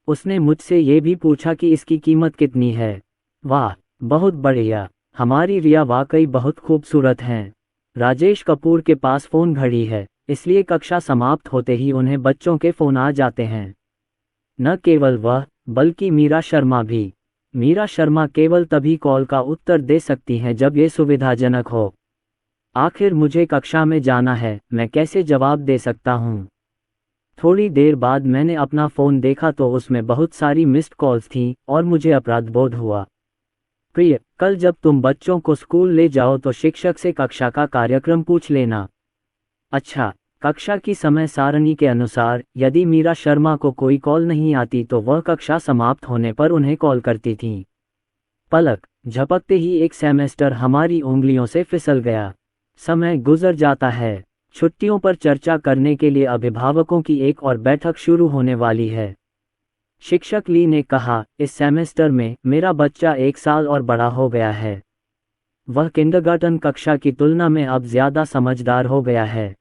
उसने मुझसे ये भी पूछा कि इसकी कीमत कितनी है। वाह, बहुत बढ़िया। हमारी रिया वाकई बहुत खूबसूरत हैं। राजेश कपूर के पास फ़ोन घड़ी है, इसलिए कक्षा समाप्त होते ही उन्हें बच्चों के फ़ोन आ जाते हैं। न केवल वह, बल्कि मीरा शर्मा भी। मीरा शर्मा केवल तभी कॉल का उत्तर दे सकती हैं जब ये सुविधाजनक हो। आखिर मुझे कक्षा में जाना है, मैं कैसे जवाब दे सकता हूँ? थोड़ी देर बाद मैंने अपना फ़ोन देखा तो उसमें बहुत सारी मिस्ड कॉल्स थीं और मुझे अपराध बोध हुआ। प्रिय, कल जब तुम बच्चों को स्कूल ले जाओ तो शिक्षक से कक्षा का कार्यक्रम पूछ लेना। अच्छा, कक्षा की समय सारणी के अनुसार यदि मीरा शर्मा को कोई कॉल नहीं आती तो वह कक्षा समाप्त होने पर उन्हें कॉल करती थीं। पलक झपकते ही एक सेमेस्टर हमारी उंगलियों से फिसल गया। समय गुजर जाता है। छुट्टियों पर चर्चा करने के लिए अभिभावकों की एक और बैठक शुरू होने वाली है। शिक्षक ली ने कहा, इस सेमेस्टर में मेरा बच्चा 1 साल और बड़ा हो गया है। वह किंडरगार्टन कक्षा की तुलना में अब ज्यादा समझदार हो गया है।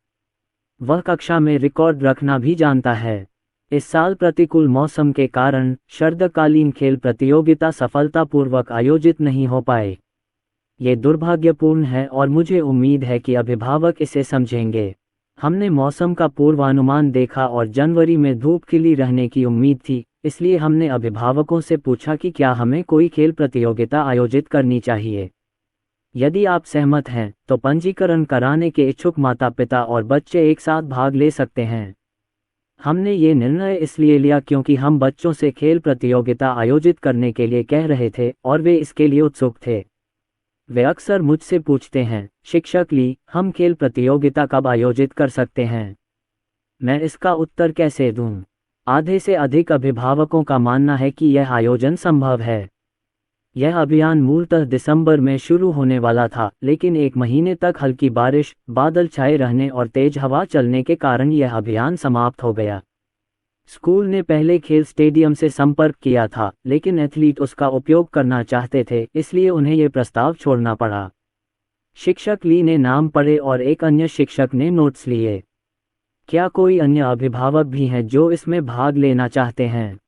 वह कक्षा में रिकॉर्ड रखना भी जानता है। इस साल प्रतिकूल मौसम के कारण शरदकालीन खेल प्रतियोगिता सफलतापूर्वक आयोजित नहीं हो पाए। ये दुर्भाग्यपूर्ण है और मुझे उम्मीद है कि अभिभावक इसे समझेंगे। हमने मौसम का पूर्वानुमान देखा और जनवरी में धूप खिली रहने की उम्मीद थी, इसलिए हमने अभिभावकों से पूछा कि क्या हमें कोई खेल प्रतियोगिता आयोजित करनी चाहिए। यदि आप सहमत हैं तो पंजीकरण कराने के इच्छुक माता पिता और बच्चे एक साथ भाग ले सकते हैं। हमने ये निर्णय इसलिए लिया क्योंकि हम बच्चों से खेल प्रतियोगिता आयोजित करने के लिए कह रहे थे और वे इसके लिए उत्सुक थे। वे अक्सर मुझसे पूछते हैं, शिक्षक ली, हम खेल प्रतियोगिता कब आयोजित कर सकते हैं? मैं इसका उत्तर कैसे दूं? आधे से अधिक अभिभावकों का मानना है कि यह आयोजन संभव है। यह अभियान मूलतः दिसंबर में शुरू होने वाला था, लेकिन 1 महीने तक हल्की बारिश, बादल छाए रहने और तेज हवा चलने के कारण यह अभियान समाप्त हो गया। स्कूल ने पहले खेल स्टेडियम से संपर्क किया था, लेकिन एथलीट उसका उपयोग करना चाहते थे, इसलिए उन्हें यह प्रस्ताव छोड़ना पड़ा। शिक्षक ली ने नाम पढ़े और एक अन्य शिक्षक ने नोट्स लिए। क्या कोई अन्य अभिभावक भी हैं जो इसमें भाग लेना चाहते हैं?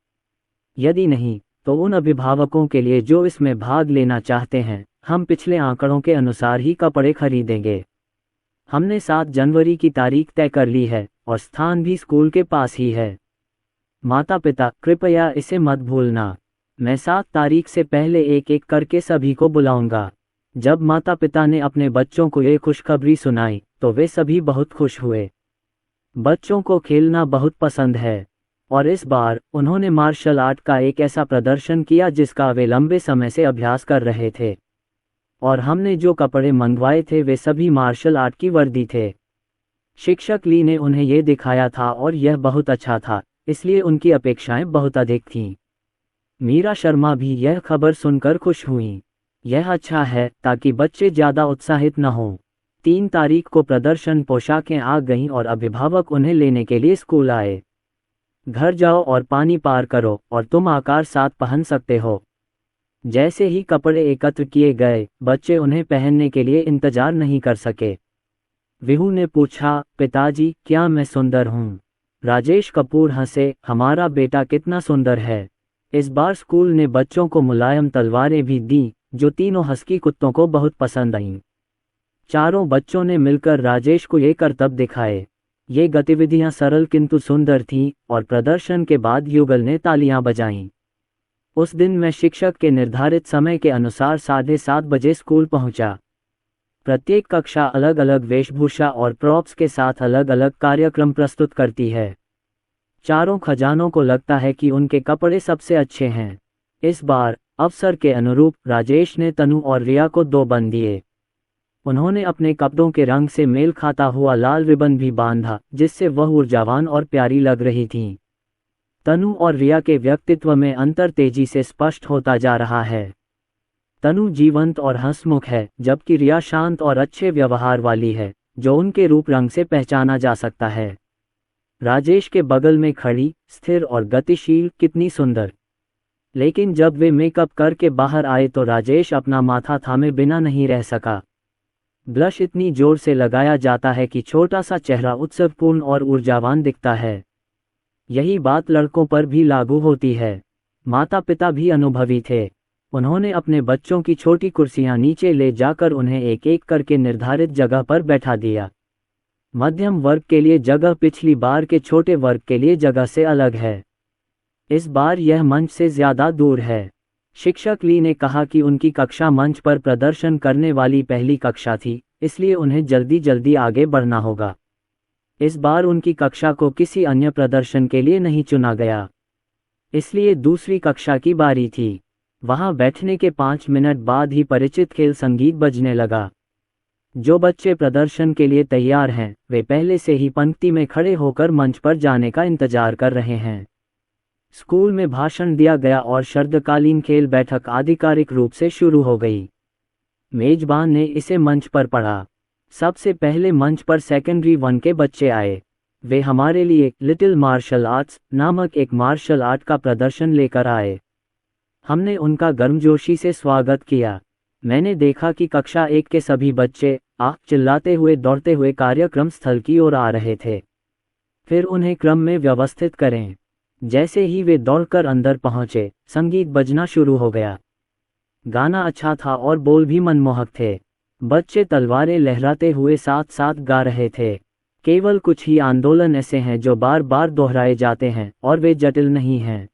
यदि नहीं, तो उन अभिभावकों के लिए जो इसमें भाग लेना चाहते हैं, हम पिछले आंकड़ों के अनुसार ही कपड़े खरीदेंगे। हमने 7 जनवरी की तारीख तय कर ली है और स्थान भी स्कूल के पास ही है। माता पिता, कृपया इसे मत भूलना। मैं 7 तारीख से पहले एक एक करके सभी को बुलाऊंगा। जब माता पिता ने अपने बच्चों को ये खुशखबरी सुनाई तो वे सभी बहुत खुश हुए। बच्चों को खेलना बहुत पसंद है और इस बार उन्होंने मार्शल आर्ट का एक ऐसा प्रदर्शन किया जिसका वे लंबे समय से अभ्यास कर रहे थे। और हमने जो कपड़े मंगवाए थे वे सभी मार्शल आर्ट की वर्दी थे। शिक्षक ली ने उन्हें ये दिखाया था और यह बहुत अच्छा था, इसलिए उनकी अपेक्षाएं बहुत अधिक थीं। मीरा शर्मा भी यह खबर सुनकर खुश हुईं। यह अच्छा है ताकि बच्चे ज़्यादा उत्साहित न हों। 3 तारीख को प्रदर्शन पोशाकें आ गईं और अभिभावक उन्हें लेने के लिए स्कूल आए। घर जाओ और पानी पार करो और तुम आकार 7 पहन सकते हो। जैसे ही कपड़े एकत्र किए गए, बच्चे उन्हें पहनने के लिए इंतजार नहीं कर सके। विहू ने पूछा, पिताजी, क्या मैं सुंदर हूँ? राजेश कपूर हंसे, हमारा बेटा कितना सुंदर है। इस बार स्कूल ने बच्चों को मुलायम तलवारें भी दीं, जो तीनों हस्की कुत्तों को बहुत पसंद आईं। चारों बच्चों ने मिलकर राजेश को ये करतब दिखाए। ये गतिविधियां सरल किंतु सुंदर थीं और प्रदर्शन के बाद युगल ने तालियां बजाईं। उस दिन मैं शिक्षक के निर्धारित समय के अनुसार 7:30 बजे स्कूल पहुंचा। प्रत्येक कक्षा अलग अलग वेशभूषा और प्रॉप्स के साथ अलग अलग कार्यक्रम प्रस्तुत करती है। चारों खजानों को लगता है कि उनके कपड़े सबसे अच्छे हैं। इस बार अवसर के अनुरूप राजेश ने तनु और रिया को 2 बन दिए। उन्होंने अपने कपड़ों के रंग से मेल खाता हुआ लाल रिबन भी बांधा, जिससे वह ऊर्जावान और प्यारी लग रही थीं। तनु और रिया के व्यक्तित्व में अंतर तेजी से स्पष्ट होता जा रहा है। तनु जीवंत और हंसमुख है, जबकि रिया शांत और अच्छे व्यवहार वाली है, जो उनके रूप रंग से पहचाना जा सकता है। राजेश के बगल में खड़ी, स्थिर और गतिशील, कितनी सुंदर। लेकिन जब वे मेकअप करके बाहर आए तो राजेश अपना माथा थामे बिना नहीं रह सका। ब्लश इतनी जोर से लगाया जाता है कि छोटा सा चेहरा उत्सवपूर्ण और ऊर्जावान दिखता है। यही बात लड़कों पर भी लागू होती है। माता पिता भी अनुभवी थे। उन्होंने अपने बच्चों की छोटी कुर्सियां नीचे ले जाकर उन्हें एक एक करके निर्धारित जगह पर बैठा दिया। मध्यम वर्ग के लिए जगह पिछली बार के छोटे वर्ग के लिए जगह से अलग है। इस बार यह मंच से ज्यादा दूर है। शिक्षक ली ने कहा कि उनकी कक्षा मंच पर प्रदर्शन करने वाली पहली कक्षा थी, इसलिए उन्हें जल्दी जल्दी आगे बढ़ना होगा। इस बार उनकी कक्षा को किसी अन्य प्रदर्शन के लिए नहीं चुना गया, इसलिए दूसरी कक्षा की बारी थी। वहां बैठने के 5 मिनट बाद ही परिचित खेल संगीत बजने लगा। जो बच्चे प्रदर्शन के लिए तैयार हैं, वे पहले से ही पंक्ति में खड़े होकर मंच पर जाने का इंतजार कर रहे हैं। स्कूल में भाषण दिया गया और शरदकालीन खेल बैठक आधिकारिक रूप से शुरू हो गई। मेजबान ने इसे मंच पर पढ़ा। सबसे पहले मंच पर सेकेंडरी 1 के बच्चे आए। वे हमारे लिए लिटिल मार्शल आर्ट्स नामक एक मार्शल आर्ट का प्रदर्शन लेकर आए। हमने उनका गर्मजोशी से स्वागत किया। मैंने देखा कि कक्षा 1 के सभी बच्चे चिल्लाते हुए दौड़ते हुए कार्यक्रम स्थल की ओर आ रहे थे। फिर उन्हें क्रम में व्यवस्थित करें। जैसे ही वे दौड़कर अंदर पहुंचे, संगीत बजना शुरू हो गया। गाना अच्छा था और बोल भी मनमोहक थे। बच्चे तलवारें लहराते हुए साथ साथ गा रहे थे। केवल कुछ ही आंदोलन ऐसे हैं जो बार बार दोहराए जाते हैं और वे जटिल नहीं हैं।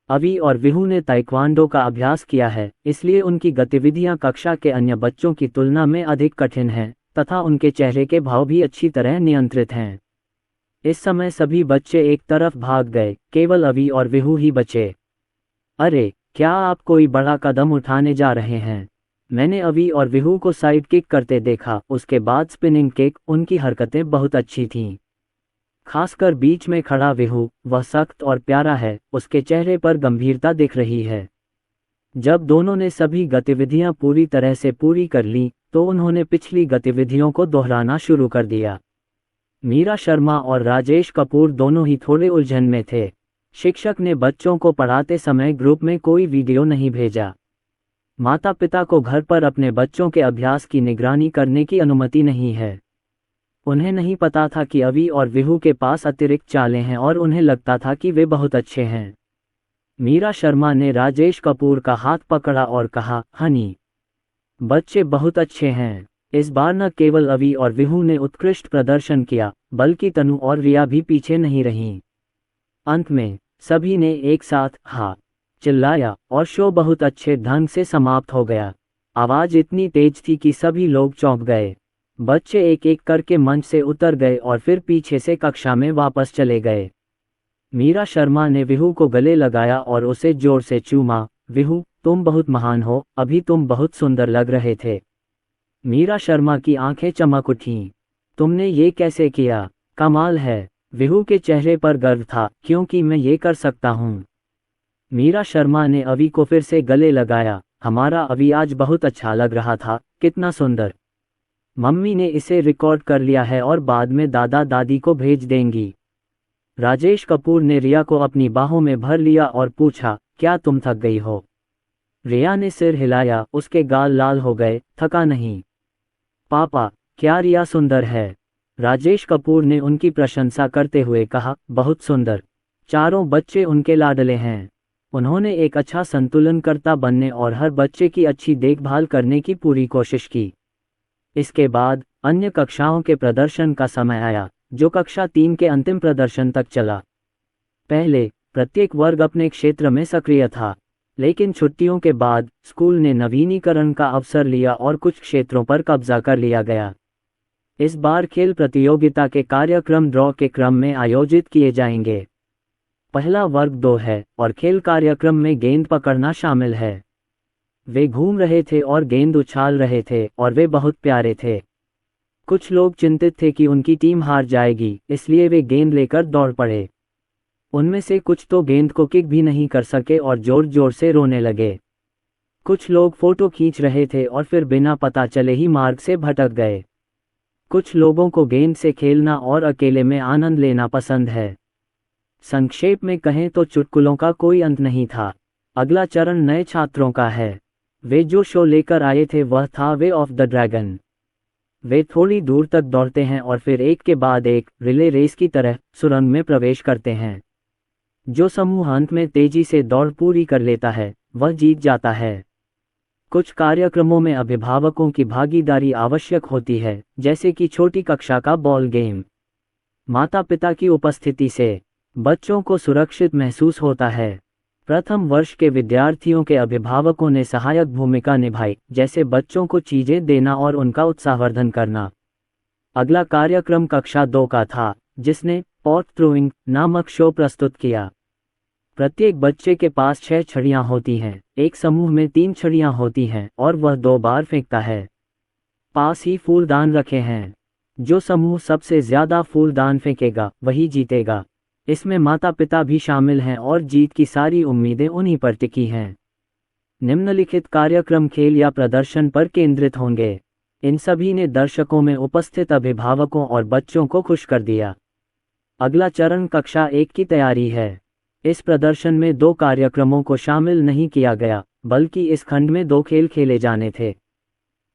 अवी और विहू ने ताइक्वांडो का अभ्यास किया है, इसलिए उनकी गतिविधियां कक्षा के अन्य बच्चों की तुलना में अधिक कठिन हैं, तथा उनके चेहरे के भाव भी अच्छी तरह नियंत्रित हैं। इस समय सभी बच्चे एक तरफ भाग गए, केवल अवी और विहू ही बचे। अरे, क्या आप कोई बड़ा कदम उठाने जा रहे हैं? मैंने अवी और विहू को साइड किक करते देखा, उसके बाद स्पिनिंग किक। उनकी हरकतें बहुत अच्छी थीं। खासकर बीच में खड़ा विहू, वह सख्त और प्यारा है, उसके चेहरे पर गंभीरता दिख रही है। जब दोनों ने सभी गतिविधियां पूरी तरह से पूरी कर लीं, तो उन्होंने पिछली गतिविधियों को दोहराना शुरू कर दिया। मीरा शर्मा और राजेश कपूर दोनों ही थोड़े उलझन में थे। शिक्षक ने बच्चों को पढ़ाते समय ग्रुप में कोई वीडियो नहीं भेजा। माता पिता को घर पर अपने बच्चों के अभ्यास की निगरानी करने की अनुमति नहीं है। उन्हें नहीं पता था कि अवी और विहू के पास अतिरिक्त चालें हैं और उन्हें लगता था कि वे बहुत अच्छे हैं। मीरा शर्मा ने राजेश कपूर का हाथ पकड़ा और कहा, हनी, बच्चे बहुत अच्छे हैं। इस बार न केवल अवी और विहू ने उत्कृष्ट प्रदर्शन किया, बल्कि तनु और रिया भी पीछे नहीं रहीं। अंत में सभी ने एक साथ हाँ चिल्लाया और शो बहुत अच्छे ढंग से समाप्त हो गया। आवाज इतनी तेज थी कि सभी लोग चौंक गए। बच्चे एक एक करके मंच से उतर गए और फिर पीछे से कक्षा में वापस चले गए। मीरा शर्मा ने विहू को गले लगाया और उसे जोर से चूमा। विहू, तुम बहुत महान हो, अभी तुम बहुत सुंदर लग रहे थे। मीरा शर्मा की आंखें चमक उठीं। तुमने ये कैसे किया? कमाल है। विहू के चेहरे पर गर्व था, क्योंकि मैं ये कर सकता हूँ। मीरा शर्मा ने अवी को फिर से गले लगाया। हमारा अवी आज बहुत अच्छा लग रहा था, कितना सुंदर। मम्मी ने इसे रिकॉर्ड कर लिया है और बाद में दादा दादी को भेज देंगी। राजेश कपूर ने रिया को अपनी बाहों में भर लिया और पूछा, क्या तुम थक गई हो? रिया ने सिर हिलाया, उसके गाल लाल हो गए। थका नहीं पापा, क्या रिया सुंदर है? राजेश कपूर ने उनकी प्रशंसा करते हुए कहा, बहुत सुंदर। चारों बच्चे उनके लाडले हैं। उन्होंने एक अच्छा संतुलनकर्ता बनने और हर बच्चे की अच्छी देखभाल करने की पूरी कोशिश की। इसके बाद अन्य कक्षाओं के प्रदर्शन का समय आया, जो कक्षा 3 के अंतिम प्रदर्शन तक चला। पहले प्रत्येक वर्ग अपने क्षेत्र में सक्रिय था, लेकिन छुट्टियों के बाद स्कूल ने नवीनीकरण का अवसर लिया और कुछ क्षेत्रों पर कब्जा कर लिया गया। इस बार खेल प्रतियोगिता के कार्यक्रम ड्रॉ के क्रम में आयोजित किए जाएंगे। पहला वर्ग 2 है और खेल कार्यक्रम में गेंद पकड़ना शामिल है। वे घूम रहे थे और गेंद उछाल रहे थे और वे बहुत प्यारे थे। कुछ लोग चिंतित थे कि उनकी टीम हार जाएगी, इसलिए वे गेंद लेकर दौड़ पड़े। उनमें से कुछ तो गेंद को किक भी नहीं कर सके और जोर जोर से रोने लगे। कुछ लोग फोटो खींच रहे थे और फिर बिना पता चले ही मार्ग से भटक गए। कुछ लोगों को गेंद से खेलना और अकेले में आनंद लेना पसंद है। संक्षेप में कहें तो चुटकुलों का कोई अंत नहीं था। अगला चरण नए छात्रों का है। वे जो शो लेकर आए थे वह था वे ऑफ द ड्रैगन। वे थोड़ी दूर तक दौड़ते हैं और फिर एक के बाद एक रिले रेस की तरह सुरंग में प्रवेश करते हैं। जो समूह अंत में तेजी से दौड़ पूरी कर लेता है वह जीत जाता है। कुछ कार्यक्रमों में अभिभावकों की भागीदारी आवश्यक होती है, जैसे कि छोटी कक्षा का बॉल गेम। माता पिता की उपस्थिति से बच्चों को सुरक्षित महसूस होता है। प्रथम वर्ष के विद्यार्थियों के अभिभावकों ने सहायक भूमिका निभाई, जैसे बच्चों को चीजें देना और उनका उत्साहवर्धन करना। अगला कार्यक्रम कक्षा 2 का था, जिसने पॉट थ्रोइंग नामक शो प्रस्तुत किया। प्रत्येक बच्चे के पास 6 छड़ियां होती हैं। एक समूह में 3 छड़ियां होती हैं और वह 2 बार फेंकता है। पास ही फूलदान रखे हैं। जो समूह सबसे ज्यादा फूलदान फेंकेगा वही जीतेगा। इसमें माता पिता भी शामिल हैं और जीत की सारी उम्मीदें उन्हीं पर टिकी हैं। निम्नलिखित कार्यक्रम खेल या प्रदर्शन पर केंद्रित होंगे। इन सभी ने दर्शकों में उपस्थित अभिभावकों और बच्चों को खुश कर दिया। अगला चरण कक्षा 1 की तैयारी है। इस प्रदर्शन में 2 कार्यक्रमों को शामिल नहीं किया गया, बल्कि इस खंड में 2 खेल खेले जाने थे।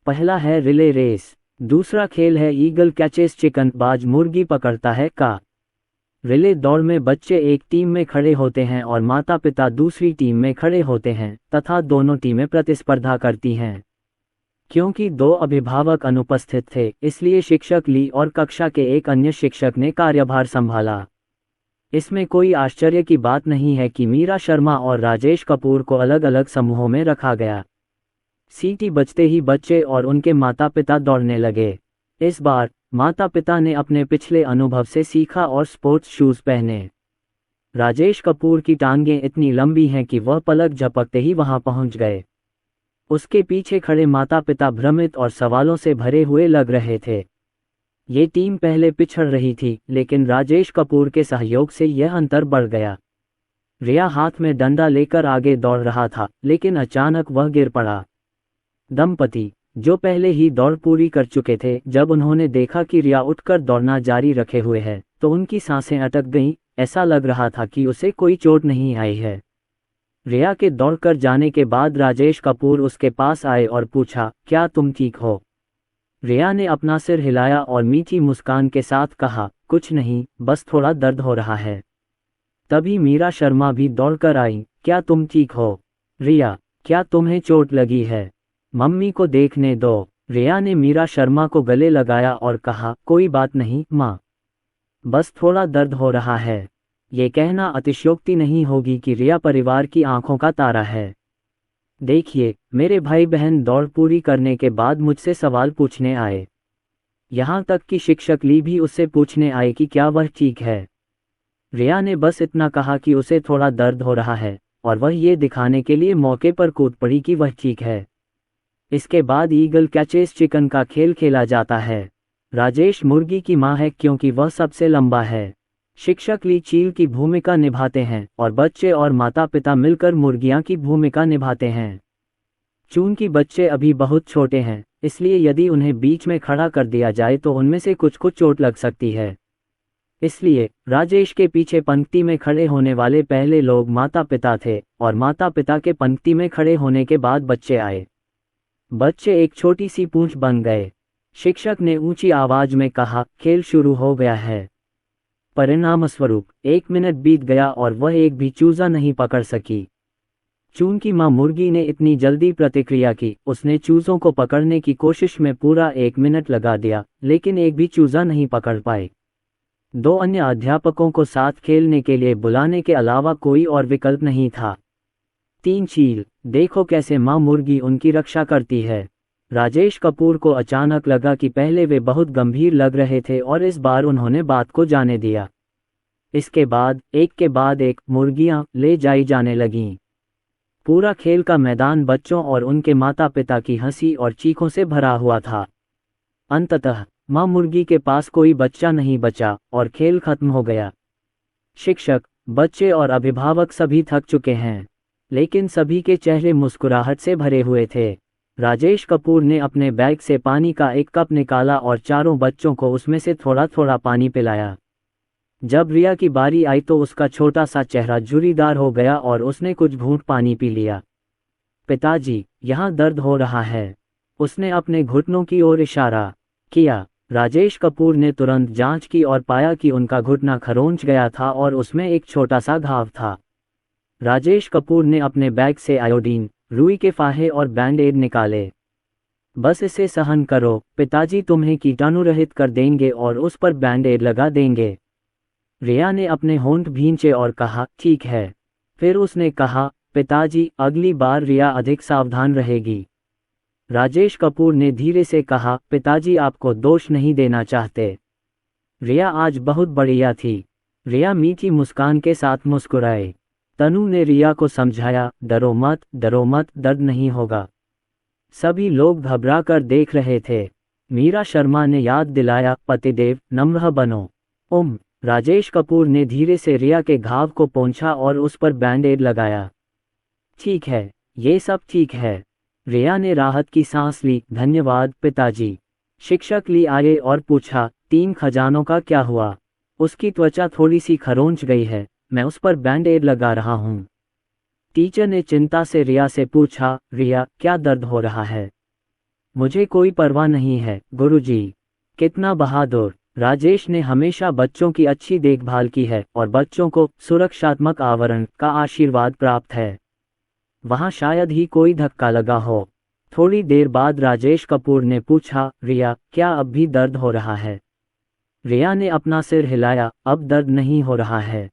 पहला है रिले रेस। दूसरा खेल है ईगल कैचेस चिकन, बाज मुर्गी पकड़ता है का। रिले दौड़ में बच्चे एक टीम में खड़े होते हैं और माता पिता दूसरी टीम में खड़े होते हैं तथा दोनों टीमें प्रतिस्पर्धा करती हैं। क्योंकि 2 अभिभावक अनुपस्थित थे, इसलिए शिक्षक ली और कक्षा के एक अन्य शिक्षक ने कार्यभार संभाला। इसमें कोई आश्चर्य की बात नहीं है कि मीरा शर्मा और राजेश कपूर को अलग अलग समूहों में रखा गया। सीटी बजते ही बच्चे और उनके माता पिता दौड़ने लगे। इस बार माता पिता ने अपने पिछले अनुभव से सीखा और स्पोर्ट्स शूज पहने। राजेश कपूर की टांगें इतनी लंबी हैं कि वह पलक झपकते ही वहां पहुंच गए। उसके पीछे खड़े माता पिता भ्रमित और सवालों से भरे हुए लग रहे थे। ये टीम पहले पिछड़ रही थी, लेकिन राजेश कपूर के सहयोग से यह अंतर बढ़ गया। रिया हाथ में डंडा लेकर आगे दौड़ रहा था, लेकिन अचानक वह गिर पड़ा। दंपति, जो पहले ही दौड़ पूरी कर चुके थे, जब उन्होंने देखा कि रिया उठकर दौड़ना जारी रखे हुए है, तो उनकी सांसें अटक गईं। ऐसा लग रहा था कि उसे कोई चोट नहीं आई है। रिया के दौड़कर जाने के बाद राजेश कपूर उसके पास आए और पूछा, क्या तुम ठीक हो? रिया ने अपना सिर हिलाया और मीठी मुस्कान के साथ कहा, कुछ नहीं, बस थोड़ा दर्द हो रहा है। तभी मीरा शर्मा भी दौड़कर आई, क्या तुम ठीक हो? रिया, क्या तुम्हें चोट लगी है? मम्मी को देखने दो। रिया ने मीरा शर्मा को गले लगाया और कहा, कोई बात नहीं माँ, बस थोड़ा दर्द हो रहा है। ये कहना अतिशयोक्ति नहीं होगी कि रिया परिवार की आंखों का तारा है। देखिए, मेरे भाई बहन दौड़ पूरी करने के बाद मुझसे सवाल पूछने आए। यहाँ तक कि शिक्षक ली भी उससे पूछने आए कि क्या वह ठीक है। रिया ने बस इतना कहा कि उसे थोड़ा दर्द हो रहा है, और वह ये दिखाने के लिए मौके पर कूद पड़ी कि वह ठीक है। इसके बाद ईगल कैचेस चिकन का खेल खेला जाता है। राजेश मुर्गी की मां है क्योंकि वह सबसे लंबा है। शिक्षक ली चील की भूमिका निभाते हैं और बच्चे और माता पिता मिलकर मुर्गियां की भूमिका निभाते हैं। चूंकि बच्चे अभी बहुत छोटे हैं, इसलिए यदि उन्हें बीच में खड़ा कर दिया जाए तो उनमें से कुछ को चोट लग सकती है। इसलिए राजेश के पीछे पंक्ति में खड़े होने वाले पहले लोग माता पिता थे और माता पिता के पंक्ति में खड़े होने के बाद बच्चे आए। बच्चे एक छोटी सी पूंछ बन गए। शिक्षक ने ऊंची आवाज में कहा, खेल शुरू हो गया है। परिणामस्वरूप 1 मिनट बीत गया और वह एक भी चूजा नहीं पकड़ सकी। चूंकि मां मुर्गी ने इतनी जल्दी प्रतिक्रिया की, उसने चूजों को पकड़ने की कोशिश में पूरा 1 मिनट लगा दिया, लेकिन एक भी चूजा नहीं पकड़ पाए। 2 अन्य अध्यापकों को साथ खेलने के लिए बुलाने के अलावा कोई और विकल्प नहीं था। 3 चील, देखो कैसे मां मुर्गी उनकी रक्षा करती है। राजेश कपूर को अचानक लगा कि पहले वे बहुत गंभीर लग रहे थे और इस बार उन्होंने बात को जाने दिया। इसके बाद एक के बाद एक मुर्गियां ले जाई जाने लगीं। पूरा खेल का मैदान बच्चों और उनके माता पिता की हंसी और चीखों से भरा हुआ था। अंततः माँ मुर्गी के पास कोई बच्चा नहीं बचा और खेल खत्म हो गया। शिक्षक, बच्चे और अभिभावक सभी थक चुके हैं, लेकिन सभी के चेहरे मुस्कुराहट से भरे हुए थे। राजेश कपूर ने अपने बैग से पानी का एक कप निकाला और चारों बच्चों को उसमें से थोड़ा थोड़ा पानी पिलाया। जब रिया की बारी आई तो उसका छोटा सा चेहरा झुर्रीदार हो गया और उसने कुछ घूंट पानी पी लिया। पिताजी, यहाँ दर्द हो रहा है। उसने अपने घुटनों की ओर इशारा किया। राजेश कपूर ने तुरंत जांच की और पाया कि उनका घुटना खरोंच गया था और उसमें एक छोटा सा घाव था। राजेश कपूर ने अपने बैग से आयोडीन, रुई के फाहे और बैंड एड निकाले। बस इसे सहन करो, पिताजी तुम्हें कीटाणु रहित कर देंगे और उस पर बैंड एड लगा देंगे। रिया ने अपने होंठ भींचे और कहा, ठीक है। फिर उसने कहा, पिताजी, अगली बार रिया अधिक सावधान रहेगी। राजेश कपूर ने धीरे से कहा, पिताजी आपको दोष नहीं देना चाहते। रिया आज बहुत बढ़िया थी। रिया मीठी मुस्कान के साथ मुस्कुराए। तनु ने रिया को समझाया, डरो मत, दर्द नहीं होगा। सभी लोग घबरा कर देख रहे थे। मीरा शर्मा ने याद दिलाया, पतिदेव, नम्र बनो। राजेश कपूर ने धीरे से रिया के घाव को पोंछा और उस पर बैंड एड लगाया। ठीक है, ये सब ठीक है। रिया ने राहत की सांस ली। धन्यवाद पिताजी। शिक्षक ली आए और पूछा, 3 खजानों का क्या हुआ? उसकी त्वचा थोड़ी सी खरोंच गई है, मैं उस पर बैंड एड लगा रहा हूँ। टीचर ने चिंता से रिया से पूछा, रिया, क्या दर्द हो रहा है? मुझे कोई परवाह नहीं है गुरुजी। कितना बहादुर। राजेश ने हमेशा बच्चों की अच्छी देखभाल की है और बच्चों को सुरक्षात्मक आवरण का आशीर्वाद प्राप्त है। वहाँ शायद ही कोई धक्का लगा हो। थोड़ी देर बाद राजेश कपूर ने पूछा, रिया, क्या अब भी दर्द हो रहा है? रिया ने अपना सिर हिलाया, अब दर्द नहीं हो रहा है।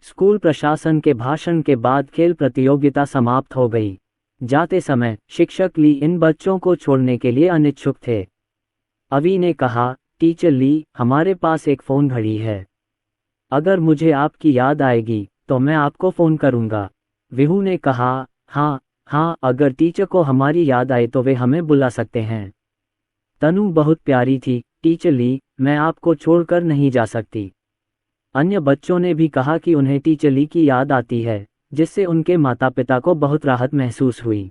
स्कूल प्रशासन के भाषण के बाद खेल प्रतियोगिता समाप्त हो गई। जाते समय शिक्षक ली इन बच्चों को छोड़ने के लिए अनिच्छुक थे। अवि ने कहा, टीचर ली, हमारे पास एक फ़ोन घड़ी है। अगर मुझे आपकी याद आएगी तो मैं आपको फ़ोन करूँगा। विहू ने कहा, हाँ, अगर टीचर को हमारी याद आए तो वे हमें बुला सकते हैं। तनु बहुत प्यारी थी, टीचर ली, मैं आपको छोड़कर नहीं जा सकती। अन्य बच्चों ने भी कहा कि उन्हें टीचर ली की याद आती है, जिससे उनके माता पिता को बहुत राहत महसूस हुई।